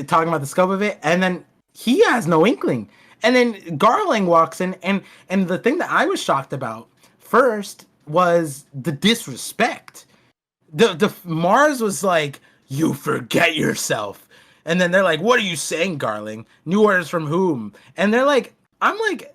talking about the scope of it, and then he has no inkling. And then Garling walks in, and the thing that I was shocked about first was the disrespect. The Mars was like, "You forget yourself," and then they're like, "What are you saying, Garling? New orders from whom?" And they're like, "I'm like."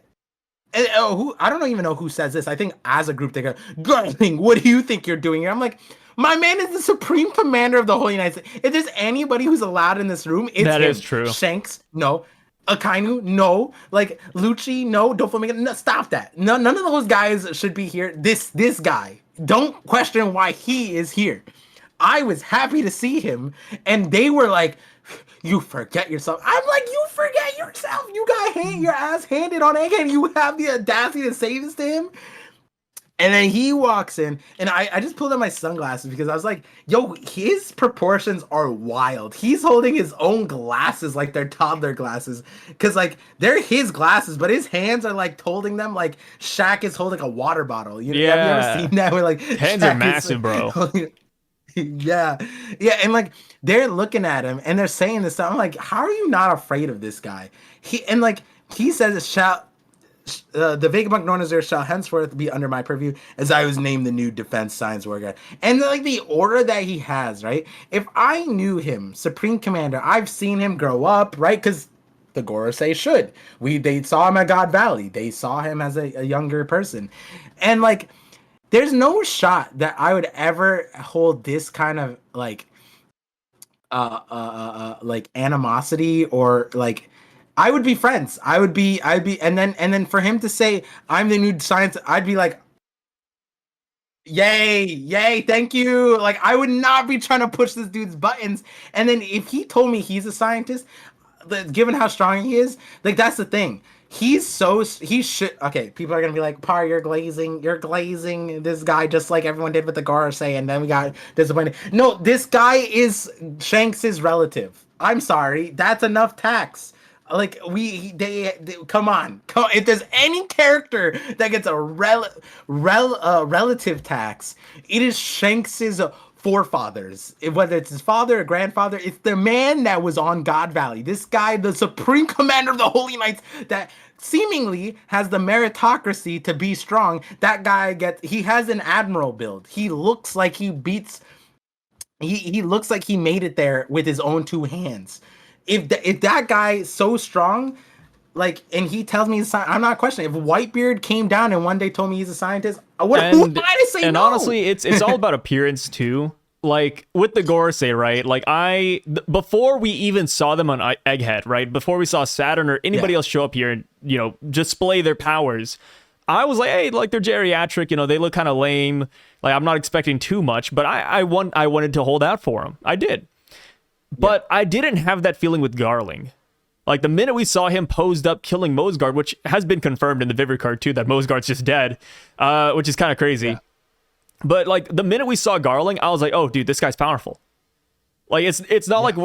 Who I don't even know who says this. I think as a group they go, Garling, what do you think you're doing here? I'm like, my man is the supreme commander of the whole United States. If there's anybody who's allowed in this room, it's
That
him.
is true.
Shanks, no. Akainu, no. Like Luchi, no. Doflamingo, no. Stop that. No, none of those guys should be here. This guy. Don't question why he is here. I was happy to see him, and they were like, "You forget yourself." I'm like, "You forget yourself. You got your ass handed on egg, and you have the audacity to say this to him." And then he walks in, and I just pulled out my sunglasses because I was like, yo, his proportions are wild. He's holding his own glasses like they're toddler glasses. Because, like, they're his glasses, but his hands are, like, holding them like Shaq is holding a water bottle. You know, have you ever seen that? Where, like,
hands
Shaq
are massive, bro.
Yeah. Yeah, and, like, they're looking at him, and they're saying this stuff. I'm like, how are you not afraid of this guy? He says, the Vegapunk known as there shall henceforth be under my purview, as I was named the new defense science warrior. And like the order that he has, right? If I knew him, Supreme Commander, I've seen him grow up, right? Because the Gorosei should. They saw him at God Valley. They saw him as a younger person. And like, there's no shot that I would ever hold this kind of like like animosity or like I would be friends. I'd be, and then for him to say I'm the new science, I'd be like, yay, thank you. Like I would not be trying to push this dude's buttons. And then if he told me he's a scientist, given how strong he is, like that's the thing. He should. Okay, people are gonna be like, Par, you're glazing this guy just like everyone did with the Gorosei, and then we got disappointed. No, this guy is Shanks's relative. I'm sorry, that's enough tax. Like they come on. If there's any character that gets a relative tax, it is Shanks's forefathers. Whether it's his father or grandfather, it's the man that was on God Valley. This guy, the supreme commander of the Holy Knights, that seemingly has the meritocracy to be strong. That guy he has an Admiral build. He looks like he beats. He looks like he made it there with his own two hands. If that guy is so strong, like, and he tells me I'm not questioning. If Whitebeard came down and one day told me he's a scientist, who am I to say no?
And honestly, it's all about appearance too. Like with the Gorosei, right? Like before we even saw them on Egghead, right? Before we saw Saturn or anybody else show up here and display their powers, I was like, hey, like they're geriatric, they look kind of lame. Like I'm not expecting too much, but I wanted to hold out for them. I did. But I didn't have that feeling with Garling. Like, the minute we saw him posed up killing Mosgard, which has been confirmed in the Vivre card, too, that Mosgard's just dead, which is kind of crazy. Yeah. But, like, the minute we saw Garling, I was like, oh, dude, this guy's powerful. Like, it's not like,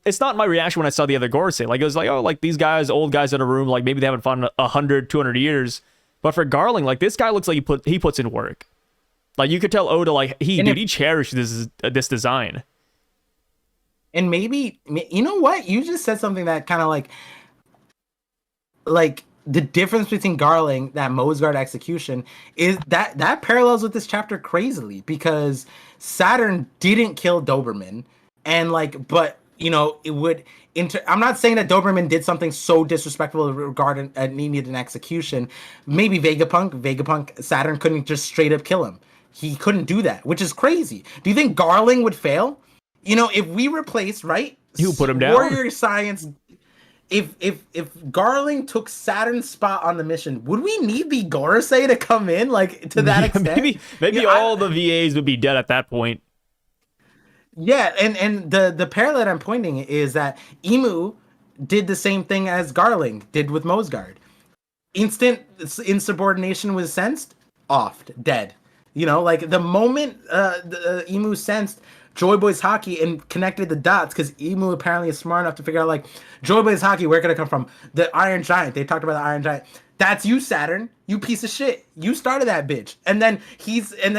it's not my reaction when I saw the other Gorosei. Like, it was like, oh, like, these guys, old guys in a room, like, maybe they haven't fought in 100, 200 years. But for Garling, like, this guy looks like he puts in work. Like, you could tell Oda, like, he cherished this design.
And maybe, you know what? You just said something that kind of like the difference between Garling, that Mosgard execution, is that parallels with this chapter crazily because Saturn didn't kill Doberman. And like, but it would, I'm not saying that Doberman did something so disrespectful regarding needed an execution. Maybe Vegapunk, Saturn couldn't just straight up kill him. He couldn't do that, which is crazy. Do you think Garling would fail? If we replace, right?
You put him down.
Warrior Science. If Garling took Saturn's spot on the mission, would we need the Gorosei to come in, like to that extent?
Maybe all the VAs would be dead at that point.
Yeah, and the parallel I'm pointing is that Imu did the same thing as Garling did with Mosgard. Instant insubordination was sensed, offed, dead. You know, like the moment the Imu sensed Joy Boy's haki and connected the dots, because Imu apparently is smart enough to figure out like Joy Boy's haki, where could it come from? The Iron Giant. They talked about the Iron Giant. That's you, Saturn. You piece of shit. You started that bitch. And then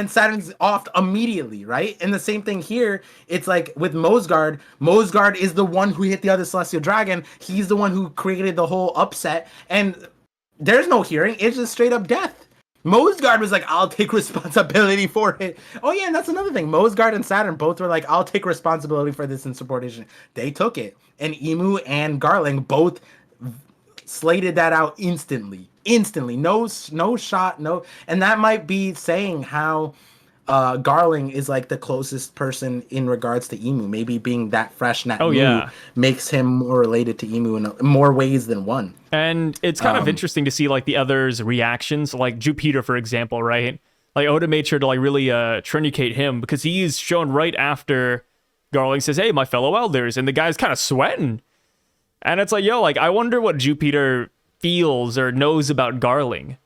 Saturn's off immediately, right? And the same thing here. It's like with Mosgard. Mosgard is the one who hit the other Celestial Dragon. He's the one who created the whole upset. And there's no hearing. It's just straight up death. Mosgard was like, I'll take responsibility for it. Oh yeah, and that's another thing. Mosgard and Saturn both were like, I'll take responsibility for this insubordination. They took it. And Imu and Garling both slated that out instantly. Instantly. No shot, no. And that might be saying how Garling is like the closest person in regards to Imu. Maybe being that fresh, that new makes him more related to Imu in more ways than one.
And it's kind of interesting to see like the others' reactions, like Jupiter, for example, right? Like Oda made sure to like really trinicate him because he's shown right after Garling says, "Hey, my fellow elders," and the guy's kind of sweating. And it's like, yo, like I wonder what Jupiter feels or knows about Garling.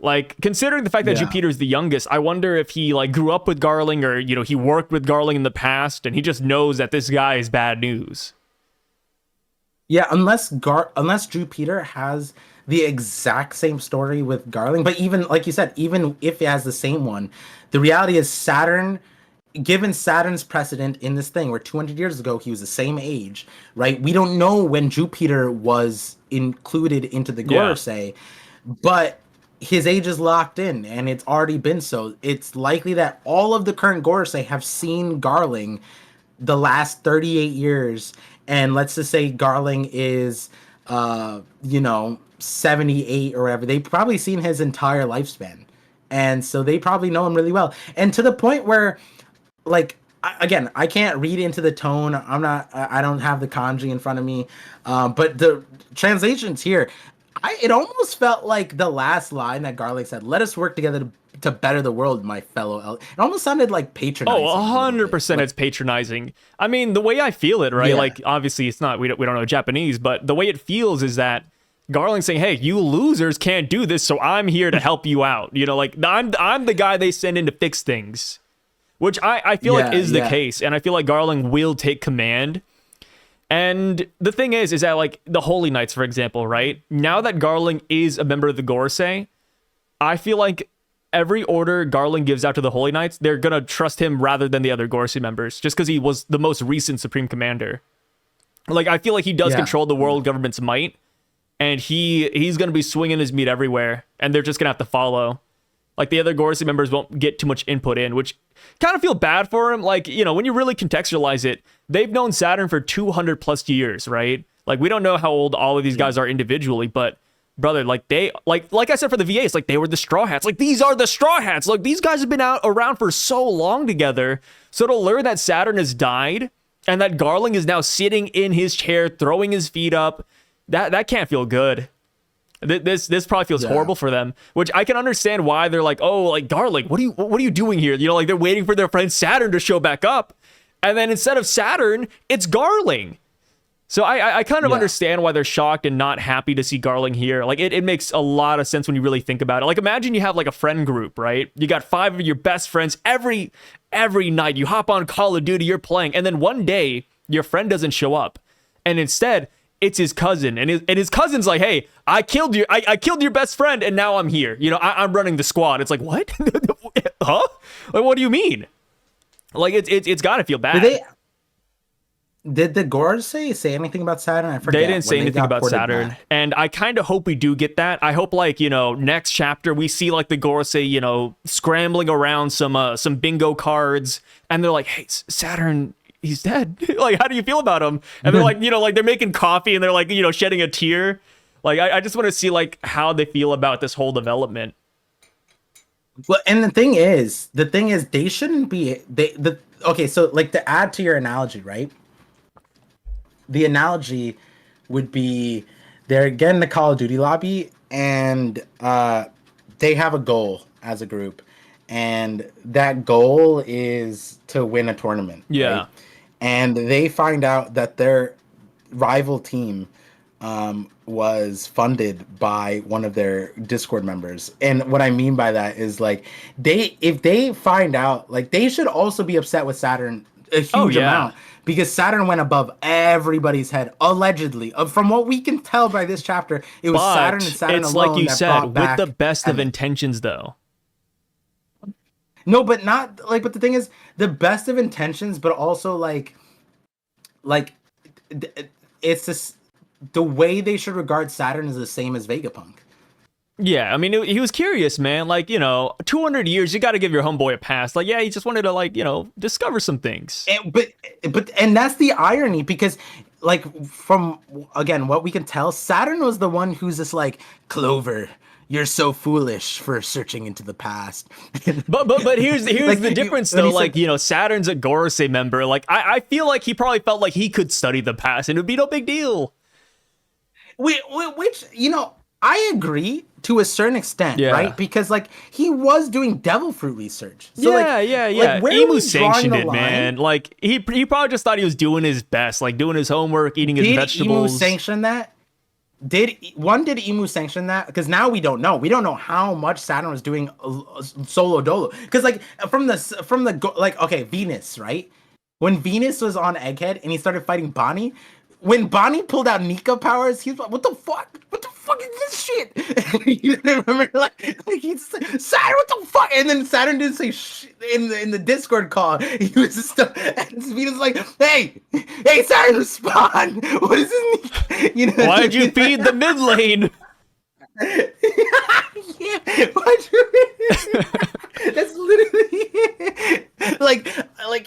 Like, considering the fact that Jupiter's the youngest, I wonder if he, like, grew up with Garling or, you know, he worked with Garling in the past and he just knows that this guy is bad news.
Yeah, unless Jupiter has the exact same story with Garling, but even, like you said, even if it has the same one, the reality is Saturn, given Saturn's precedent in this thing, where 200 years ago he was the same age, right? We don't know when Jupiter was included into the Gorosei, but his age is locked in, and it's already been so. It's likely that all of the current Gorosei have seen Garling the last 38 years, and let's just say Garling is, 78 or whatever. They've probably seen his entire lifespan, and so they probably know him really well. And to the point where, like, again, I can't read into the tone. I don't have the kanji in front of me, but the translations here, it almost felt like the last line that Garlic said, "Let us work together to better the world, my fellow." It almost sounded like patronizing.
Oh, 100% it's patronizing. I mean, the way I feel it, right? Yeah. Like, obviously, it's not, we don't know Japanese, but the way it feels is that Garling's saying, "Hey, you losers can't do this, so I'm here to help you out." You know, like, I'm the guy they send in to fix things. Which I feel like is the case, and I feel like Garling will take command. And the thing is that, like, the Holy Knights, for example, right? Now that Garling is a member of the Gorosei, I feel like every order Garling gives out to the Holy Knights, they're going to trust him rather than the other Gorosei members, just because he was the most recent Supreme Commander. Like, I feel like he does control the world government's might, and he's going to be swinging his meat everywhere, and they're just going to have to follow. Like, the other Gorosei members won't get too much input in, which kind of feel bad for him. Like, you know, when you really contextualize it, they've known Saturn for 200 plus years, right? Like, we don't know how old all of these guys are individually, but brother, like they, like I said for the VAs, like they were the Straw Hats. Like, these are the Straw Hats. Like, these guys have been around for so long together. So to learn that Saturn has died and that Garling is now sitting in his chair, throwing his feet up, that can't feel good. This probably feels horrible for them, which I can understand why they're like, oh, like, Garling, what are you doing here? You know, like, they're waiting for their friend Saturn to show back up. And then instead of Saturn, it's Garling. So I kind of understand why they're shocked and not happy to see Garling here. Like, it makes a lot of sense when you really think about it. Like, imagine you have like a friend group, right? You got 5 of your best friends every night. You hop on Call of Duty, you're playing, and then one day your friend doesn't show up. And instead, it's his cousin, and his cousin's like, "Hey, I killed your best friend, and now I'm here. You know, I'm running the squad." It's like, what? Huh? Like, what do you mean? Like, it's got to feel bad.
Did the Gorosei say anything about Saturn? I forget.
They didn't say anything about Saturn, and I kind of hope we do get that. I hope, like, you know, next chapter we see like the Gorosei, you know, scrambling around some bingo cards, and they're like, "Hey, Saturn, he's dead." Like, how do you feel about him? And they're like, you know, like, they're making coffee and they're like, you know, shedding a tear. Like, I just want to see like how they feel about this whole development.
Well, and the thing is they shouldn't be okay, so like, to add to your analogy, right? The analogy would be they're getting the Call of Duty lobby, and they have a goal as a group, and that goal is to win a tournament.
Yeah.
Right? And they find out that their rival team was funded by one of their Discord members. And what I mean by that is like if they find out, like they should also be upset with Saturn a
Oh
huge
yeah.
amount because Saturn went above everybody's head allegedly. From what we can tell by this chapter, it was Saturn and
But
Saturn
it's like
alone
you
that
said,
brought
with
back
the best of
Emmett.
intentions though.
No, but not like. But the thing is, the best of intentions, but also like it's this. The way they should regard Saturn is the same as Vegapunk.
Yeah, I mean, he was curious, man. Like, 200 years, you got to give your homeboy a pass. Like, yeah, he just wanted to, like, discover some things.
And that's the irony because, like, from again what we can tell, Saturn was the one who's just like, Clover, you're so foolish for searching into the past.
But here's
Like,
the difference, though. Like, Saturn's a Gorosei member. Like, I feel like he probably felt like he could study the past and it would be no big deal.
Which I agree to a certain extent,
Yeah.
right? Because like he was doing devil fruit research. So,
Yeah.
Like, where are we
Imu sanctioned
drawing
it,
the line?
man. Like, he probably just thought he was doing his best, like doing his homework, eating his
Did
vegetables.
Imu sanction that? Did Imu sanction that? Because now we don't know. We don't know how much Saturn was doing solo dolo. Because like okay, Venus, right? When Venus was on Egghead and he started fighting Bonnie, when Bonnie pulled out Nika powers, he was like, "What the fuck? What the fuck is this shit?" You remember, like he's Saturn, what the fuck? And then Saturn didn't say shit in the Discord call. He was just and Venus like, "Hey, Saturn, respond. What is this?
Why'd you feed the mid lane?"
Yeah, why'd you? That's literally like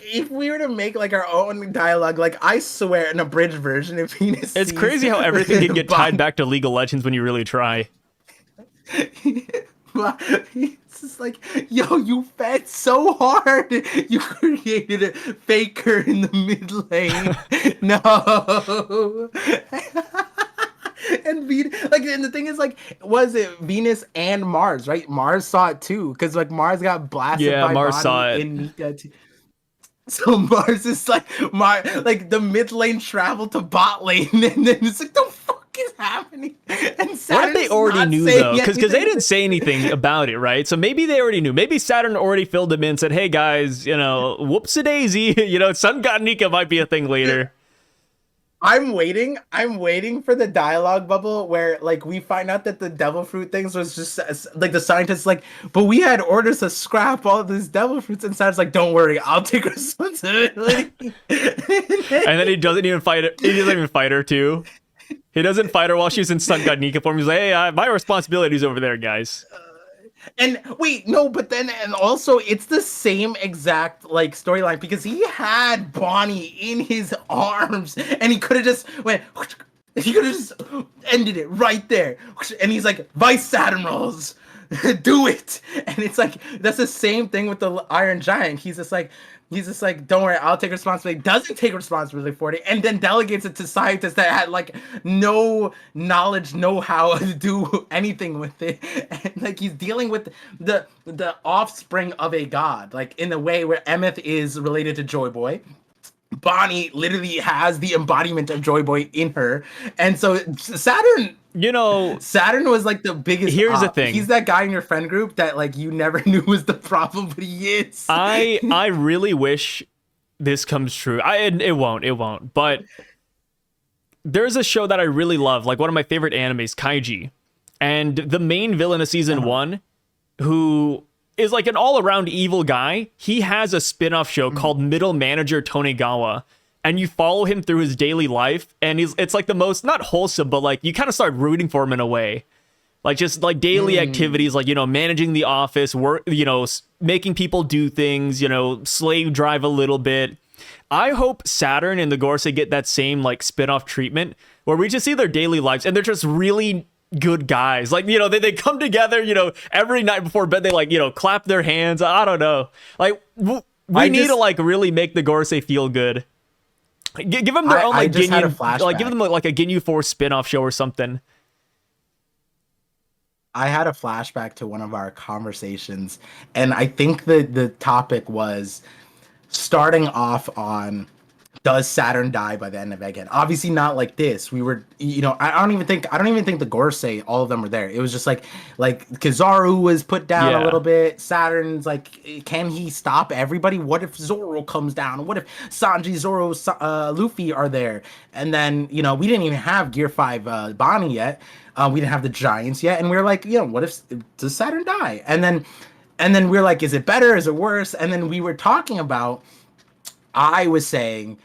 if we were to make like our own dialogue, like I swear an abridged version of Venus.
It's crazy how everything can get tied back to League of Legends when you really try.
It's just like, yo, you fed so hard. You created a faker in the mid lane. No. And the thing is, like, was it Venus and Mars, right? Mars saw it too, because like Mars got blasted by
Mars
Bonnie
saw it.
in Nika too. So Mars is like the mid lane traveled to bot lane, and then it's like, the fuck is happening? And
What if they already knew though? Because they didn't say anything about it, right? So maybe they already knew. Maybe Saturn already filled them in and said, "Hey guys, whoops-a-daisy, Sun God Nika might be a thing later."
I'm waiting for the dialogue bubble where like we find out that the devil fruit things was just like the scientists like, but we had orders to scrap all of these devil fruits, and Saturn's like, don't worry, I'll take responsibility.
And then he doesn't even fight her. He doesn't even fight her too. He doesn't fight her while she's in Sun God Nika form. He's like, "Hey, my responsibility's over there, guys."
And wait, no, but then and also it's the same exact like storyline because he had Bonnie in his arms and he could have just went. He could have just ended it right there. And he's like, "Vice Admirals, do it." And it's like that's the same thing with the Iron Giant. He's just like, "Don't worry, I'll take responsibility." Doesn't take responsibility for it, and then delegates it to scientists that had like no knowledge, know how to do anything with it. And like he's dealing with the offspring of a god, like in the way where Emeth is related to Joy Boy. Bonnie literally has the embodiment of Joy Boy in her, and so Saturn. Saturn was like the biggest.
Here's the thing.
He's that guy in your friend group that like you never knew was the problem, but he is.
I really wish this comes true. It won't. But there's a show that I really love, like one of my favorite animes, Kaiji, and the main villain of season 1, who is like an all-around evil guy. He has a spin-off show called Middle Manager Tonegawa. And you follow him through his daily life, and it's like the most, not wholesome, but like you kind of start rooting for him in a way. Like just like daily activities, like, managing the office, work, making people do things, slave drive a little bit. I hope Saturn and the Gorosei get that same like spin-off treatment where we just see their daily lives and they're just really good guys. Like, they come together, every night before bed, they like, clap their hands. I don't know. Like we need to like really make the Gorosei feel good. Give them their own like Ginyu, like give them like a Ginyu Force spin-off show or something.
I had a flashback to one of our conversations, and I think the topic was starting off on does Saturn die by the end of Egghead? Obviously not like this. We were, I don't even think the Gorosei, all of them were there. It was just like Kizaru was put down a little bit. Saturn's like, can he stop everybody? What if Zoro comes down? What if Sanji, Zoro, Luffy are there? And then, we didn't even have Gear 5 Bonnie yet. We didn't have the Giants yet. And we were like, what if, does Saturn die? And then we were like, is it better? Is it worse? And then we were talking about, I was saying,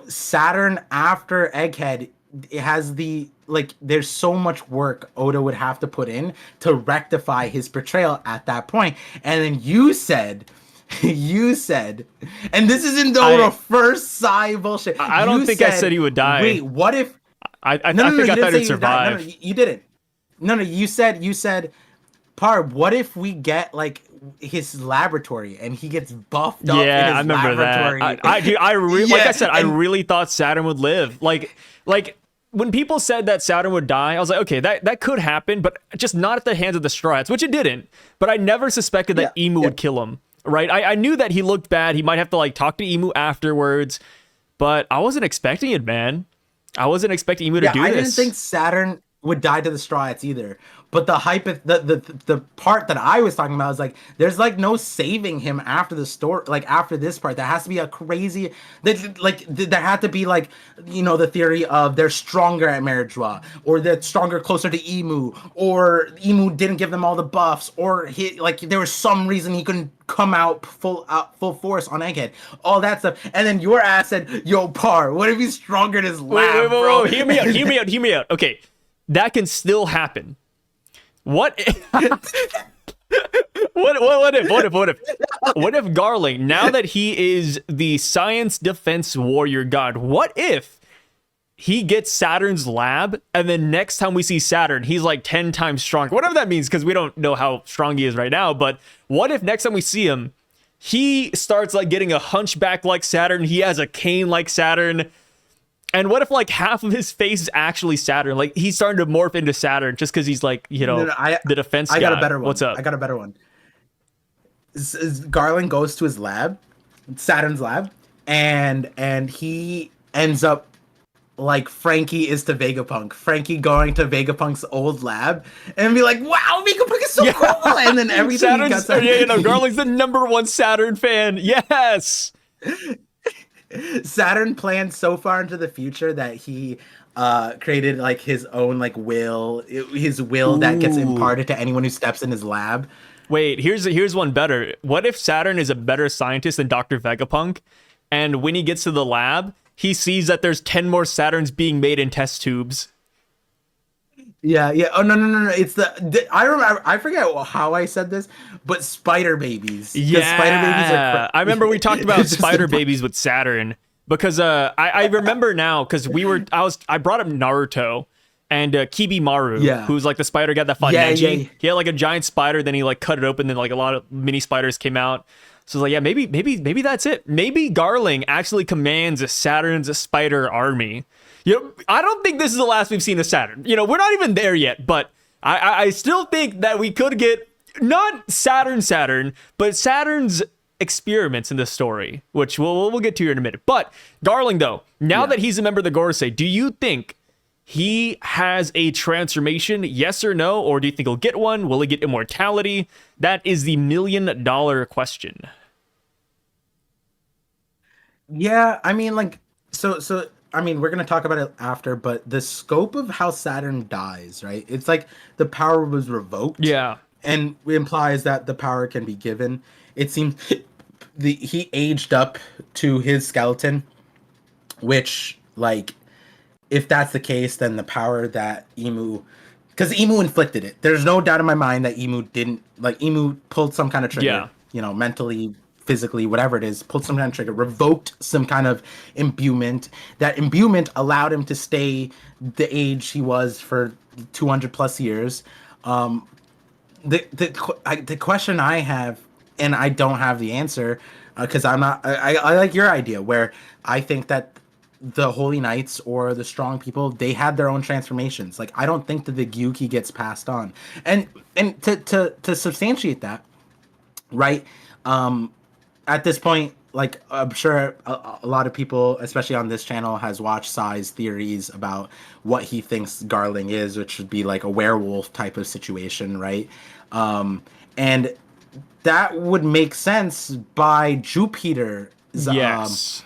Saturn after Egghead, it has there's so much work Oda would have to put in to rectify his portrayal at that point. And then you said, and this isn't the first Psy bullshit.
I don't think I said he would die.
Wait, what if?
I think I thought he'd survive.
No, you didn't. No, you said, Par, what if we get his laboratory and he gets buffed up in his
I remember
laboratory?
That. Like I said, I really thought Saturn would live. Like when people said that Saturn would die, I was like, okay, that could happen, but just not at the hands of the Straw Hats, which it didn't. But I never suspected that Imu would kill him, right? I knew that he looked bad. He might have to talk to Imu afterwards, but I wasn't expecting it, man. I wasn't expecting Imu to do this.
I didn't think Saturn would die to the Straw Hats either. But the part that I was talking about is there's no saving him after the story, after this part. There has to be a crazy there had to be the theory of they're stronger at Meridua, or they're stronger closer to Imu, or Imu didn't give them all the buffs, or there was some reason he couldn't come out full force on Egghead. All that stuff. And then your ass said, "Yo, Par, what if he's stronger in his lab, bro?"
Hear me out. Okay, that can still happen. What if, what if Garling, now that he is the science defense warrior god, what if he gets Saturn's lab and then next time we see Saturn, he's 10 times stronger? Whatever that means, because we don't know how strong he is right now, but what if next time we see him, he starts getting a hunchback like Saturn, he has a cane like Saturn? And what if half of his face is actually Saturn? He's starting to morph into Saturn just because he's the defense guy.
I got a better one.
What's up?
I got a better one. Garling goes to his lab, Saturn's lab, and he ends up like Franky is to Vegapunk. Franky going to Vegapunk's old lab and be like, "Wow, Vegapunk is so cool!" And then everything
Saturn's, Garling's the #1 Saturn fan. Yes.
Saturn planned so far into the future that he created his own will, that gets imparted to anyone who steps in his lab.
Wait, here's one better. What if Saturn is a better scientist than Dr. Vegapunk, and when he gets to the lab, he sees that there's 10 more Saturns being made in test tubes?
Yeah. Oh no! It's I remember. I forget how I said this, but spider babies.
Yeah,
spider babies are.
I remember we talked about spider babies with Saturn because I remember now because I brought up Naruto and Kibimaru, who's the spider guy that fought Neji. He had a giant spider, then he cut it open, then a lot of mini spiders came out. So it's maybe that's it. Maybe Garling actually commands Saturn's spider army. I don't think this is the last we've seen of Saturn. We're not even there yet, but I still think that we could get not Saturn, but Saturn's experiments in this story, which we'll get to here in a minute. But Garling, though, now that he's a member of the Gorosei, do you think he has a transformation? Yes or no? Or do you think he'll get one? Will he get immortality? That is the $1 million question.
Yeah, I mean, so. I mean, we're going to talk about it after, but the scope of how Saturn dies, right? It's the power was revoked.
Yeah.
And it implies that the power can be given. It seems he aged up to his skeleton, which, if that's the case, then the power that Imu... Because Imu inflicted it. There's no doubt in my mind that Imu didn't... Imu pulled some kind of trigger, mentally, physically, whatever it is, pulled some kind of trigger, revoked some kind of imbuement. That imbuement allowed him to stay the age he was for 200 plus years. The question I have, and I don't have the answer, because I'm not... I like your idea, where I think that the Holy Knights or the strong people, they had their own transformations. I don't think that the Gyuki gets passed on. And to substantiate that, right? At this point, like I'm sure a lot of people, especially on this channel, has watched Sai's theories about what he thinks Garling is, which would be like a werewolf type of situation, right? And that would make sense by Jupiter's
Yes.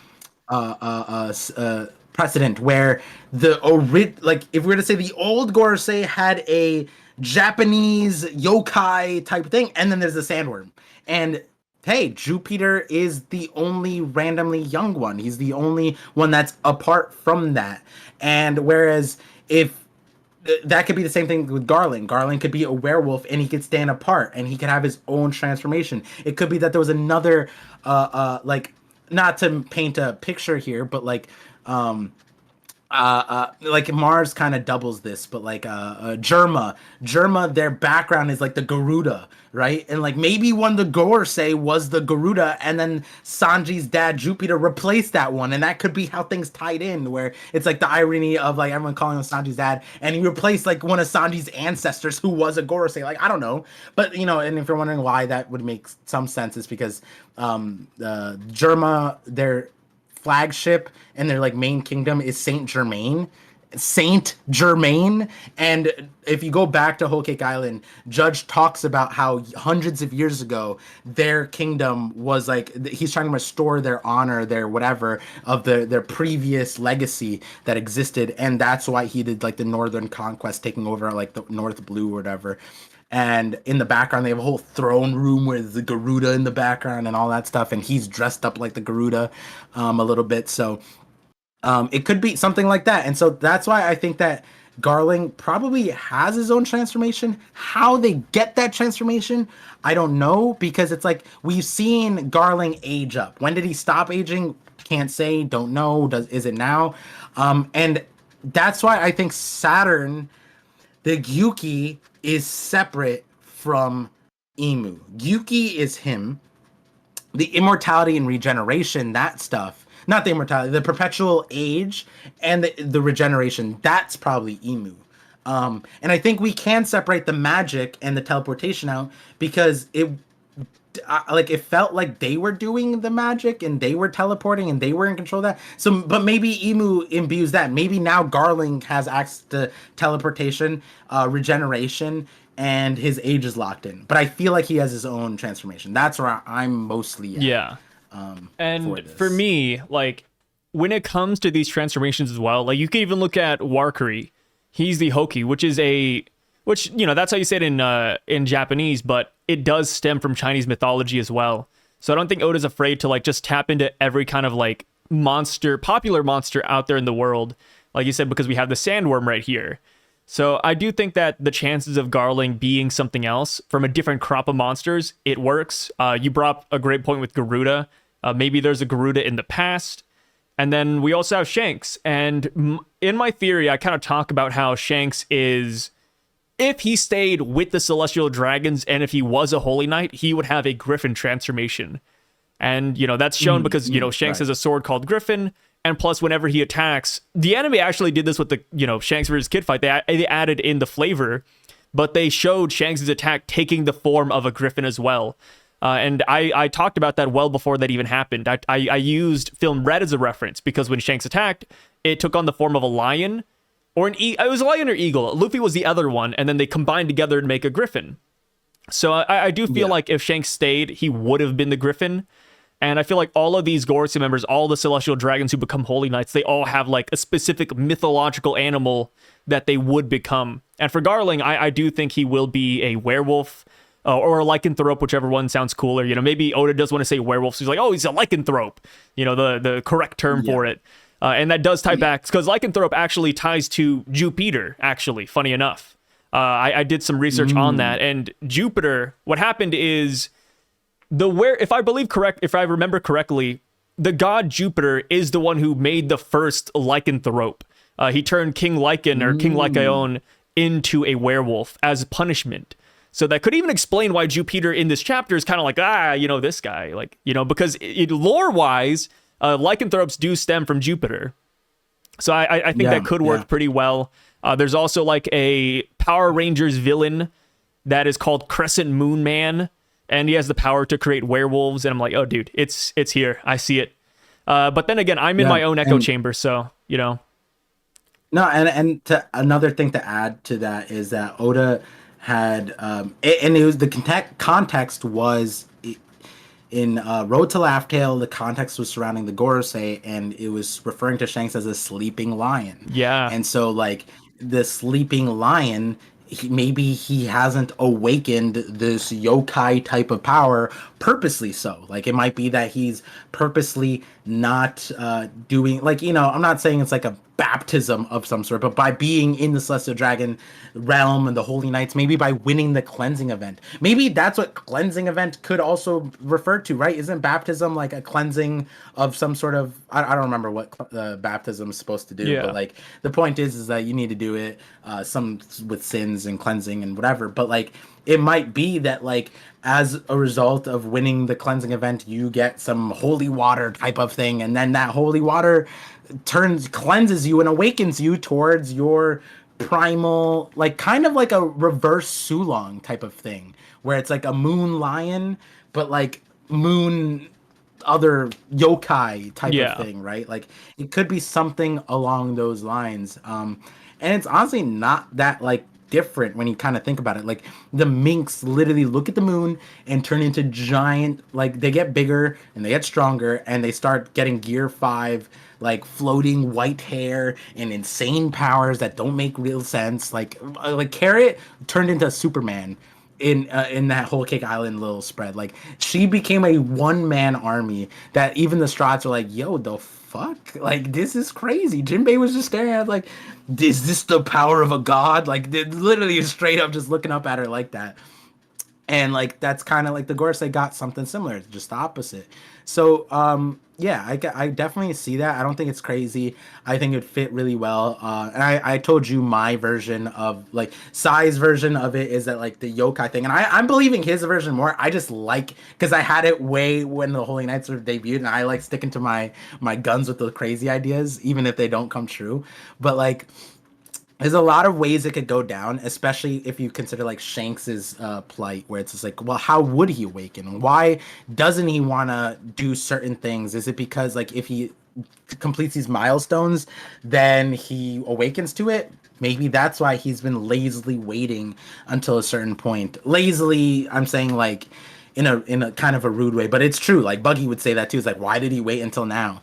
precedent, where like if we were to say the old Gorosei had a Japanese yokai type thing, and then there's the sandworm, and hey, Jupiter is the only randomly young one. He's the only one that's apart from that. And whereas if that could be the same thing with Garling. Garling could be a werewolf and he could stand apart and he could have his own transformation. It could be that there was another like, not to paint a picture here, but like Mars kind of doubles this, but like Germa, their background is like the Garuda, right? And like maybe one the Gorosei was the Garuda, and then Sanji's dad Jupiter replaced that one, and that could be how things tied in, where it's like the irony of like everyone calling him Sanji's dad, and he replaced like one of Sanji's ancestors who was a Gorosei. I don't know, but and if you're wondering why that would make some sense, it's because Germa, their flagship and their like main kingdom is Saint Germain. And if you go back to Whole Cake Island, Judge talks about how hundreds of years ago their kingdom was like, he's trying to restore their honor, their whatever of their previous legacy that existed, and that's why he did like the northern conquest, taking over like the North Blue or whatever. And in the background, they have a whole throne room where the Garuda in the background and all that stuff. And he's dressed up like the Garuda a little bit. So it could be something like that. And so that's why I think that Garling probably has his own transformation. How they get that transformation, I don't know. Because it's like we've seen Garling age up. When did he stop aging? Can't say. Don't know. Is it now? And that's why I think Saturn, the Gyuki, is separate from Imu. Gyuki is him. The immortality and regeneration, that stuff, not the immortality, the perpetual age and the regeneration, that's probably Imu. And I think we can separate the magic and the teleportation out, because it felt like they were doing the magic and they were teleporting and they were in control of that. So, but maybe Imu imbues that. Maybe now Garling has access to teleportation, regeneration, and his age is locked in. But I feel like he has his own transformation. That's where I'm mostly at.
Yeah. And for me, like, when it comes to these transformations as well, like, you can even look at Warkari. He's the Hoki, which that's how you say it in Japanese, but it does stem from Chinese mythology as well. So I don't think Oda's afraid to like just tap into every kind of like popular monster out there in the world, like you said, because we have the sandworm right here. So I do think that the chances of Garling being something else from a different crop of monsters, it works. You brought up a great point with Garuda. Maybe there's a Garuda in the past. And then we also have Shanks. And in my theory, I kind of talk about how Shanks is, if he stayed with the Celestial Dragons and if he was a Holy Knight, he would have a Griffin transformation. And, that's shown because, Shanks has a sword called Griffin. And plus, whenever he attacks, the anime actually did this with the, Shanks versus Kid fight. They added in the flavor, but they showed Shanks' attack taking the form of a Griffin as well. And I talked about that well before that even happened. I used Film Red as a reference because when Shanks attacked, it took on the form of a lion. Or it was a lion or eagle. Luffy was the other one, and then they combined together to make a griffin. So I do feel like if Shanks stayed, he would have been the griffin. And I feel like all of these Gorosei members, all the Celestial Dragons who become Holy Knights, they all have like a specific mythological animal that they would become. And for Garling, I do think he will be a werewolf or a lycanthrope, whichever one sounds cooler. Maybe Oda does want to say werewolf, so he's like, oh, he's a lycanthrope, the correct term for it. And that does tie back, because lycanthrope actually ties to Jupiter, actually, funny enough. I did some research on that, and Jupiter, what happened is, if I remember correctly, the god Jupiter is the one who made the first lycanthrope. He turned King Lycan, or King Lycaon, into a werewolf as punishment. So that could even explain why Jupiter in this chapter is kind of like, this guy, because lore-wise, lycanthropes do stem from Jupiter. So I think that could work pretty well. There's also like a Power Rangers villain that is called Crescent Moon Man. and he has the power to create werewolves, and I'm like, oh dude, it's here. I see it. But then again, I'm in my own echo chamber, so you know.
No, and another thing to add to that is that Oda had and it was the context was in Road to Laugh Tale. The context was surrounding the Gorosei, and it was referring to Shanks as a sleeping lion.
Yeah.
And so like the sleeping lion, maybe he hasn't awakened this yokai type of power purposely. So like it might be that he's purposely not doing, like, you know, I'm not saying it's like a baptism of some sort, but by being in the Celestial Dragon realm and the Holy Knights, maybe by winning the cleansing event. Maybe that's what cleansing event could also refer to, right? Isn't baptism like a cleansing of some sort of, I don't remember what baptism is supposed to do, but like the point is that you need to do it some with sins and cleansing and whatever. But like it might be that like as a result of winning the cleansing event, you get some holy water type of thing, and then that holy water cleanses you and awakens you towards your primal, like kind of like a reverse Sulong type of thing, where it's like a moon lion, but like moon other yokai type of thing, right? Like it could be something along those lines. And it's honestly not that like different when you kind of think about it. Like the minks literally look at the moon and turn into giant, like they get bigger and they get stronger and they start getting gear 5, like floating white hair and insane powers that don't make real sense. Like Carrot turned into Superman in that Whole Cake Island little spread. Like she became a one-man army that even the Strats are like, yo, the fuck? Like this is crazy. Jinbei was just staring at it like, is this the power of a god? Like literally straight up just looking up at her like that. And like that's kind of like the Gorosei got something similar, just the opposite. So yeah, I definitely see that. I don't think it's crazy. I think it would fit really well. And I told you my version of like Sai's version of it is that like the yokai thing, and I'm believing his version more. I just like, because I had it way when the Holy Knights were debuted, and I like sticking to my guns with the crazy ideas, even if they don't come true. But like, there's a lot of ways it could go down, especially if you consider like Shanks's plight, where it's just like, well, how would he awaken? Why doesn't he want to do certain things? Is it because like if he completes these milestones, then he awakens to it? Maybe that's why he's been lazily waiting until a certain point. Lazily, I'm saying like in a kind of a rude way, but it's true. Like Buggy would say that too. It's like, why did he wait until now?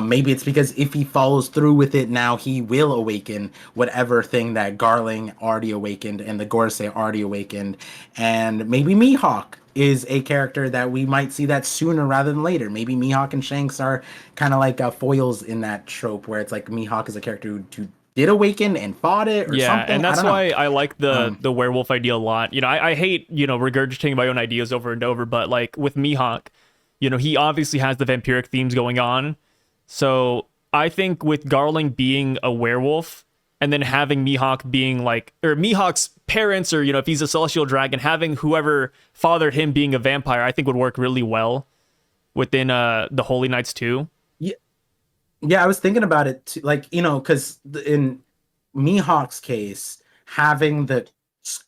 Maybe it's because if he follows through with it now, he will awaken whatever thing that Garling already awakened and the Gorosei already awakened. And maybe Mihawk is a character that we might see that sooner rather than later. Maybe Mihawk and Shanks are kind of like foils in that trope, where it's like Mihawk is a character who did awaken and fought it or something.
And that's why I like the werewolf idea a lot. You know, I hate, you know, regurgitating my own ideas over and over, but like with Mihawk, you know, he obviously has the vampiric themes going on. So I think with Garling being a werewolf and then having Mihawk being like, or Mihawk's parents, or, you know, if he's a celestial dragon, having whoever fathered him being a vampire, I think would work really well within the Holy Knights too.
Yeah, I was thinking about it too, like, you know, because in Mihawk's case, having the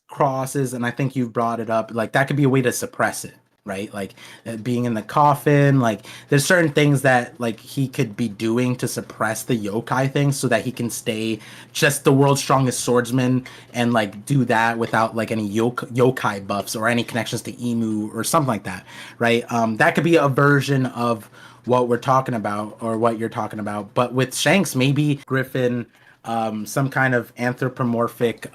crosses, and I think you've brought it up, like that could be a way to suppress it, right? Like being in the coffin, like there's certain things that like he could be doing to suppress the yokai thing so that he can stay just the world's strongest swordsman and like do that without like any yokai buffs or any connections to Imu or something like that, right? That could be a version of what we're talking about or what you're talking about. But with Shanks, maybe Griffin, some kind of anthropomorphic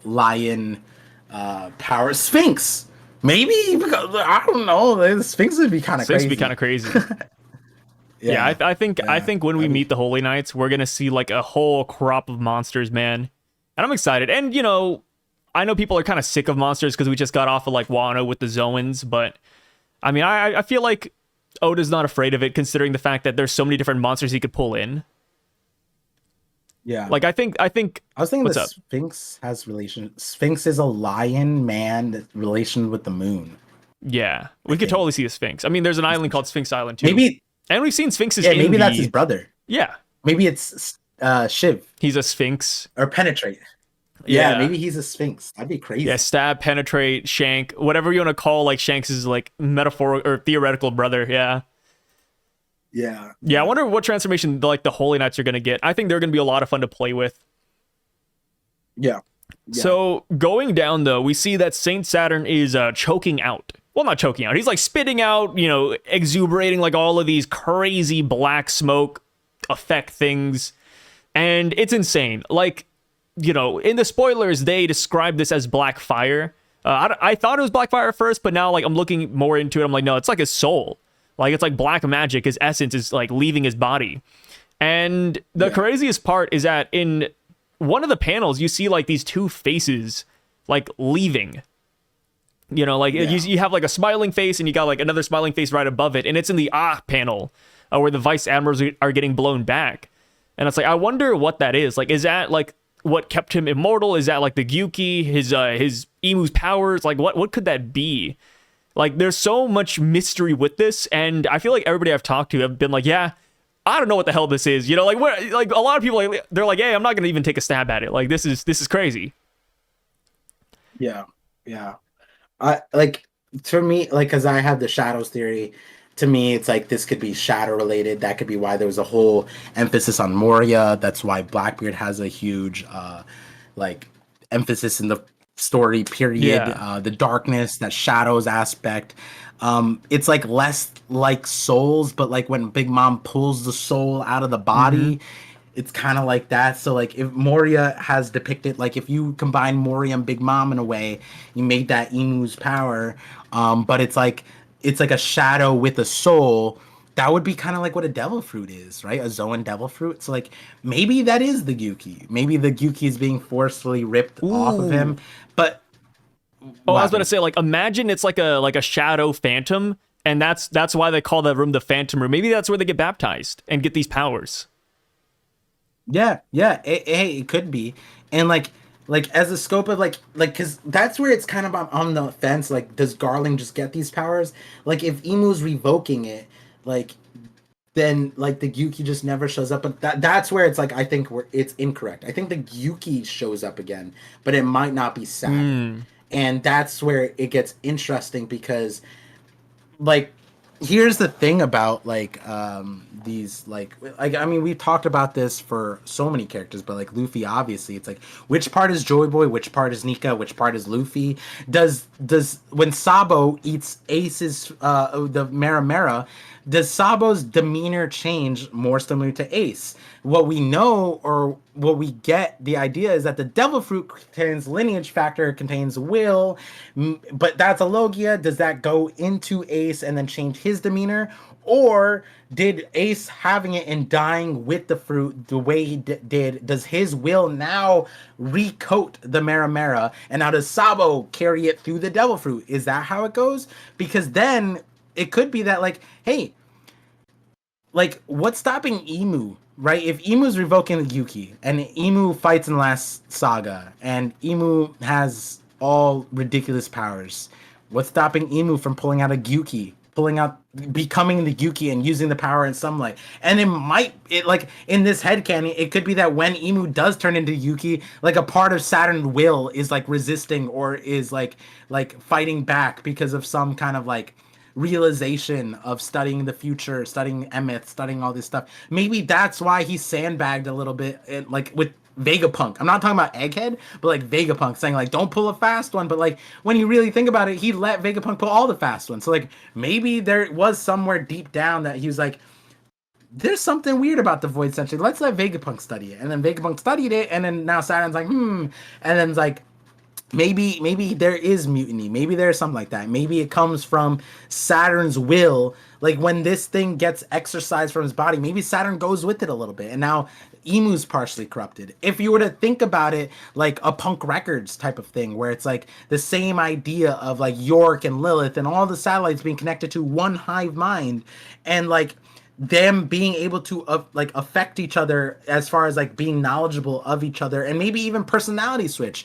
lion power Sphinx. Maybe, because I don't know, the Sphinx would be kind of crazy.
Sphinx would be kind of crazy. Yeah, I think when we meet the Holy Knights, we're gonna see like a whole crop of monsters, man. And I'm excited. And you know, I know people are kind of sick of monsters because we just got off of like Wano with the Zoans, but I mean, I feel like Oda's not afraid of it, considering the fact that there's so many different monsters he could pull in.
Yeah.
Like I was
thinking the Sphinx has relation. Sphinx is a lion man that relation with the moon.
Yeah. We could totally see a Sphinx. I mean, there's an island called Sphinx Island too.
Maybe.
And we've seen Sphinxes
maybe that's his brother.
Yeah.
Maybe it's Shiv.
He's a Sphinx.
Or Penetrate.
Yeah,
Yeah.
maybe he's a Sphinx. That'd be
Yeah,
crazy.
stab, penetrate, shank, whatever you want to call like Shanks's like metaphorical or theoretical brother. Yeah.
Yeah,
Yeah, I
yeah,
wonder what transformation like the Holy Knights are gonna get. I think they're gonna be a lot of fun to play with.
yeah, yeah,
So going down though, we see that Saint Saturn is choking out. Well, not choking out. He's like spitting out, exuberating like all of these crazy black smoke effect things, and it's insane. Like, in the spoilers, they describe this as black fire. I thought it was black fire at first, but now like I'm looking more into it. I'm like, no, it's like his soul. Like it's like black magic. His essence is like leaving his body. And the craziest part is that in one of the panels, you see like these two faces like leaving. You have like a smiling face and you got like another smiling face right above it. And it's in the panel where the vice admirals are getting blown back. And it's like, I wonder what that is. Like, is that like what kept him immortal? Is that like the Gyuki, his Imu's powers? Like, what could that be? Like, there's so much mystery with this. And I feel like everybody I've talked to have been like, yeah, I don't know what the hell this is. Like a lot of people, like, they're like, hey, I'm not going to even take a stab at it. Like, this is crazy.
yeah, yeah. I like for me, like, because I have the shadows theory. To me, it's like this could be shadow related. That could be why there was a whole emphasis on Moria. That's why Blackbeard has a huge, like, emphasis in the story. Period.
Yeah.
The darkness, that shadows aspect. It's like less like souls, but like when Big Mom pulls the soul out of the body. It's kind of like that. So like if Moria has depicted, like if you combine Moria and Big Mom in a way, you made that Imu's power. But it's like a shadow with a soul. That would be kind of like what a devil fruit is, right? A Zoan devil fruit. So like maybe that is the Gyuki. Maybe the Gyuki is being forcefully ripped off of him.
Ooh.
But
Oh, I
what
was about to
happened?
say, like, imagine it's like a shadow phantom, and that's why they call that room the Phantom Room. Maybe that's where they get baptized and get these powers.
Yeah, yeah. It could be, and like as a scope of like because that's where it's kind of on the fence. Like, does Garling just get these powers? Like, if Emu's revoking it, like then like the Gyuki just never shows up. But that's where it's like I think it's incorrect. I think the Gyuki shows up again, but it might not be Saturn, and that's where it gets interesting because like here's the thing about like these like I mean we've talked about this for so many characters, but like Luffy, obviously it's like which part is Joy Boy, which part is Nika, which part is Luffy. Does when Sabo eats Ace's the Mera, does Sabo's demeanor change more similar to Ace? What we know, or what we get the idea, is that the devil fruit contains lineage factor, contains will, but that's a Logia. Does that go into Ace and then change his demeanor? Or did Ace having it and dying with the fruit the way he did, does his will now recoat the Mera? And now does Sabo carry it through the devil fruit? Is that how it goes? Because then it could be that, like, hey, like, what's stopping Imu, right? If Imu's revoking the Yuki and Imu fights in the last saga and Imu has all ridiculous powers, what's stopping Imu from pulling out a Gyuki, becoming the Gyuki and using the power in some light? And like in this headcanon, it could be that when Imu does turn into Yuki, like a part of Saturn will is like resisting or is like fighting back because of some kind of like realization of studying the future, studying Emeth, studying all this stuff. Maybe that's why he sandbagged a little bit, like with Vegapunk. I'm not talking about Egghead, but like Vegapunk saying like, don't pull a fast one. But like when you really think about it, he let Vegapunk pull all the fast ones. So like maybe there was somewhere deep down that he was like, there's something weird about the Void Century. Let's let Vegapunk study it. And then Vegapunk studied it, and then now Saturn's like, And then it's like, maybe there is mutiny. Maybe there's something like that. Maybe it comes from Saturn's will. Like when this thing gets exorcised from his body, maybe Saturn goes with it a little bit. And now Emu's partially corrupted. If you were to think about it like a Punk Records type of thing, where it's like the same idea of like York and Lilith and all the satellites being connected to one hive mind, and like them being able to like affect each other as far as like being knowledgeable of each other, and maybe even personality switch.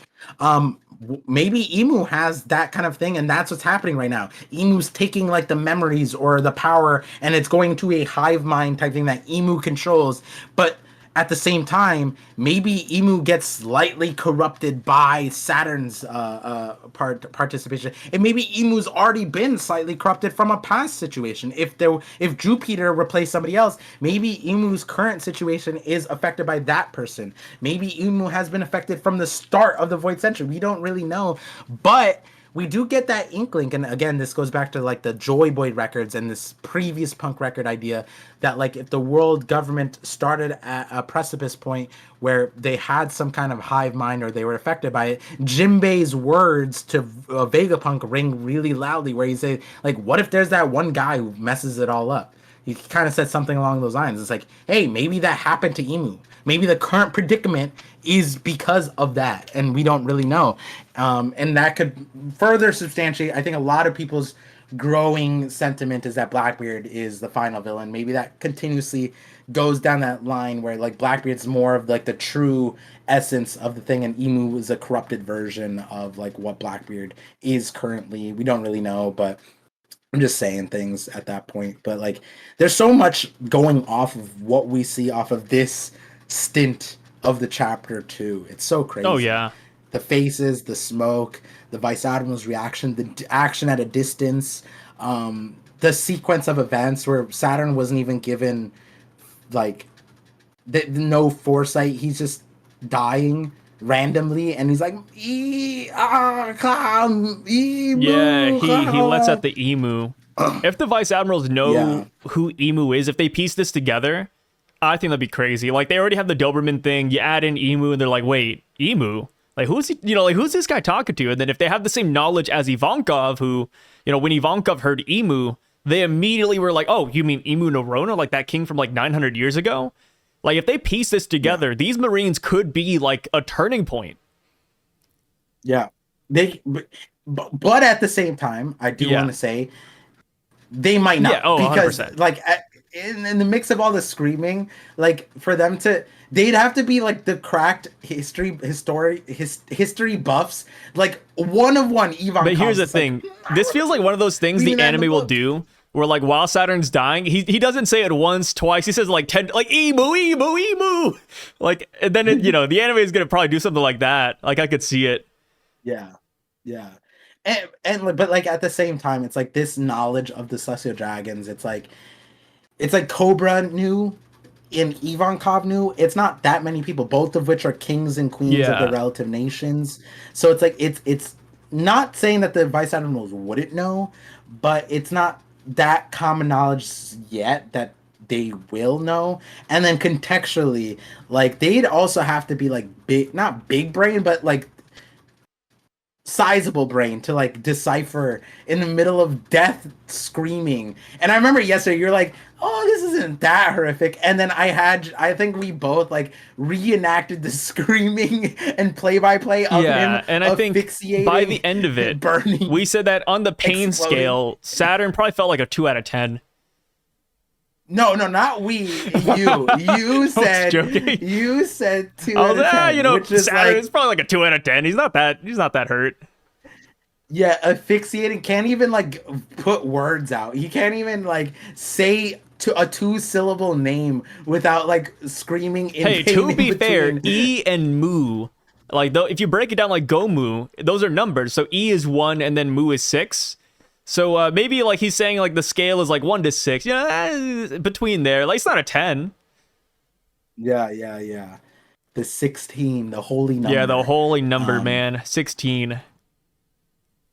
Maybe Imu has that kind of thing, and that's what's happening right now. Emu's taking like the memories or the power, and it's going to a hive mind type thing that Imu controls. But at the same time, maybe Imu gets slightly corrupted by Saturn's participation, and maybe Imu's already been slightly corrupted from a past situation. If Jupiter replaced somebody else, maybe Imu's current situation is affected by that person. Maybe Imu has been affected from the start of the Void Century. We don't really know, but we do get that inkling, and again, this goes back to like the Joy Boy records and this previous punk record idea that like if the world government started at a precipice point where they had some kind of hive mind or they were affected by it, Jinbei's words to Vegapunk ring really loudly, where he said like, "What if there's that one guy who messes it all up?" He kind of said something along those lines. It's like, hey, maybe that happened to Imu. Maybe the current predicament is because of that, and we don't really know. And that could further substantiate, I think, a lot of people's growing sentiment is that Blackbeard is the final villain. Maybe that continuously goes down that line where like Blackbeard's more of like the true essence of the thing, and Imu is a corrupted version of like what Blackbeard is currently. We don't really know, but I'm just saying things at that point. But like there's so much going off of what we see off of this stint of the chapter 2. It's so crazy.
Oh yeah.
The faces, the smoke, the Vice Admiral's reaction, the action at a distance, the sequence of events where Saturn wasn't even given like no foresight. He's just dying randomly, and he's like,
Yeah, he lets out the Imu. If the Vice Admirals know who Imu is, if they piece this together, I think that'd be crazy. Like, they already have the Doberman thing. You add in Imu, and they're like, wait, Imu? Like, who's he, like, who's this guy talking to? And then if they have the same knowledge as Ivankov, who, when Ivankov heard Imu, they immediately were like, oh, you mean Imu Nerona? Like, that king from, like, 900 years ago? Like, if they piece this together, these Marines could be, like, a turning point.
Yeah. But at the same time, I do want to say, they might not.
Yeah, oh,
because,
100%.
like, in the mix of all the screaming, like for them to, they'd have to be like the cracked history buffs, like one of one Ivan.
But here's the thing: this feels like one of those things the anime will do, where like while Saturn's dying, he doesn't say it once, twice. He says like 10, like Imu, like, and then the anime is gonna probably do something like that. Like I could see it.
Yeah. And but like at the same time, it's like this knowledge of the Celestial Dragons. It's like Cobra knew, and Ivankov knew. It's not that many people, both of which are kings and queens of their relative nations. So it's like it's not saying that the Vice Admirals wouldn't know, but it's not that common knowledge yet that they will know. And then contextually, like they'd also have to be like big, not big brain, but like sizable brain to like decipher in the middle of death screaming. And I remember yesterday you're like, oh, this isn't that horrific, and then I think we both like reenacted the screaming and play-by-play of him,
and I think by the end of it,
burning,
we said that on the pain
exploding
scale, Saturn probably felt like a 2 out of 10.
No, not we. You said. You said 2 out of 10. Which is
Saturn
like,
is probably like a 2 out of 10. He's not that hurt.
Yeah, asphyxiating. Can't even like put words out. He can't even like say to a 2-syllable name without like screaming.
Hey, to be fair, E and Mu, like though, if you break it down like Gomu, those are numbers. So E is 1 and then Mu is 6. So maybe like he's saying like the scale is like 1 to 6. Between there, like it's not a 10.
Yeah. The 16, the holy number.
Yeah, the holy number, man. 16.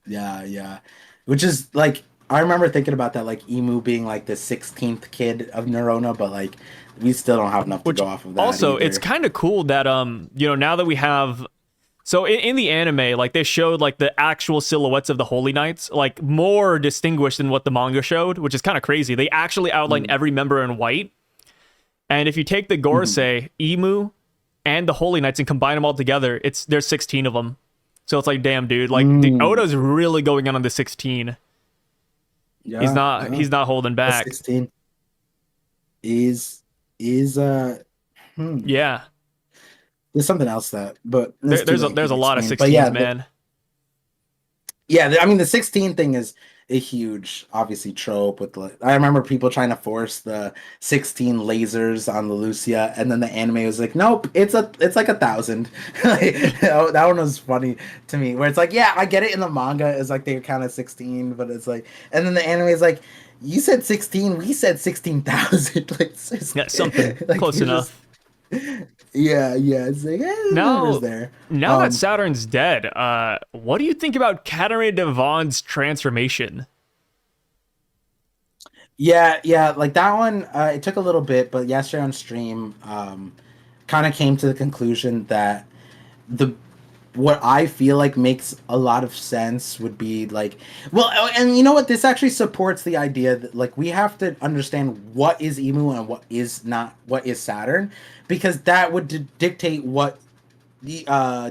Yeah. Which is like, I remember thinking about that, like Imu being like the 16th kid of Nerona, but like we still don't have enough to go off of that.
Also,
either.
it's kind of cool that now that we have, so in the anime, like they showed like the actual silhouettes of the Holy Knights, like more distinguished than what the manga showed, which is kind of crazy. They actually outlined every member in white. And if you take the Gorosei, Imu, and the Holy Knights and combine them all together, there's 16 of them. So it's like, damn, dude, like Oda's really going on the 16. Yeah, he's not holding back.
16 is
yeah.
There's something else but
there's a lot of 16s, man.
Yeah, I mean the 16 thing is a huge, obviously trope. With I remember people trying to force the 16 lasers on the Lucia, and then the anime was like, nope, it's like 1,000. Like, that one was funny to me, where it's like, yeah, I get it in the manga, it's like they count as 16, but it's like, and then the anime is like, you said 16, we said 16,000. Like,
Yeah, something
like
close
you just,
enough.
yeah, it's like the numbers
Now,
there.
now that Saturn's dead, what do you think about Katarina Devon's transformation?
Yeah, like that one, it took a little bit, but yesterday on stream, kind of came to the conclusion that the what I feel like makes a lot of sense would be like, well, and you know what, this actually supports the idea that like we have to understand what is Emu and what is not, what is Saturn, because that would dictate what the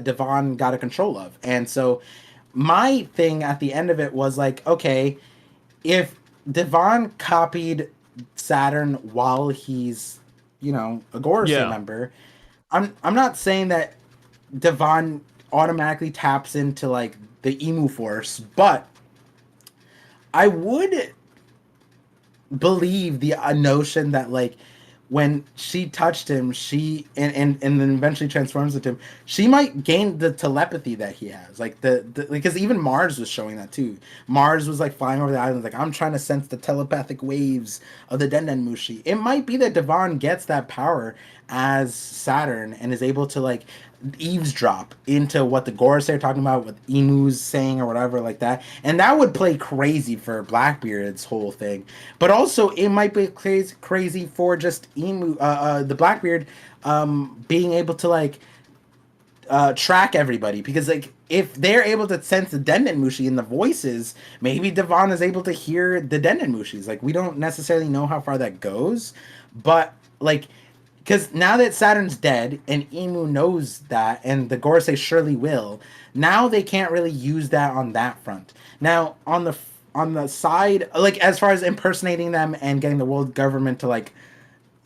Devon got a control of. And so my thing at the end of it was like, okay, if Devon copied Saturn while he's, a Gorosei
Yeah.
member, I'm not saying that Devon automatically taps into like the Emu Force, but I would believe the notion that like when she touched him, she and then eventually transforms into him, she might gain the telepathy that he has. Like the because even Mars was showing that too. Mars was like flying over the island, like I'm trying to sense the telepathic waves of the Denden Mushi. It might be that Devon gets that power as Saturn and is able to like eavesdrop into what the Gorosei are talking about, what Emu's saying or whatever like that, and that would play crazy for Blackbeard's whole thing. But also, it might be crazy for just the Blackbeard, being able to like track everybody, because like if they're able to sense the Denden Mushi in the voices, maybe Devon is able to hear the Denden Mushis. Like we don't necessarily know how far that goes, but like because now that Saturn's dead and Emu knows that, and the Gorosei surely will, now they can't really use that on that front. Now on the side, like as far as impersonating them and getting the world government to like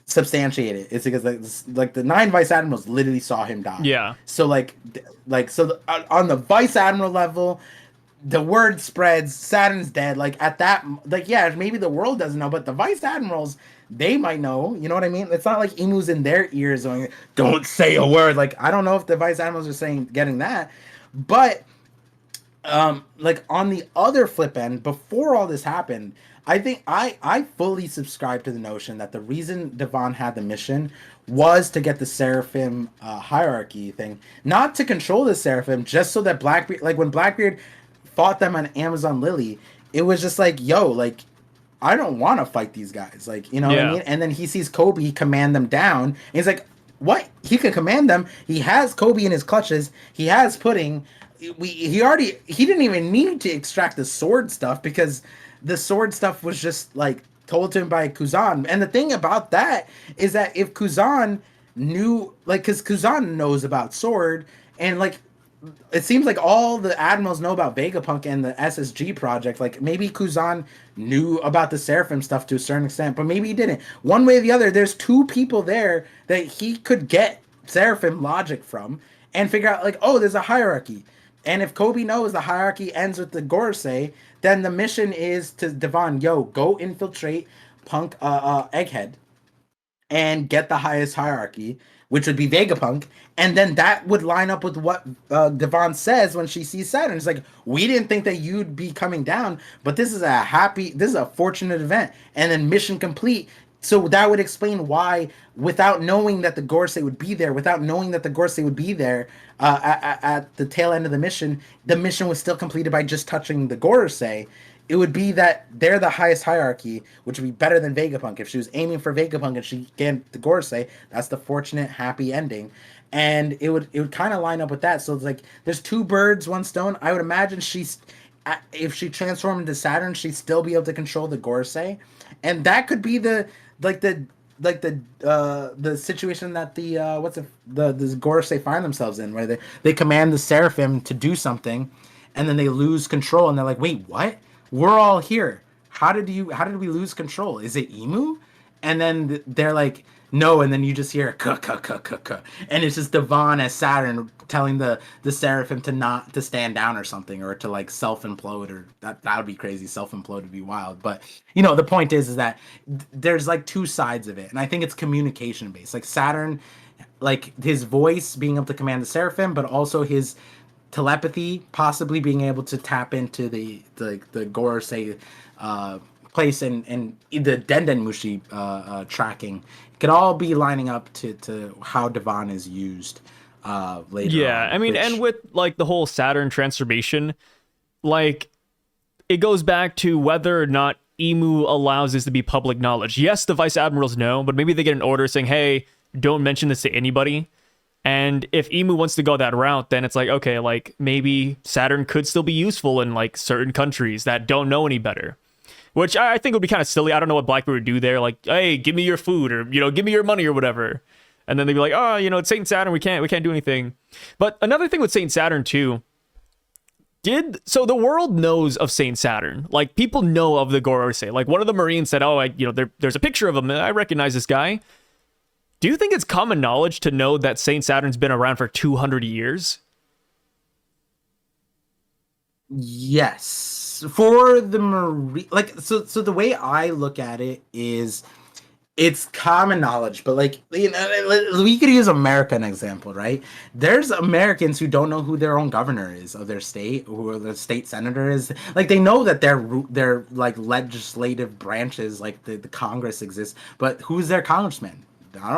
substantiate it, it's because like the 9 vice admirals literally saw him die.
Yeah.
So on the vice admiral level, the word spreads, Saturn's dead. Like at that, like yeah, maybe the world doesn't know, but the vice admirals, they might know. You know what I mean? It's not like Emu's in their ears going, "Don't say a word." Like I don't know if the vice admirals are saying getting that, but like on the other flip end, before all this happened, I think I fully subscribe to the notion that the reason Devon had the mission was to get the Seraphim hierarchy thing, not to control the Seraphim, just so that Blackbeard, like when Blackbeard fought them on Amazon Lily, it was just like, yo, like I don't want to fight these guys, like you know what I
Yeah.
mean. And then he sees Kobe command them down, and he's like, what? He can command them. He has Kobe in his clutches. He has Pudding. He didn't even need to extract the sword stuff, because the sword stuff was just like told to him by Kuzan. And the thing about that is that if Kuzan knew, like, because Kuzan knows about sword, and like it seems like all the admirals know about Vegapunk and the SSG project. Like maybe Kuzan knew about the Seraphim stuff to a certain extent, but maybe he didn't. One way or the other, there's two people there that he could get Seraphim logic from and figure out like, oh, there's a hierarchy. And if Kobe knows the hierarchy ends with the Gorosei, then the mission is to Devon, yo, go infiltrate Punk Egghead and get the highest hierarchy, which would be Vegapunk, and then that would line up with what Devon says when she sees Saturn. It's like, we didn't think that you'd be coming down, but this is a fortunate event, and then mission complete. So that would explain why, without knowing that the Gorosei would be there, at the tail end of the mission was still completed by just touching the Gorosei. It would be that they're the highest hierarchy, which would be better than Vegapunk. If she was aiming for Vegapunk and she get the Gorosei, that's the fortunate, happy ending. And it would kind of line up with that. So it's like there's two birds, one stone. I would imagine if she transformed into Saturn, she'd still be able to control the Gorosei, and that could be the situation that the Gorosei find themselves in, where they command the Seraphim to do something, and then they lose control, and they're like, wait, what? We're all here. How did we lose control? Is it Emu? And then they're like, no, and then you just hear kuh, kuh, kuh, kuh, kuh. And it's just Devon as Saturn telling the Seraphim to not to stand down or something, or to like self-implode, or that would be crazy. Self-implode would be wild. But you know, the point is that there's like two sides of it, and I think it's communication based. Like Saturn, like his voice being able to command the Seraphim, but also his telepathy, possibly being able to tap into the Gorosei place, and the Dendenmushi tracking could all be lining up to how Devon is used later.
Yeah,
on,
I mean, and with like the whole Saturn transformation, like it goes back to whether or not Imu allows this to be public knowledge. Yes, the vice admirals know, but maybe they get an order saying, "Hey, don't mention this to anybody." And if Imu wants to go that route, then it's like, okay, like maybe Saturn could still be useful in like certain countries that don't know any better. Which I think would be kind of silly. I don't know what Blackbeard would do there. Like, hey, give me your food, or, you know, give me your money or whatever. And then they'd be like, oh, you know, it's Saint Saturn. We can't do anything. But another thing with Saint Saturn too, so the world knows of Saint Saturn. Like, people know of the Gorosei. Like, one of the Marines said, oh, there's a picture of him. I recognize this guy. Do you think it's common knowledge to know that Saint Saturn's been around for 200 years?
Yes, for the Marine, like so the way I look at it is, it's common knowledge, but like, you know, we could use America an example, right? There's Americans who don't know who their own governor is of their state, who the state senator is. Like, they know that their like legislative branches, like the Congress exists, but who's their congressman?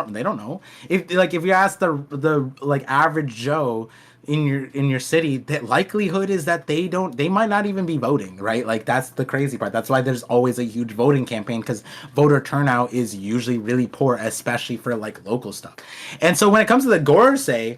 They don't know. If you ask the like average Joe in your city, the likelihood is that they might not even be voting, right? Like, that's the crazy part. That's why there's always a huge voting campaign, because voter turnout is usually really poor, especially for like local stuff. And so when it comes to the Gorosei,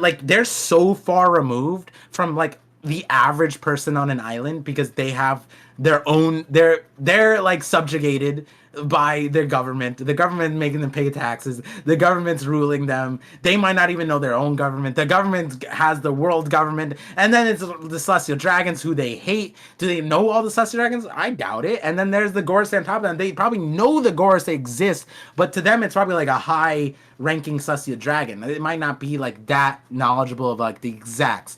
like, they're so far removed from like the average person on an island, because they have their own, they're like subjugated by their government. The government making them pay taxes. The government's ruling them. They might not even know their own government. The government has the world government, and then it's the Celestial Dragons, who they hate. Do they know all the Celestial Dragons? I doubt it. And then there's the Gorosei on top of them. They probably know the Gorosei exist, but to them it's probably like a high ranking Celestial Dragon. It might not be like that knowledgeable of like the exacts.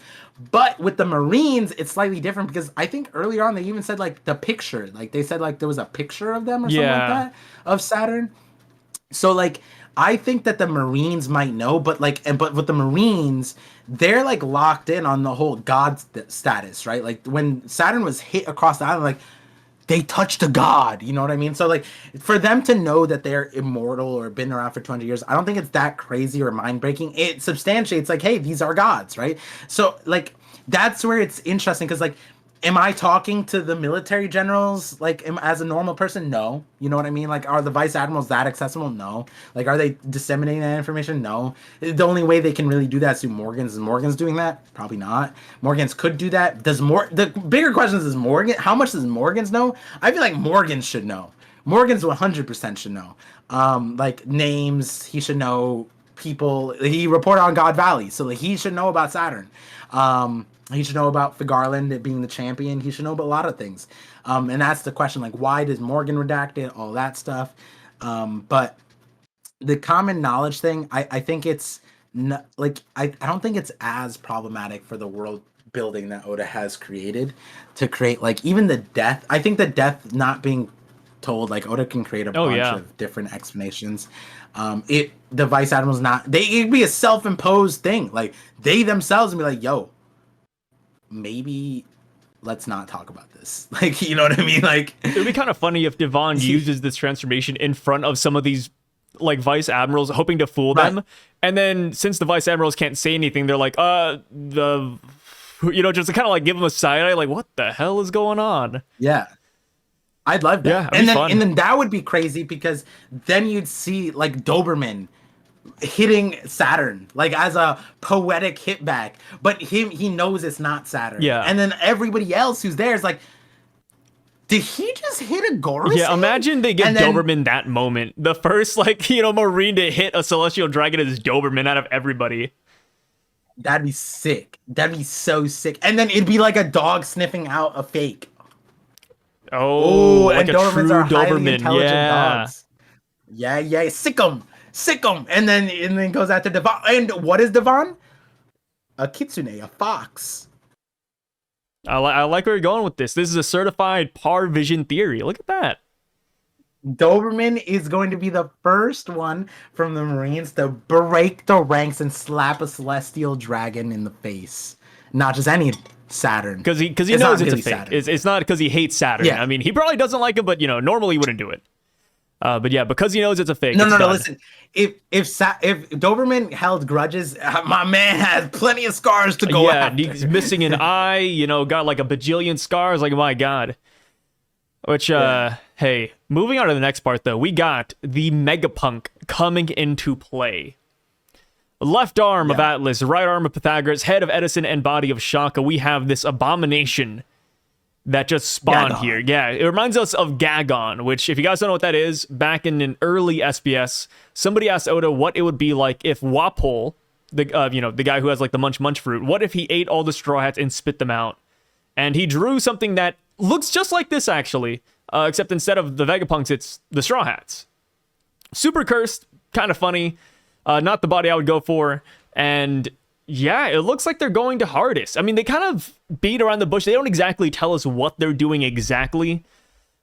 But with the Marines, it's slightly different, because I think earlier on they even said like the picture, like they said like there was a picture of them or something like that of Saturn. So like, I think that the Marines might know, but with the Marines, they're like locked in on the whole god status, right? Like, when Saturn was hit across the island, like, they touched a god, you know what I mean? So like, for them to know that they're immortal or been around for 200 years, I don't think it's that crazy or mind-breaking. It substantiates like, hey, these are gods, right? So like, that's where it's interesting, because like, am I talking to the military generals like as a normal person? No. You know what I mean? Like, are the vice admirals that accessible? No. Like, are they disseminating that information? No. The only way they can really do that is through Morgans. Is Morgans doing that? Probably not. Morgans could do that. The bigger question is Morgan, how much does Morgans know? I feel like Morgans should know. Morgans 100% should know. Like, names, he should know people. He reported on God Valley, so like, he should know about Saturn. He should know about Garland being the champion. He should know about a lot of things. And that's the question, like, why does Morgan redact it? All that stuff. But the common knowledge thing, I think it's I don't think it's as problematic for the world building that Oda has created to create, like, even the death. I think the death not being told, like, Oda can create a bunch of different explanations. The vice admiral's not, it'd be a self-imposed thing. Like, they themselves would be like, yo, maybe let's not talk about this. Like, you know what I mean? Like,
it would be kind of funny if Devon uses this transformation in front of some of these like vice admirals, hoping to fool them, and then since the vice admirals can't say anything, they're like, just to kind of like give them a side eye, like, what the hell is going on?
Yeah, I'd love that.
Yeah,
and then that would be crazy, because then you'd see like Doberman hitting Saturn like as a poetic hit back, but he knows it's not Saturn.
Yeah,
and then everybody else who's there is like, did he just hit a Gorosei?
Yeah, imagine they give Doberman that moment. The first Marine to hit a Celestial Dragon is Doberman out of everybody.
That'd be sick. That'd be so sick. And then it'd be like a dog sniffing out a fake.
Oh, like
and
a
Dobermans
true
are highly
Doberman.
intelligent dogs. Yeah, sick 'em. sick 'em, and then goes after Devon. And what is Devon? A kitsune, a fox.
I like where you're going with this. This is a certified Par vision theory. Look at that.
Doberman is going to be the first one from the Marines to break the ranks and slap a celestial dragon in the face. Not just any Saturn.
Because he knows it's
really
a fake.
Saturn.
It's not because he hates Saturn.
Yeah.
I mean, he probably doesn't like him, but normally he wouldn't do it. But yeah, because he knows it's a fake.
No.
it's done.
Listen, if Doberman held grudges, my man has plenty of scars to go
Yeah,
after.
he's missing an eye. Got like a bajillion scars. Like, my God. Which, hey, moving on to the next part, though, we got the Vegapunk coming into play. Left arm of Atlas, right arm of Pythagoras, head of Edison, and body of Shaka. We have this abomination that just spawned
Gagon.
here. Yeah, it reminds us of Gagon, which, if you guys don't know what that is, back in an early SBS, somebody asked Oda what it would be like if Wapol, the guy who has like the munch fruit, what if he ate all the Straw Hats and spit them out? And he drew something that looks just like this, actually, except instead of the Vegapunks, it's the Straw Hats. Super cursed, kind of funny, not the body I would go for, and yeah, it looks like they're going to hardest. I mean, they kind of beat around the bush. They don't exactly tell us what they're doing exactly.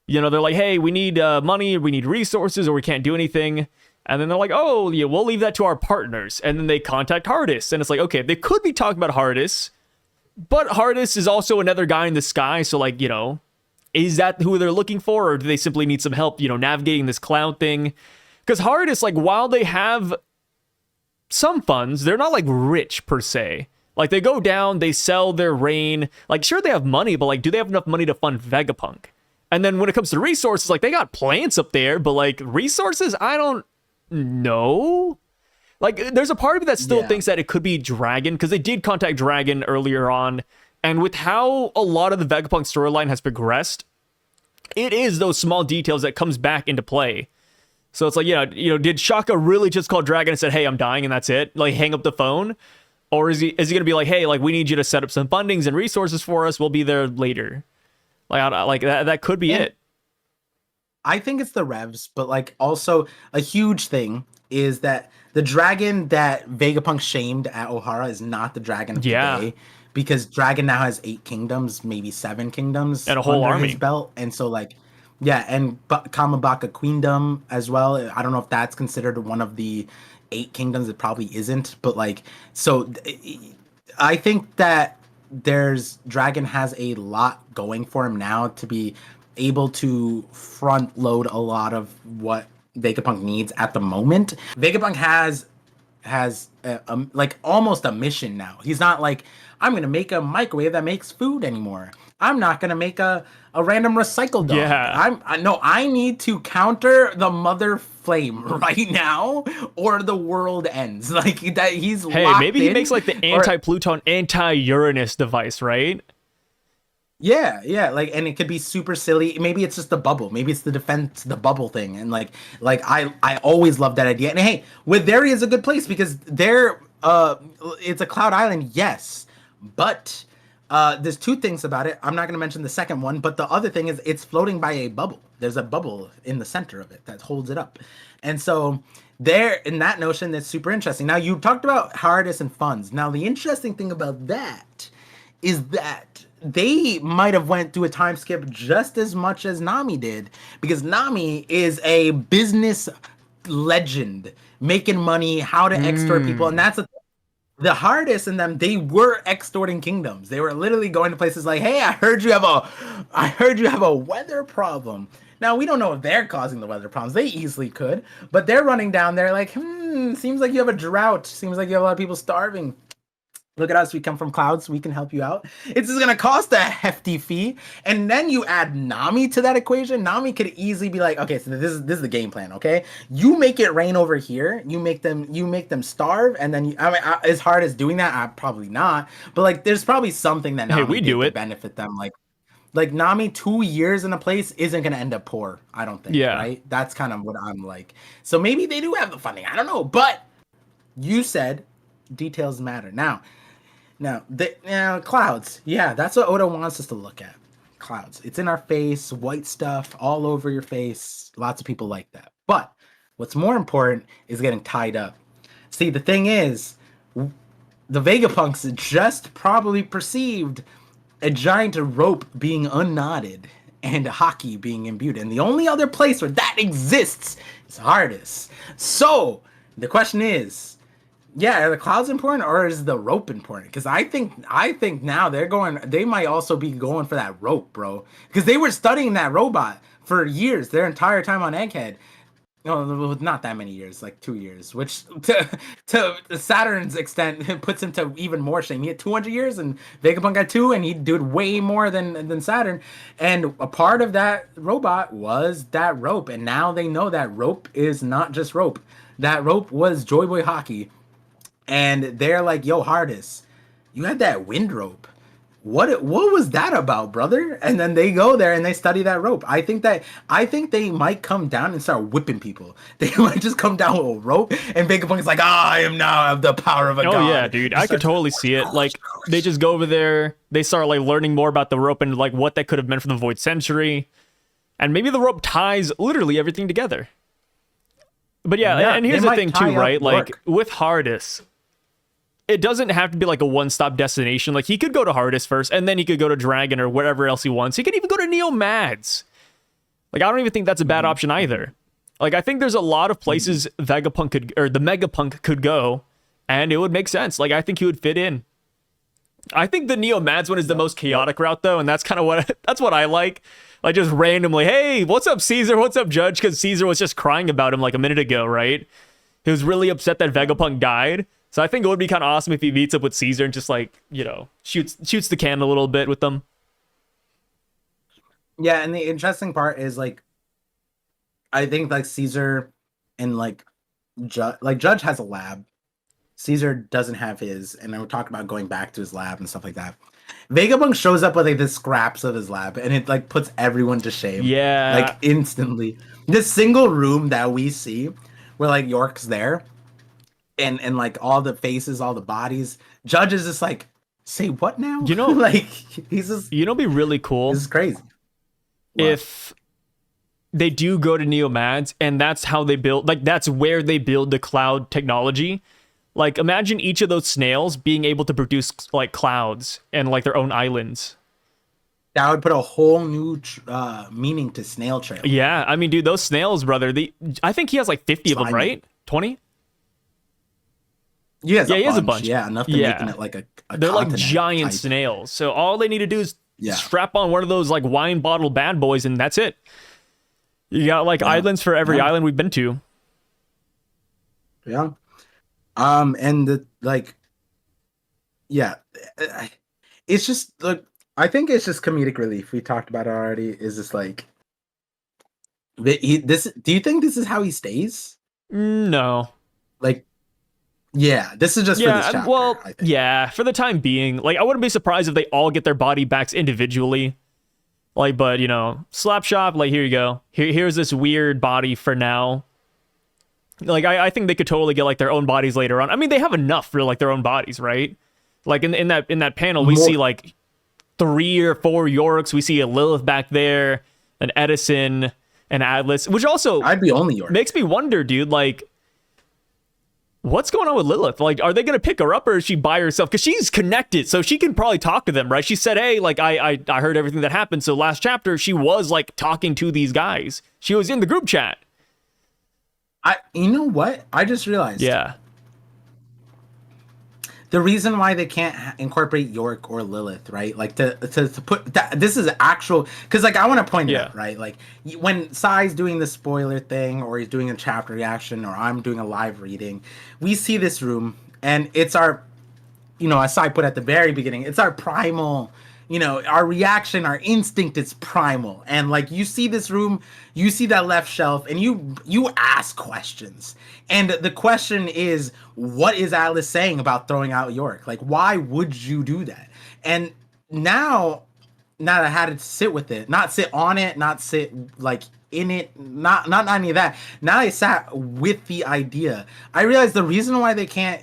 They're like, hey, we need money, we need resources, or we can't do anything. And then they're like, oh, yeah, we'll leave that to our partners. And then they contact Hardest. And it's like, okay, they could be talking about Hardest, but Hardest is also another guy in the sky. So, like, is that who they're looking for? Or do they simply need some help, navigating this cloud thing? Because Hardest, like, while they have some funds, they're not, like, rich per se. Like, they go down, they sell their rain. Like, sure, they have money, but, like, do they have enough money to fund Vegapunk? And then when it comes to resources, like, they got plants up there, but, like, resources, I don't know. Like, there's a part of me that still thinks that it could be Dragon, because they did contact Dragon earlier on, and with how a lot of the Vegapunk storyline has progressed, it is those small details that comes back into play. So it's like, did Shaka really just call Dragon and said, hey, I'm dying, and that's it? Like, hang up the phone? Or is he going to be like, hey, like, we need you to set up some fundings and resources for us, we'll be there later? Like, that could be it.
I think it's the Revs, but, like, also a huge thing is that the dragon that Vegapunk shamed at Ohara is not the dragon of today, because Dragon now has 8 kingdoms, maybe 7 kingdoms,
and a whole
under
army
his belt, and so, like, and Kamabaka Queendom as well. I don't know if that's considered one of the 8 kingdoms. It probably isn't, but, like, so I think that Dragon has a lot going for him now to be able to front load a lot of what Vegapunk needs at the moment. Vegapunk has like almost a mission now. He's not like, I'm gonna make a microwave that makes food anymore. I'm not gonna make a random recycle dog. I need to counter the mother flame right now, or the world ends. Like that, he's
maybe he makes like the anti-Pluton, anti-Uranus device, right?
Yeah, like, and it could be super silly. Maybe it's just the bubble. Maybe it's the bubble thing. And like I always love that idea. And hey, Witheri is a good place because it's a cloud island, yes, but there's 2 things about it. I'm not going to mention the second one, but the other thing is it's floating by a bubble. There's a bubble in the center of it that holds it up. And so there, in that notion, that's super interesting. Now, you talked about hardest and funds. Now, the interesting thing about that is that they might have went through a time skip just as much as Nami did, because Nami is a business legend, making money, how to extort people, and that's the hardest in them. They were extorting kingdoms. They were literally going to places like, hey, I heard you have a weather problem. Now, we don't know if they're causing the weather problems. They easily could, but they're running down there like, seems like you have a drought. Seems like you have a lot of people starving. Look at us, we come from clouds, we can help you out. It's just gonna cost a hefty fee. And then you add Nami to that equation. Nami could easily be like, okay, so this is the game plan, okay? You make it rain over here, you make them starve, and then as hard as doing that, probably not. But like there's probably something that Nami did to benefit them. Like Nami 2 years in a place isn't gonna end up poor, I don't think.
Yeah.
Right? That's kind of what I'm like. So maybe they do have the funding. I don't know. But you said details matter. Now, clouds. Yeah, that's what Oda wants us to look at. Clouds. It's in our face, white stuff all over your face. Lots of people like that. But What's more important is getting tied up. See, the thing is, the Vegapunks just probably perceived a giant rope being unknotted and a haki being imbued. And the only other place where that exists is Hardest. So, the question is, yeah, are the clouds important or is the rope important? Because I think now they might also be going for that rope, bro. Because they were studying that robot for years, their entire time on Egghead. No, not that many years, like 2 years, which to Saturn's extent puts him to even more shame. He had 200 years and Vegapunk had 2, and he did way more than Saturn. And a part of that robot was that rope, and now they know that rope is not just rope. That rope was Joy Boy Haki. And they're like, yo, Hardest, you had that wind rope. What was that about, brother? And then they go there and they study that rope. I think they might come down and start whipping people. They might just come down with a rope, and Vegapunk is like, I am now have the power of a god.
Oh yeah, dude, I could totally see it. Like, they just go over there, they start like learning more about the rope and like what that could have meant for the Void Century, and maybe the rope ties literally everything together. But yeah, and here's the thing too, right? Like with Hardest, it doesn't have to be like a one-stop destination. Like, he could go to Hardest first, and then he could go to Dragon or whatever else he wants. He could even go to Neo Mads. Like, I don't even think that's a bad option either. Like, I think there's a lot of places Vegapunk could, or the Megapunk could go, and it would make sense. Like, I think he would fit in. I think the Neo Mads one is the most chaotic route, though, and that's kind of what I like. Like, just randomly, hey, what's up, Caesar? What's up, Judge? Because Caesar was just crying about him like a minute ago, right? He was really upset that Vegapunk died. So I think it would be kind of awesome if he meets up with Caesar and just like, you know, shoots the can a little bit with them.
Yeah, and the interesting part is like, I think like Caesar and like Judge has a lab. Caesar doesn't have his, and I would talk about going back to his lab and stuff like that. Vegapunk shows up with like the scraps of his lab, and it like puts everyone to shame.
Yeah,
like instantly. This single room that we see, where like York's there. And like all the faces, all the bodies. Judge is just like, say what now?
You know,
like he's just.
You know, be really cool.
This is crazy.
If they do go to Neo Mads, and that's how they build, like that's where they build the cloud technology. Like, imagine each of those snails being able to produce like clouds and like their own islands.
That would put a whole new meaning to Snail Trail.
Yeah, I mean, dude, those snails, brother. I think he has like 50 of them, right? 20.
He has a bunch. Yeah, enough to making it like a
they're like giant snails. So all they need to do is strap on one of those like wine bottle bad boys, and that's it. You got like islands for every island we've been to.
Yeah. And the like, yeah, it's just like, I think it's just comedic relief. We talked about it already. Is just like, this? Do you think this is how he stays?
No.
Like. Yeah, this is just for this chapter.
Well, yeah, for the time being. Like, I wouldn't be surprised if they all get their body backs individually. Like, but, you know, Slapshot, like, here you go. Here's this weird body for now. Like, I think they could totally get, like, their own bodies later on. I mean, they have enough for, like, their own bodies, right? Like, in that panel, we see, like, 3 or 4 Yorks. We see a Lilith back there, an Edison, an Atlas, which also...
I'd be only York.
Makes me wonder, dude, like... What's going on with Lilith? Like, are they going to pick her up, or is she by herself? Because she's connected, so she can probably talk to them, right? She said, hey, like, I heard everything that happened. So last chapter, she was, like, talking to these guys. She was in the group chat.
You know what? I just realized.
Yeah.
The reason why they can't incorporate York or Lilith, right? Like, to put that, this is actual, because, like, I want to point it out, right? Like, when Sai's doing the spoiler thing, or he's doing a chapter reaction, or I'm doing a live reading, we see this room, and it's our, you know, as Sai put at the very beginning, it's our primal, you know, our reaction, our instinct is primal. And, like, you see this room, you see that left shelf, and you ask questions. And the question is, what is Atlas saying about throwing out York? Like, why would you do that? And now that I had to sit with it, not sit on it, not sit, like, in it, not any of that. Now I sat with the idea. I realized the reason why they can't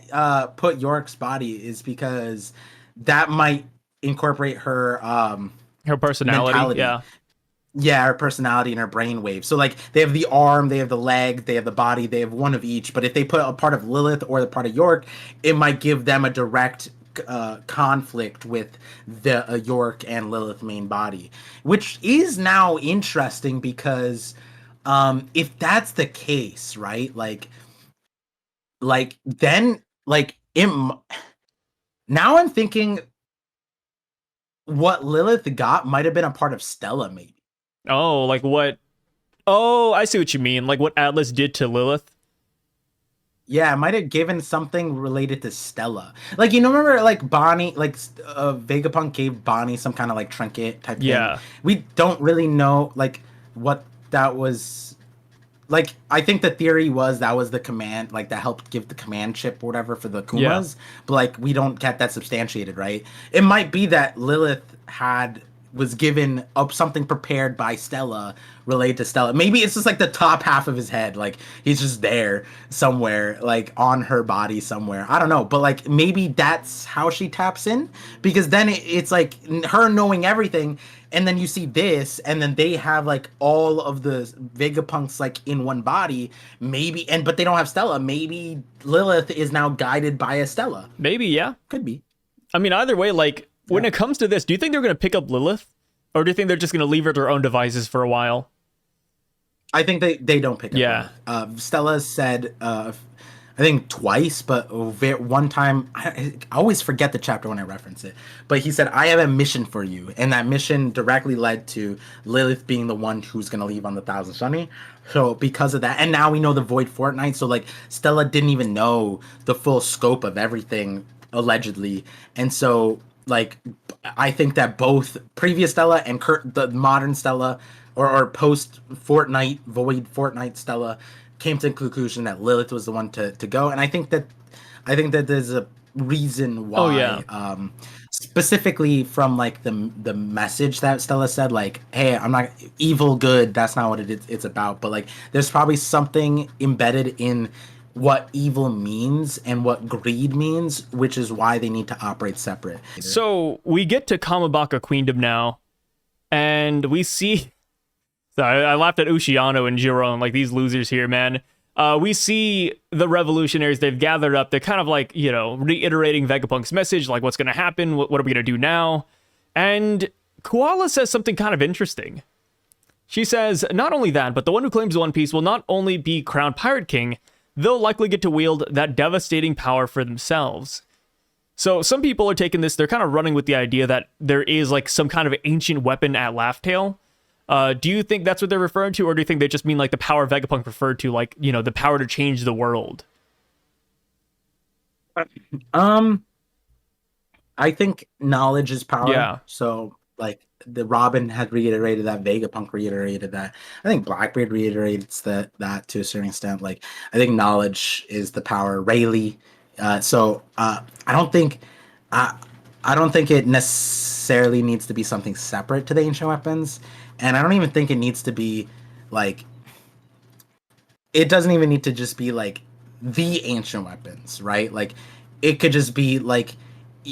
put York's body is because that might incorporate her
personality.
Mentality. Yeah, her personality and her brainwave. So like they have the arm, they have the leg, they have the body, they have one of each. But if they put a part of Lilith or the part of York, it might give them a direct conflict with the York and Lilith main body, which is now interesting because if that's the case, right? Like then like now I'm thinking what Lilith got might have been a part of Stella, maybe.
Oh, like what? Oh, I see what you mean. Like what Atlas did to Lilith.
Yeah, it might have given something related to Stella. Like, you know, remember like Bonnie, like Vegapunk gave Bonnie some kind of like trinket type thing.
Yeah.
We don't really know like what that was. Like, I think the theory was that was the command, like that helped give the command chip or whatever for the
Yeah.
Kumas. But like, we don't get that substantiated, right? It might be that Lilith was given up something prepared by Stella related to Stella. Maybe it's just like the top half of his head, like he's just there somewhere, like on her body somewhere. I don't know, but like maybe that's how she taps in because then it's like her knowing everything, and then you see this, and then they have like all of the Vegapunks like in one body, maybe, and but they don't have Stella. Maybe Lilith is now guided by a Stella.
Maybe, yeah.
Could be.
I mean, either way, like when
Yeah.
it comes to this, do you think they're going to pick up Lilith? Or do you think they're just going to leave her to her own devices for a while?
I think they don't pick up.
Yeah.
Stella said, I think twice, but one time, I always forget the chapter when I reference it. But he said, I have a mission for you. And that mission directly led to Lilith being the one who's going to leave on the Thousand Sunny. So because of that, and now we know the Void Fortnite. So like Stella didn't even know the full scope of everything, allegedly. And so like I think that both previous Stella and the modern Stella or post Fortnite Void Fortnite Stella came to the conclusion that Lilith was the one to go, and I think that there's a reason why.
Oh, yeah.
Specifically from like the message that Stella said, like, hey, I'm not evil, good. That's not what it's about. But like, there's probably something embedded in what evil means and what greed means, which is why they need to operate separate.
So we get to Kamabaka Queendom now, and we see. So I laughed at Ushiano and Jiron, like these losers here, man. We see the revolutionaries, they've gathered up. They're kind of like, you know, reiterating Vegapunk's message, like what's going to happen? What are we going to do now? And Koala says something kind of interesting. She says, not only that, but the one who claims One Piece will not only be crowned Pirate King, they'll likely get to wield that devastating power for themselves. So some people are taking this, they're kind of running with the idea that there is like some kind of ancient weapon at Laugh Tale. Do you think that's what they're referring to, or do you think they just mean like the power Vegapunk referred to, like, you know, the power to change the world?
I think knowledge is power.
Yeah.
So like the Robin had reiterated that, Vegapunk reiterated that. I think Blackbeard reiterates that to a certain extent. Like I think knowledge is the power. Rayleigh. I don't think I don't think it necessarily needs to be something separate to the ancient weapons. And I don't even think it needs to be like it doesn't even need to just be like the ancient weapons, right? Like it could just be like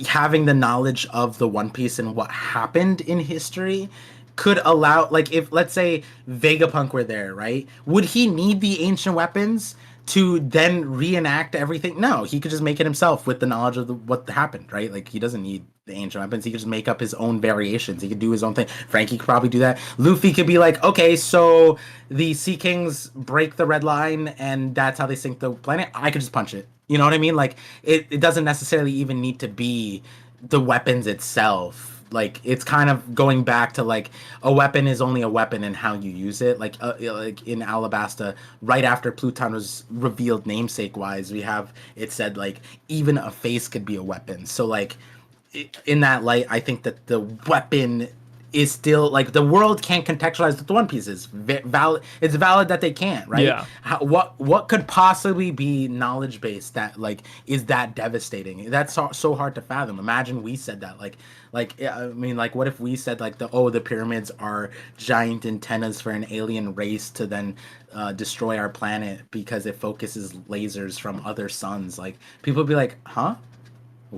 having the knowledge of the One Piece and what happened in history could allow, like, if let's say Vegapunk were there, right? Would he need the ancient weapons to then reenact everything? No, he could just make it himself with the knowledge of what happened, right? Like he doesn't need the ancient weapons. He could just make up his own variations. He could do his own thing. Frankie could probably do that. Luffy could be like, okay, so the Sea Kings break the red line and that's how they sink the planet. I could just punch it. You know what I mean? Like it doesn't necessarily even need to be the weapons itself. Like it's kind of going back to like a weapon is only a weapon in how you use it. Like in Alabasta, right after Pluton was revealed namesake wise, we have it said like even a face could be a weapon. So like in that light, I think that the weapon is still like the world can't contextualize the One Piece is valid. It's valid that they can't, right?
Yeah.
What could possibly be knowledge based that like is that devastating? That's so hard to fathom. Imagine we said that like I mean like what if we said like the pyramids are giant antennas for an alien race to then destroy our planet because it focuses lasers from other suns? Like people would be like, huh?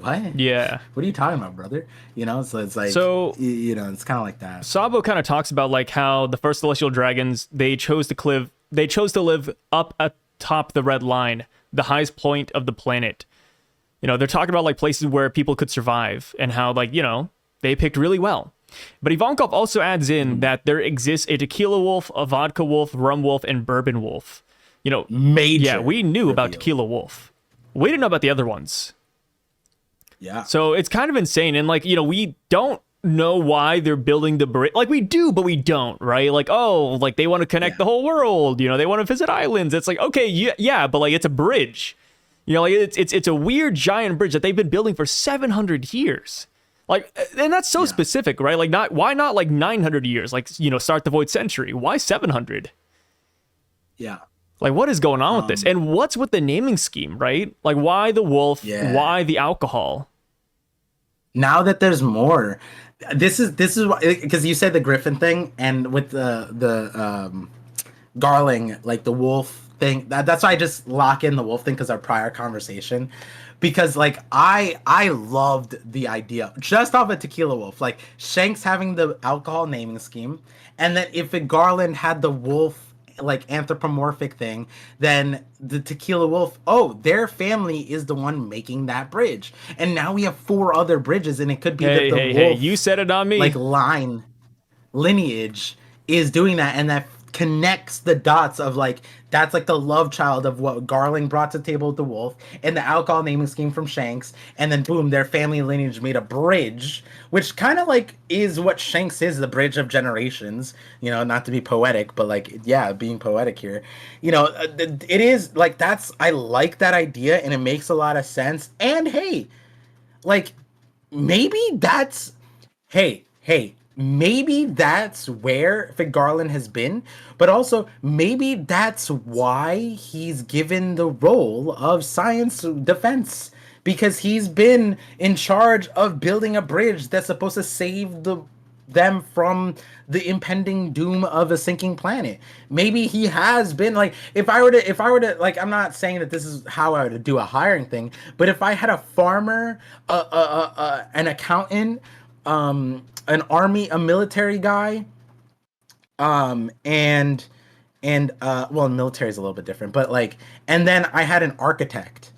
what?
Yeah.
What are you talking about, brother? You know, so it's like,
So
you know, it's kind of like that.
Sabo kind of talks about like how the first celestial dragons they chose to live up atop the red line, the highest point of the planet. You know, they're talking about like places where people could survive and how like, you know, they picked really well. But Ivankov also adds in that there exists a tequila wolf, a vodka wolf, rum wolf, and bourbon wolf. You know,
Major.
Yeah, we knew about
reveal.
tequila wolf. We didn't know about the other ones.
Yeah.
So it's kind of insane. And like, you know, we don't know why they're building the bridge. Like we do, but we don't, right? Like, oh, like they want to connect the whole world. You know, they want to visit islands. It's like, okay, yeah, but like it's a bridge. You know, like it's a weird giant bridge that they've been building for 700 years. Like, and that's so specific, right? Like, why not like 900 years? Like, you know, start the void century. Why 700?
Yeah.
Like, what is going on with this? And what's with the naming scheme, right? Like, why the wolf?
Yeah.
Why the alcohol?
Now that there's more, this is because you said the Griffin thing, and with the Garling, like the wolf thing. That's why I just lock in the wolf thing because our prior conversation. Because like I loved the idea just off a tequila wolf, like Shanks having the alcohol naming scheme, and then if Garland had the wolf like anthropomorphic thing, then the tequila wolf, oh, their family is the one making that bridge, and now we have 4 other bridges, and it could be that the wolf,
you said it on me.
like lineage is doing that, and that connects the dots of like that's like the love child of what Garling brought to the table with the wolf and the alcohol naming scheme from Shanks, and then boom, their family lineage made a bridge, which kind of like is what Shanks is, the bridge of generations. You know, not to be poetic, but like yeah, being poetic here. You know, it is like I like that idea, and it makes a lot of sense. And hey, like maybe that's maybe that's where Garland has been, but also maybe that's why he's given the role of science defense, because he's been in charge of building a bridge that's supposed to save them from the impending doom of a sinking planet. Maybe he has been like, if I were to like, I'm not saying that this is how I would do a hiring thing, but if I had a farmer, an accountant, an army, a military guy, and well, military is a little bit different, but like, and then I had an architect,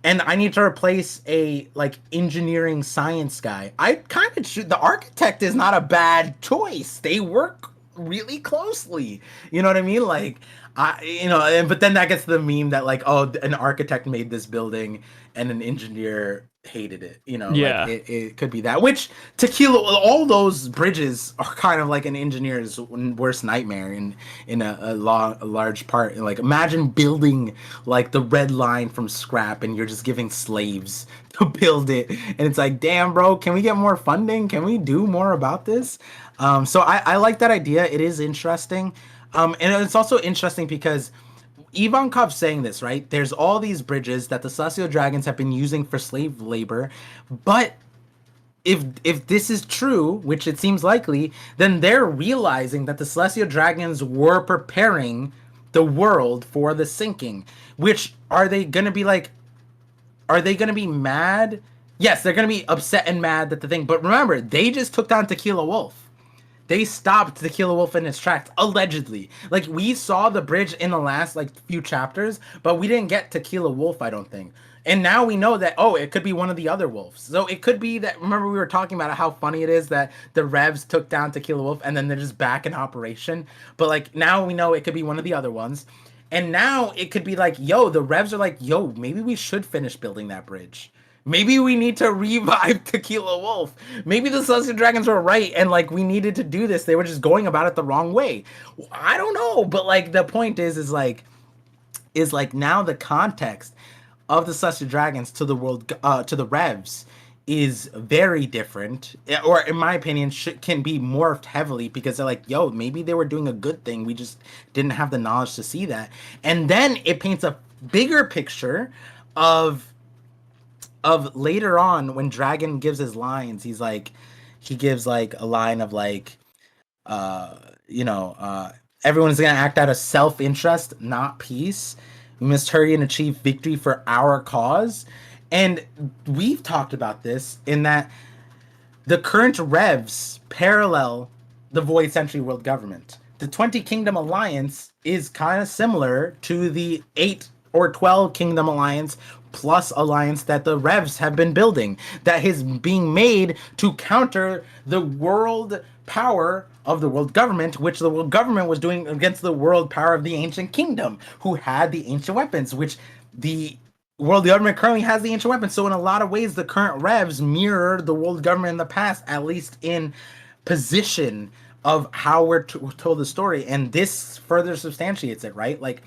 and I need to replace a like engineering science guy. I kind of the architect is not a bad choice. They work really closely. You know what I mean? Like, but then that gets to the meme that like, oh, an architect made this building and an engineer hated it. You know,
Yeah.
like, it could be that. Which tequila, all those bridges are kind of like an engineer's worst nightmare in a large part. And like, imagine building like the red line from scrap, and you're just giving slaves to build it, and it's like, damn, bro, can we get more funding? Can we do more about this? So I like that idea. It is interesting. And it's also interesting because Ivankov's saying this, right? There's all these bridges that the Celestial Dragons have been using for slave labor, but if this is true, which it seems likely, then they're realizing that the Celestial Dragons were preparing the world for the sinking. Which, are they gonna be like, are they gonna be mad? Yes, they're gonna be upset and mad that the thing, but remember, they just took down Tequila Wolf. They stopped Tequila Wolf in its tracks, allegedly. Like, we saw the bridge in the last, like, few chapters, but we didn't get Tequila Wolf, I don't think. And now we know that, oh, it could be one of the other wolves. So it could be that, remember we were talking about how funny it is that the Revs took down Tequila Wolf and then they're just back in operation. But, like, now we know it could be one of the other ones. And now it could be like, yo, the Revs are like, yo, maybe we should finish building that bridge. Maybe we need to revive Tequila Wolf. Maybe the Celestial Dragons were right, and like we needed to do this. They were just going about it the wrong way. I don't know, but like the point is like now the context of the Celestial Dragons to the world, to the Revs, is very different, or in my opinion, can be morphed heavily because they're like, yo, maybe they were doing a good thing. We just didn't have the knowledge to see that, and then it paints a bigger picture of later on when Dragon gives his lines. He's like, he gives like a line of like, everyone's gonna act out of self-interest, not peace. We must hurry and achieve victory for our cause. And we've talked about this in that the current revs parallel the Void Century World Government. The 20 Kingdom Alliance is kind of similar to the 8 or 12 Kingdom Alliance plus alliance that the revs have been building, that is being made to counter the world power of the world government, which the world government was doing against the world power of the ancient kingdom, who had the ancient weapons, which the world government currently has the ancient weapons. So in a lot of ways, the current revs mirror the world government in the past, at least in position of how we're told the story. And this further substantiates it, right? Like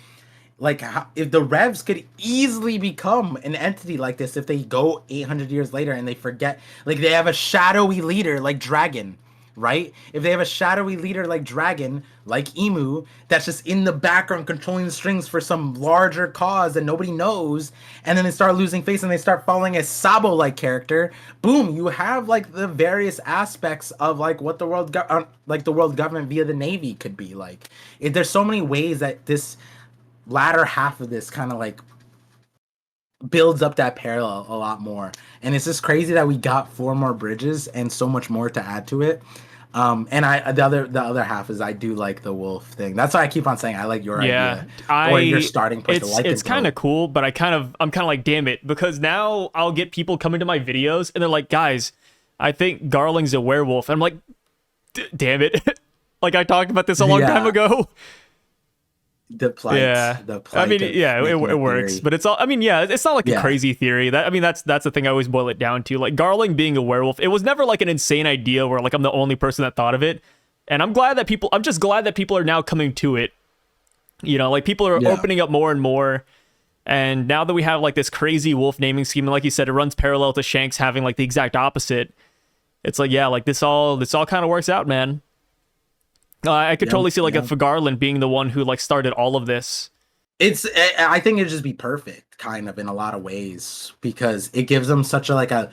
how, if the revs could easily become an entity like this if they go 800 years later and they forget, like they have a shadowy leader like Dragon, right? If they have a shadowy leader like Dragon, like Imu, that's just in the background controlling the strings for some larger cause that nobody knows, and then they start losing face and they start following a Sabo-like character, boom, you have like the various aspects of like what the world like the world government via the Navy could be like. There's so many ways that this latter half of this kind of like builds up that parallel a lot more, and it's just crazy that we got 4 more bridges and so much more to add to it. And the other half is I do like the wolf thing. That's why I keep on saying I like your idea or your starting point.
It's kind of cool, but I'm kind of like, damn it, because now I'll get people coming to my videos and they're like, guys, I think Garling's a werewolf, and I'm like, damn it, like I talked about this a long time ago.
The plight.
I mean, it works, but it's all. I mean, yeah, it's not like a crazy theory. That's the thing I always boil it down to. Like Garling being a werewolf, it was never like an insane idea where like I'm the only person that thought of it, and I'm just glad that people are now coming to it. You know, like people are opening up more and more, and now that we have like this crazy wolf naming scheme, and like you said, it runs parallel to Shanks having like the exact opposite. It's like like this all kind of works out, man. I could totally see like a Garland being the one who like started all of this.
I think it'd just be perfect, kind of in a lot of ways, because it gives them such a like a.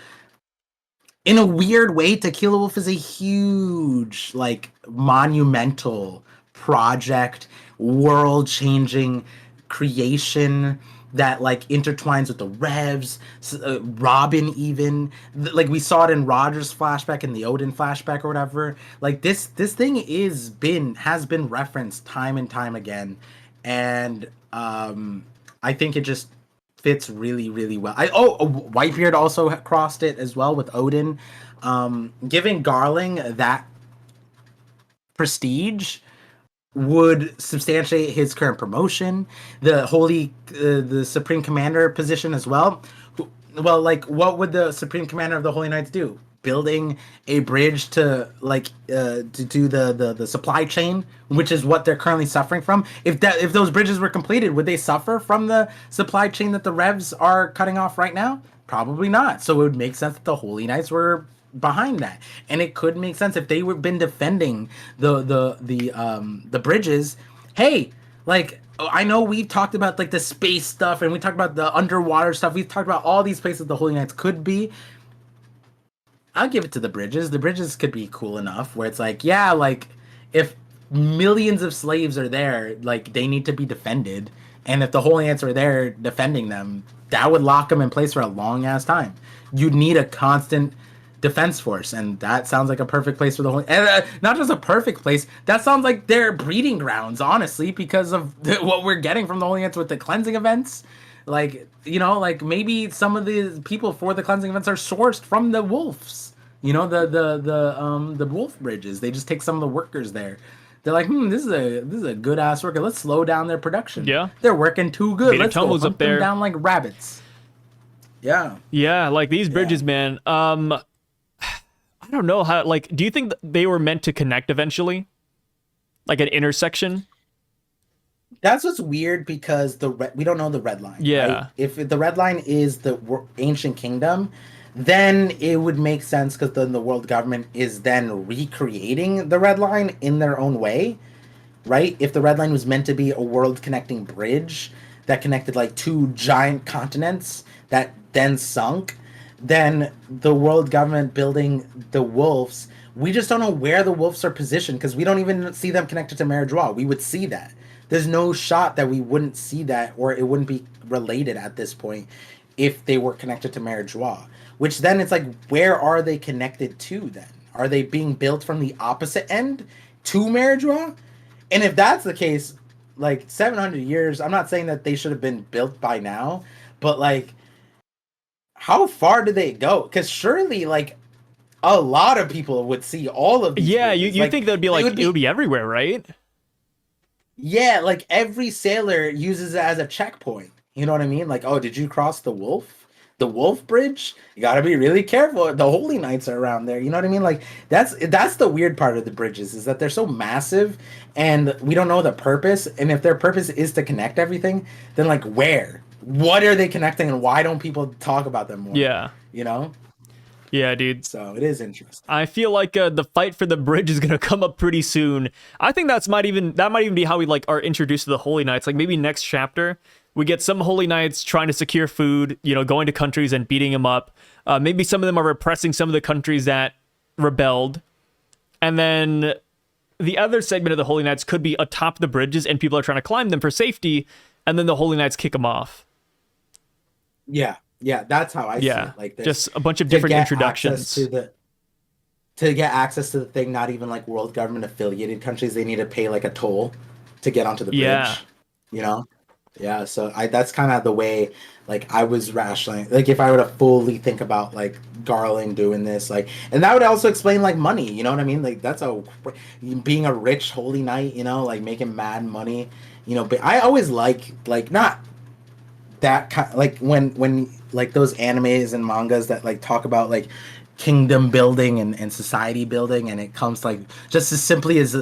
In a weird way, To Kill a Wolf is a huge, like, monumental project, world-changing creation that like intertwines with the revs, Robin even, like we saw it in Roger's flashback and the Oden flashback or whatever. Like this thing has been referenced time and time again, and I think it just fits really, really well. Whitebeard also crossed it as well with Oden, giving Garling that prestige would substantiate his current promotion, the Supreme Commander position as well. Well, like, what would the Supreme Commander of the Holy Knights do? Building a bridge to like to do the supply chain, which is what they're currently suffering from. If those bridges were completed, would they suffer from the supply chain that the revs are cutting off right now? Probably not. So it would make sense that the Holy Knights were behind that, and it could make sense if they were been defending the bridges. Hey, like, I know we've talked about like the space stuff and we talked about the underwater stuff, we've talked about all these places the Holy Knights could be. I'll give it to the bridges. The bridges could be cool enough where it's like, yeah, like if millions of slaves are there, like they need to be defended, and if the Holy Knights are there defending them, that would lock them in place for a long ass time. You'd need a constant defense force, and that sounds like a perfect place for the whole, and not just a perfect place, that sounds like their breeding grounds, honestly, because of what we're getting from the Holy Knights with the cleansing events. Like, you know, like maybe some of the people for the cleansing events are sourced from the wolves, you know, the wolf bridges. They just take some of the workers there. They're like, this is a good ass worker, let's slow down their production. They're working too good, let's go hunt them down like rabbits.
Like these bridges, man. I don't know how, like, do you think they were meant to connect eventually? Like an intersection?
That's what's weird, because we don't know the red line. Right? If the red line is the ancient kingdom, then it would make sense, because then the world government is then recreating the red line in their own way, right? If the red line was meant to be a world connecting bridge that connected like 2 giant continents that then sunk, then the world government building the wolves, we just don't know where the wolves are positioned, because we don't even see them connected to Merijois. We would see that. There's no shot that we wouldn't see that, or it wouldn't be related at this point. if they were connected to Mare Joie. Which then it's like, where are they connected to then? Are they being built from the opposite end to Mare Joie? And if that's the case, like 700 years, I'm not saying that they should have been built by now, but like, how far do they go? Because surely, like, a lot of people would see all of these.
Yeah,
movies.
you
Like,
think that'd be like it would be everywhere, right?
Yeah, like every sailor uses it as a checkpoint. You know what I mean? Like, oh, did you cross the wolf? The wolf bridge? You gotta be really careful. The holy knights are around there. You know what I mean? Like that's the weird part of the bridges is that they're so massive and we don't know the purpose. And if their purpose is to connect everything, then like where? What are they connecting and why don't people talk about them more?
Yeah.
You know?
Yeah, dude.
So it is interesting.
I feel like the fight for the bridge is gonna come up pretty soon. I think that might even be how we like are introduced to the Holy Knights. Like maybe next chapter we get some Holy Knights trying to secure food, you know, going to countries and beating them up. Maybe some of them are repressing some of the countries that rebelled, and then the other segment of the Holy Knights could be atop the bridges and people are trying to climb them for safety, and then the Holy Knights kick them off.
Yeah. Yeah, that's how I see it. Like
just a bunch of different introductions
to get access to the thing. Not even like world government affiliated countries, they need to pay like a toll to get onto the bridge.
Yeah,
you know. Yeah, so that's kind of the way like I was rationing. Like if I were to fully think about like Garling doing this, like, and that would also explain like money. You know what I mean? Like that's being a rich holy knight. You know, like making mad money. You know, but I always like not that kind like when like those animes and mangas that like talk about like kingdom building and society building, and it comes like just as simply as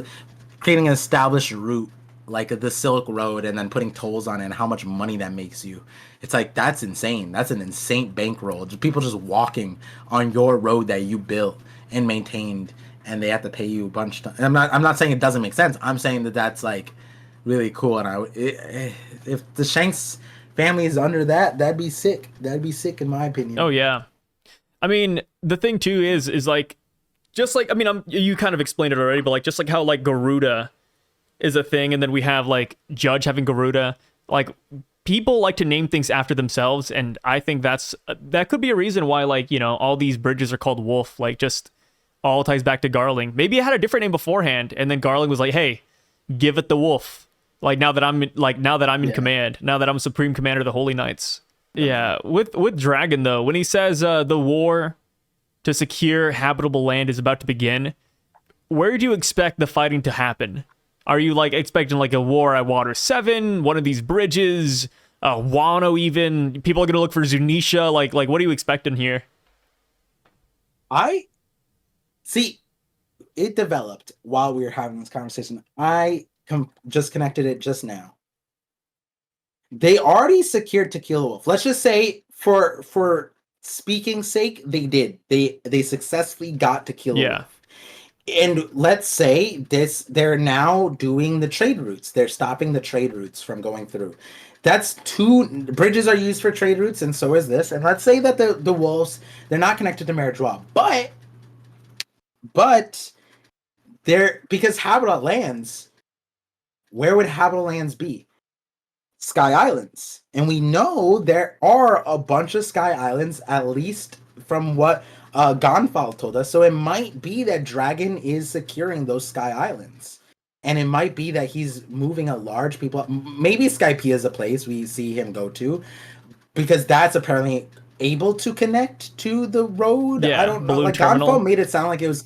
creating an established route like the Silk Road and then putting tolls on it and how much money that makes you. It's like that's insane. That's an insane bankroll. Just people just walking on your road that you built and maintained, and they have to pay you a bunch of time. I'm not saying it doesn't make sense. I'm saying that that's like really cool, and if the Shanks family is under that, that'd be sick. That'd be sick in my opinion.
Oh yeah. I mean, the thing too is like, just like, I mean, you kind of explained it already, but like, just like how like Garuda is a thing, and then we have like Judge having Garuda. Like, people like to name things after themselves, and I think that could be a reason why, like, you know, all these bridges are called Wolf. Like, just all ties back to Garling. Maybe it had a different name beforehand, and then Garling was like, "Hey, give it the Wolf." Like now that I'm in command, now that I'm Supreme Commander of the Holy Knights. Yeah, with Dragon though, when he says the war to secure habitable land is about to begin, where do you expect the fighting to happen? Are you like expecting like a war at Water 7, one of these bridges, Wano even? People are gonna look for Zunisha. Like what are you expecting here?
I see it developed while we were having this conversation. I just connected it just now. They already secured Tequila Wolf. Let's just say for speaking sake, they did. They successfully got Tequila Wolf. And let's say they're now doing the trade routes. They're stopping the trade routes from going through. That's two bridges are used for trade routes, and so is this. And let's say that the wolves, they're not connected to Mare Joie, but they're because habitable lands. Where would habitable lands be? Sky Islands. And we know there are a bunch of Sky Islands, at least from what Gonfal told us. So it might be that Dragon is securing those Sky Islands. And it might be that he's moving a large people. Maybe Skypiea is a place we see him go to, because that's apparently able to connect to the road.
Yeah,
I don't know. Like
terminal.
Gonfal made it sound like it was...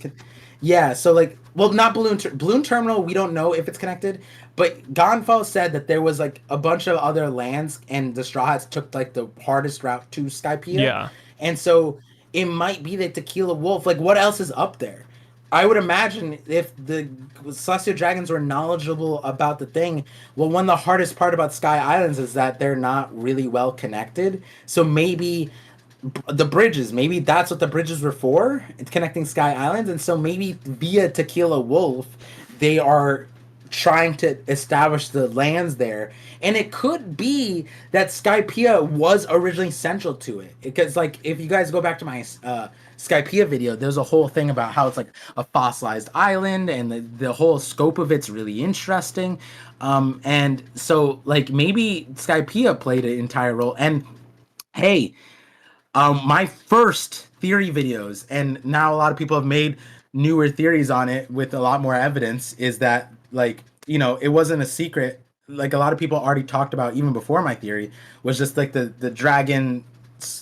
Yeah, so like... Well, not Balloon Terminal, we don't know if it's connected, but Gonfal said that there was like a bunch of other lands, and the Straw Hats took like the hardest route to Skypiea.
Yeah.
And so it might be that Tequila Wolf, like what else is up there? I would imagine if the Celestial Dragons were knowledgeable about the thing, well, one of the hardest part about Sky Islands is that they're not really well connected. So maybe the bridges, maybe that's what the bridges were for, connecting Sky Islands. And so maybe via Tequila Wolf, they are trying to establish the lands there. And it could be that Skypiea was originally central to it, because like if you guys go back to my Skypiea video, there's a whole thing about how it's like a fossilized island, and the whole scope of it's really interesting. And so like maybe Skypiea played an entire role. And Hey, my first theory videos, and now a lot of people have made newer theories on it with a lot more evidence, is that like, it wasn't a secret. Like a lot of people already talked about even before my theory was just like the dragon,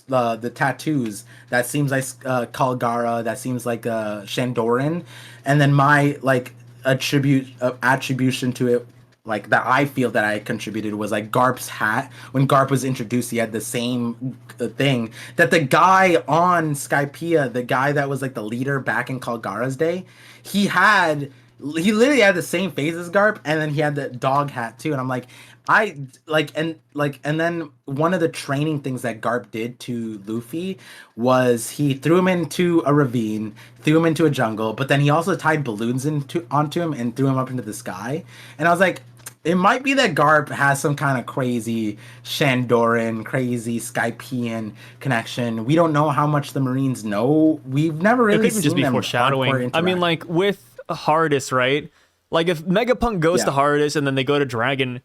the tattoos that seems like Kalgara, that seems like Shandoran, and then my like attribution to it, like that I feel that I contributed, was like Garp's hat. When Garp was introduced, he had the same thing that the guy on Skypiea, the guy that was like the leader back in Kalgara's day, he had. He literally had the same face as Garp, and then he had the dog hat too. And I'm like, and then one of the training things that Garp did to Luffy was he threw him into a ravine, threw him into a jungle, but then he also tied balloons onto him and threw him up into the sky. And I was like, it might be that Garp has some kind of crazy Shandoran, crazy Skypian connection. We don't know how much the Marines know. We've never
It
really
could even
seen
just be
them hardcore
foreshadowing. I mean,
interact.
like with Hardest, right? Like if Megapunk goes to
Yeah.
Hardest and then they go to Dragon,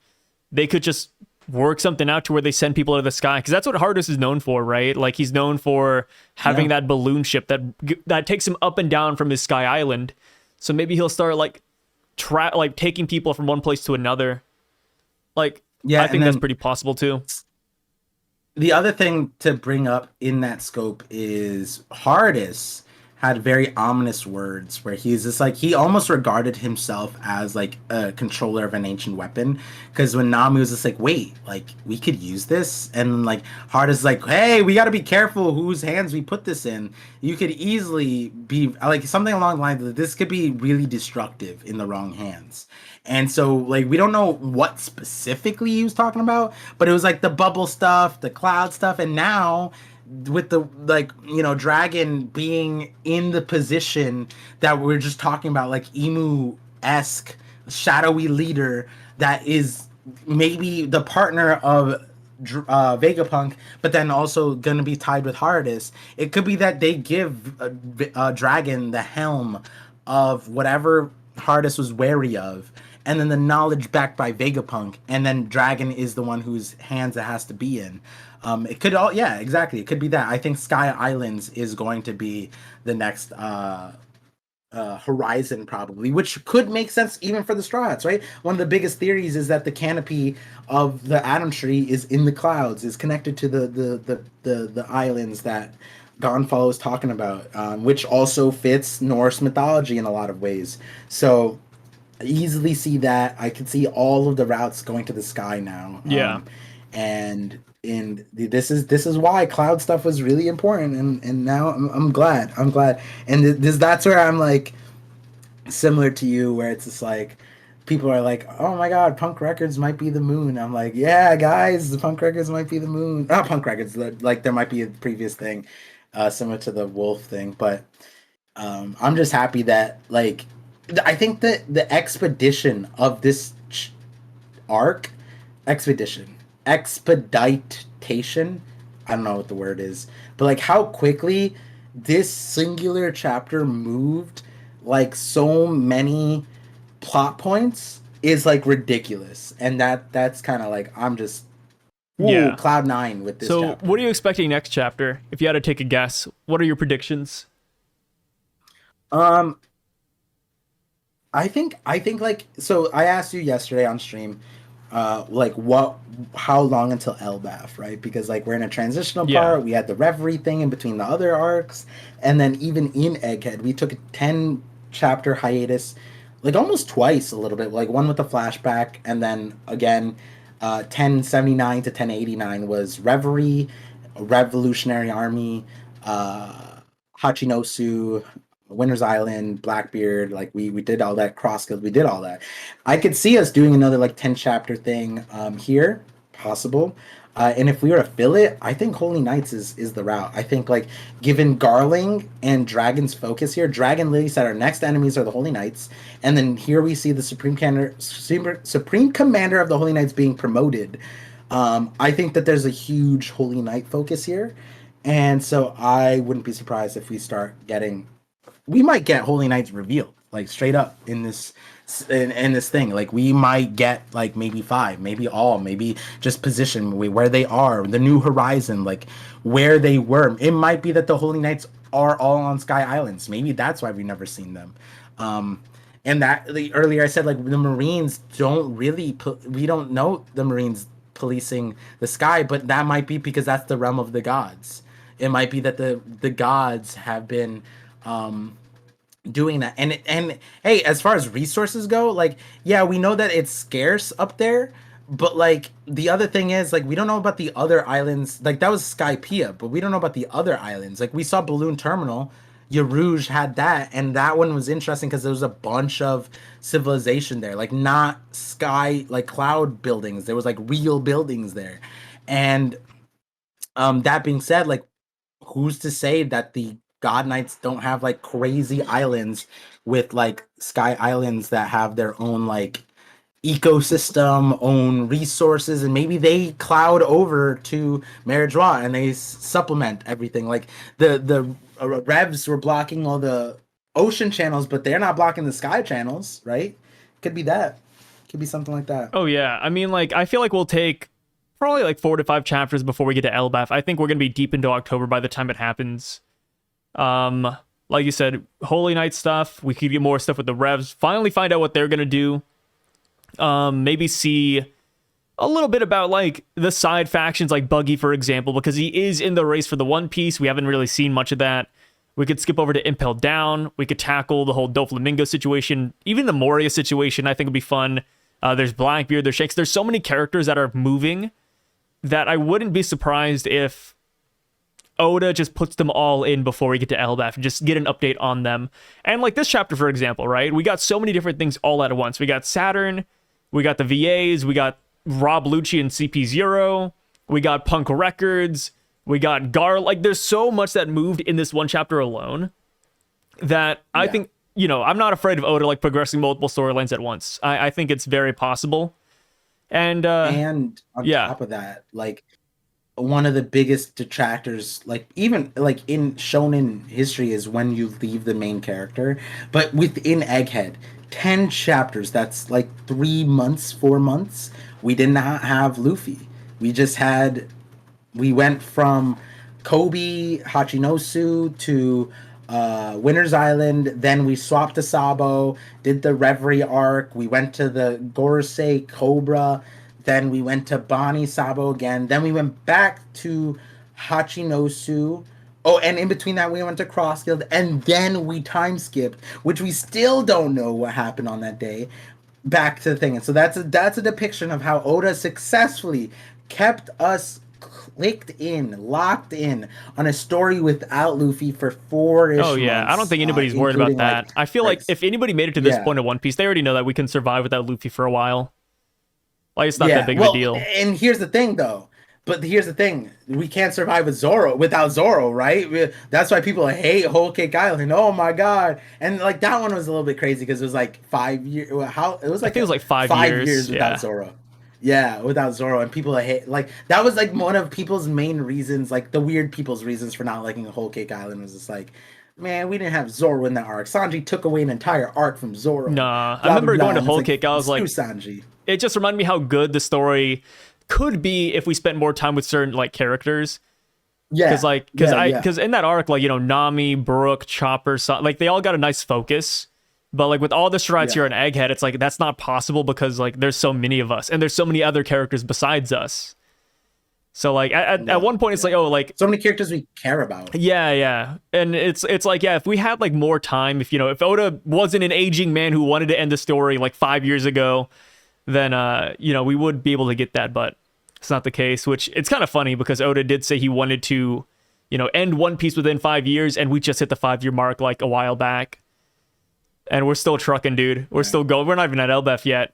they could just work something out to where they send people to the sky, because that's what Hardest is known for, right? Like he's known for having
Yeah.
that balloon ship that takes him up and down from his sky island. So maybe he'll start like taking people from one place to another. Like
Yeah,
I
and
think that's
then
pretty possible too.
the other thing to bring up in that scope is Hardis had very ominous words where he's just like, he almost regarded himself as like a controller of an ancient weapon, because when Nami was just like, wait, like we could use this, and like Hardis is like, hey, we got to be careful whose hands we put this in. You could easily be like something along the lines of this could be really destructive in the wrong hands. And so, like, we don't know what specifically he was talking about, but it was like the bubble stuff, the cloud stuff, and now with the like, Dragon being in the position that we're just talking about, like Emu-esque shadowy leader that is maybe the partner of Vegapunk, but then also gonna be tied with Hardis. It could be that they give Dragon the helm of whatever Hardis was wary of, and then the knowledge backed by Vegapunk, and then Dragon is the one whose hands it has to be in. It could all, yeah, exactly. It could be that. I think Sky Islands is going to be the next horizon, probably, which could make sense even for the Straw Hats, right? One of the biggest theories is that the canopy of the Atom Tree is in the clouds, is connected to the islands that Gonfall was talking about, which also fits Norse mythology in a lot of ways. So I easily see that. I can see all of the routes going to the sky now.
Yeah.
And this is why cloud stuff was really important, and now I'm glad, and that's where I'm like similar to you, where it's just like people are like, oh my god, Punk Records might be the moon. I'm like, yeah, guys, the Punk Records might be the moon. Not Punk Records, like there might be a previous thing similar to the Wolf thing, but I'm just happy that, like, I think that the expedition of this arc, expeditation, I don't know what the word is, but like how quickly this singular chapter moved, like so many plot points, is like ridiculous. And that's kind of like, I'm just
Yeah.
cloud nine with this
So
chapter.
what are you expecting next chapter? If you had to take a guess, what are your predictions?
I think like, so I asked you yesterday on stream, like how long until Elbaf, right? Because like we're in a transitional
Yeah.
part. We had the Reverie thing in between the other arcs, and then even in Egghead, we took a 10 chapter hiatus, like almost twice a little bit, like one with the flashback, and then again, 1079 to 1089 was Reverie, Revolutionary Army, Hachinosu, Winter's Island, Blackbeard. Like we did all that, Crossfield, we did all that. I could see us doing another like 10 chapter thing here, possible. And if we were to fill it, I think Holy Knights is the route. I think, like, given Garling and Dragon's focus here, Dragon literally said our next enemies are the Holy Knights, and then here we see the Supreme Commander of the Holy Knights being promoted. I think that there's a huge Holy Knight focus here, and so I wouldn't be surprised if we start getting, we might get Holy Knights revealed. like straight up in this thing. Like we might get like maybe 5, maybe all, maybe just position where they are, the new horizon, like where they were. It might be that the Holy Knights are all on Sky Islands. Maybe that's why we've never seen them. And that earlier I said like the Marines don't really we don't know the Marines policing the sky, but that might be because that's the realm of the gods. It might be that the gods have been doing that. And hey, as far as resources go, like yeah, we know that it's scarce up there, but like the other thing is like we don't know about the other islands. Like that was Skypiea, but we don't know about the other islands. Like we saw Balloon Terminal, Yarouge had that, and that one was interesting because there was a bunch of civilization there, like not sky, like cloud buildings. There was like real buildings there. And that being said, like who's to say that the God Knights don't have like crazy islands with like sky islands that have their own like ecosystem, own resources, and maybe they cloud over to Maridra and they supplement everything. Like the Revs were blocking all the ocean channels, but they're not blocking the sky channels, right? Could be that. Could be something like that.
Oh yeah, I mean, like I feel like we'll take probably like 4 to 5 chapters before we get to Elbaf. I think we're gonna be deep into October by the time it happens. Like you said, Holy Knight stuff. We could get more stuff with the Revs. Finally, find out what they're gonna do. Maybe see a little bit about like the side factions, like Buggy, for example, because he is in the race for the One Piece. We haven't really seen much of that. We could skip over to Impel Down. We could tackle the whole Doflamingo situation. Even the Moria situation, I think, would be fun. There's Blackbeard, there's Shanks. There's so many characters that are moving that I wouldn't be surprised if Oda just puts them all in before we get to Elbaf and just get an update on them. And like this chapter, for example, right? We got so many different things all at once. We got Saturn, we got the VAs, we got Rob Luchi and CP0, we got Punk Records, we got like there's so much that moved in this one chapter alone that I think, you know, I'm not afraid of Oda like progressing multiple storylines at once. I think it's very possible. And
on top of that, like one of the biggest detractors, like even like in Shonen history, is when you leave the main character. But within Egghead, 10 chapters, that's like 3 months, 4 months, we did not have Luffy. We went from Kobe, Hachinosu to Winter's Island, then we swapped to Sabo, did the Reverie arc, we went to the Gorosei Cobra, then we went to Bonnie Sabo again, then we went back to Hachinosu. Oh, and in between that we went to Crossfield, and then we time skipped, which we still don't know what happened on that day, back to the thing. And so that's a depiction of how Oda successfully kept us locked in on a story without Luffy for 4-ish months.
Oh yeah, I don't think anybody's worried about that. Like, I feel like if anybody made it to this point of One Piece, they already know that we can survive without Luffy for a while. Like it's not that big of a deal.
And here's the thing though. We can't survive without Zoro, right? That's why people hate Whole Cake Island. Oh my god! And like that one was a little bit crazy because it was like 5 years. It was like 5 years without Zoro. Yeah, without Zoro, and people hate like that was like one of people's main reasons, like the weird people's reasons for not liking Whole Cake Island was just like, man, we didn't have Zoro in that arc. Sanji took away an entire arc from Zoro.
Nah, I remember going to Whole Cake. I was like,
Sanji.
It just reminded me how good the story could be if we spent more time with certain like characters. Yeah, because in that arc, like, you know, Nami, Brook, Chopper, like they all got a nice focus. But like with all the strides here in Egghead, it's like that's not possible because like there's so many of us and there's so many other characters besides us. So like at one point it's like, oh, like
so many characters we care about.
Yeah. And it's like, yeah, if we had like more time, if Oda wasn't an aging man who wanted to end the story like 5 years ago, then we would be able to get that, but it's not the case, which it's kind of funny because Oda did say he wanted to, end One Piece within 5 years, and we just hit the 5-year mark like a while back. And we're still trucking, dude. We're still going. We're not even at Elbaf yet.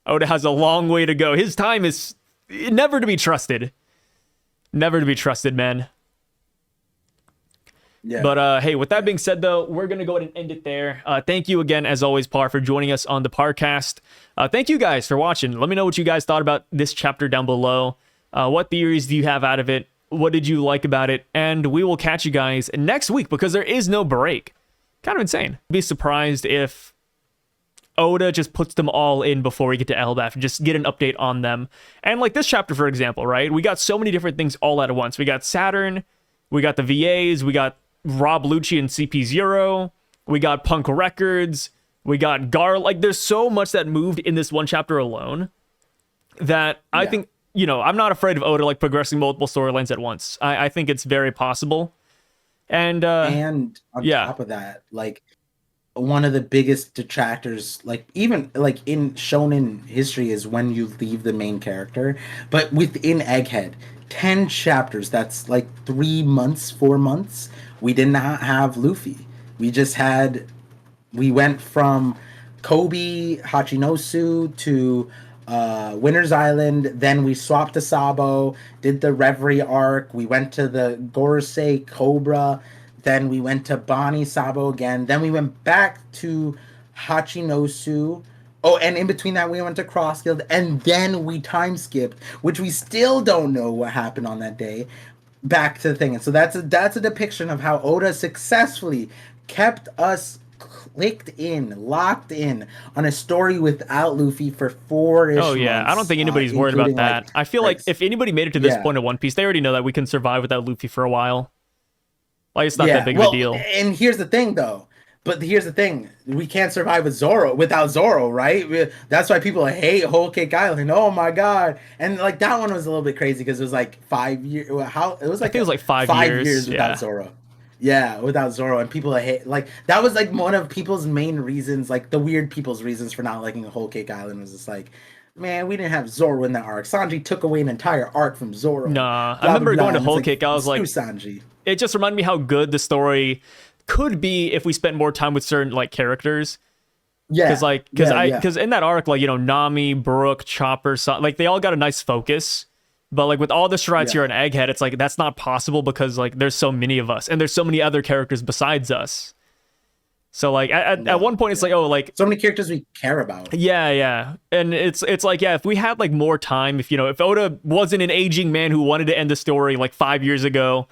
Oda has a long way to go. His time is never to be trusted. Never to be trusted, man. Yeah. But hey, with that being said, though, we're going to go ahead and end it there. Thank you again, as always, Par, for joining us on the Parcast. Thank you guys for watching. Let me know what you guys thought about this chapter down below. What theories do you have out of it? What did you like about it? And we will catch you guys next week because there is no break. Kind of insane. Be surprised if Oda just puts them all in before we get to Elbaf and just get an update on them. And like this chapter, for example, right? We got so many different things all at once. We got Saturn, we got the VAs, we got Rob Luchi and CP0, we got Punk Records, we got like there's so much that moved in this one chapter alone that I think, you know, I'm not afraid of Oda like progressing multiple storylines at once. I think it's very possible. And
on top of that, like one of the biggest detractors, like even like in shonen history, is when you leave the main character. But within Egghead, 10 chapters, that's like 3 months, 4 months, we did not have Luffy. We went from Kobe Hachinosu to Winter's Island, then we swapped to Sabo, did the Reverie arc, we went to the Gorosei Cobra, then we went to Bonnie Sabo again, then we went back to Hachinosu. Oh, and in between that we went to Cross Guild, and then we time skipped, which we still don't know what happened on that day, back to the thing. And so that's a depiction of how Oda successfully kept us locked in on a story without Luffy for 4-ish months.
Oh yeah, I don't think anybody's worried about that.
Like,
I feel like if anybody made it to this point of One Piece, they already know that we can survive without Luffy for a while. Like it's not that big of a deal.
And here's the thing, though. We can't survive without Zoro, right? That's why people hate Whole Cake Island. Oh my god! And like that one was a little bit crazy because it was like 5 years. I think it was like 5 years without Zoro. Yeah, without Zoro, and people hate like that was like one of people's main reasons, like the weird people's reasons for not liking the Whole Cake Island was just like, man, we didn't have Zoro in that arc. Sanji took away an entire arc from Zoro.
Nah, I remember going to Whole Cake. I was like,
Sanji.
It just reminded me how good the story could be if we spent more time with certain like characters. Yeah, because in that arc, like, you know, Nami, Brook, Chopper, like they all got a nice focus. But like with all the strides here in Egghead, it's like that's not possible because like there's so many of us and there's so many other characters besides us. So like at one point it's like, oh, like
so many characters we care about.
Yeah. And it's like, yeah, if we had like more time, if Oda wasn't an aging man who wanted to end the story like 5 years ago,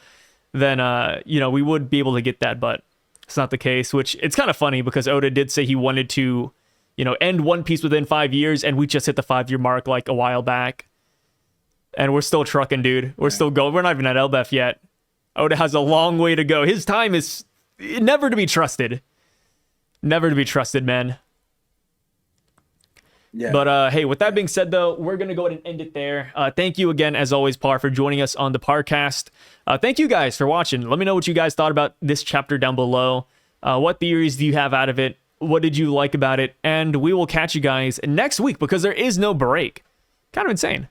then you know, we would be able to get that, but it's not the case, which it's kind of funny because Oda did say he wanted to, you know, end One Piece within 5 years, and we just hit the 5-year mark like a while back. And we're still trucking, dude. We're still going. We're not even at Elbaf yet. Oda has a long way to go. His time is never to be trusted. Never to be trusted, man. Yeah. But hey, with that being said, though, we're going to go ahead and end it there. Thank you again, as always, Par, for joining us on the Parcast. Thank you guys for watching. Let me know what you guys thought about this chapter down below. What theories do you have out of it? What did you like about it? And we will catch you guys next week because there is no break. Kind of insane.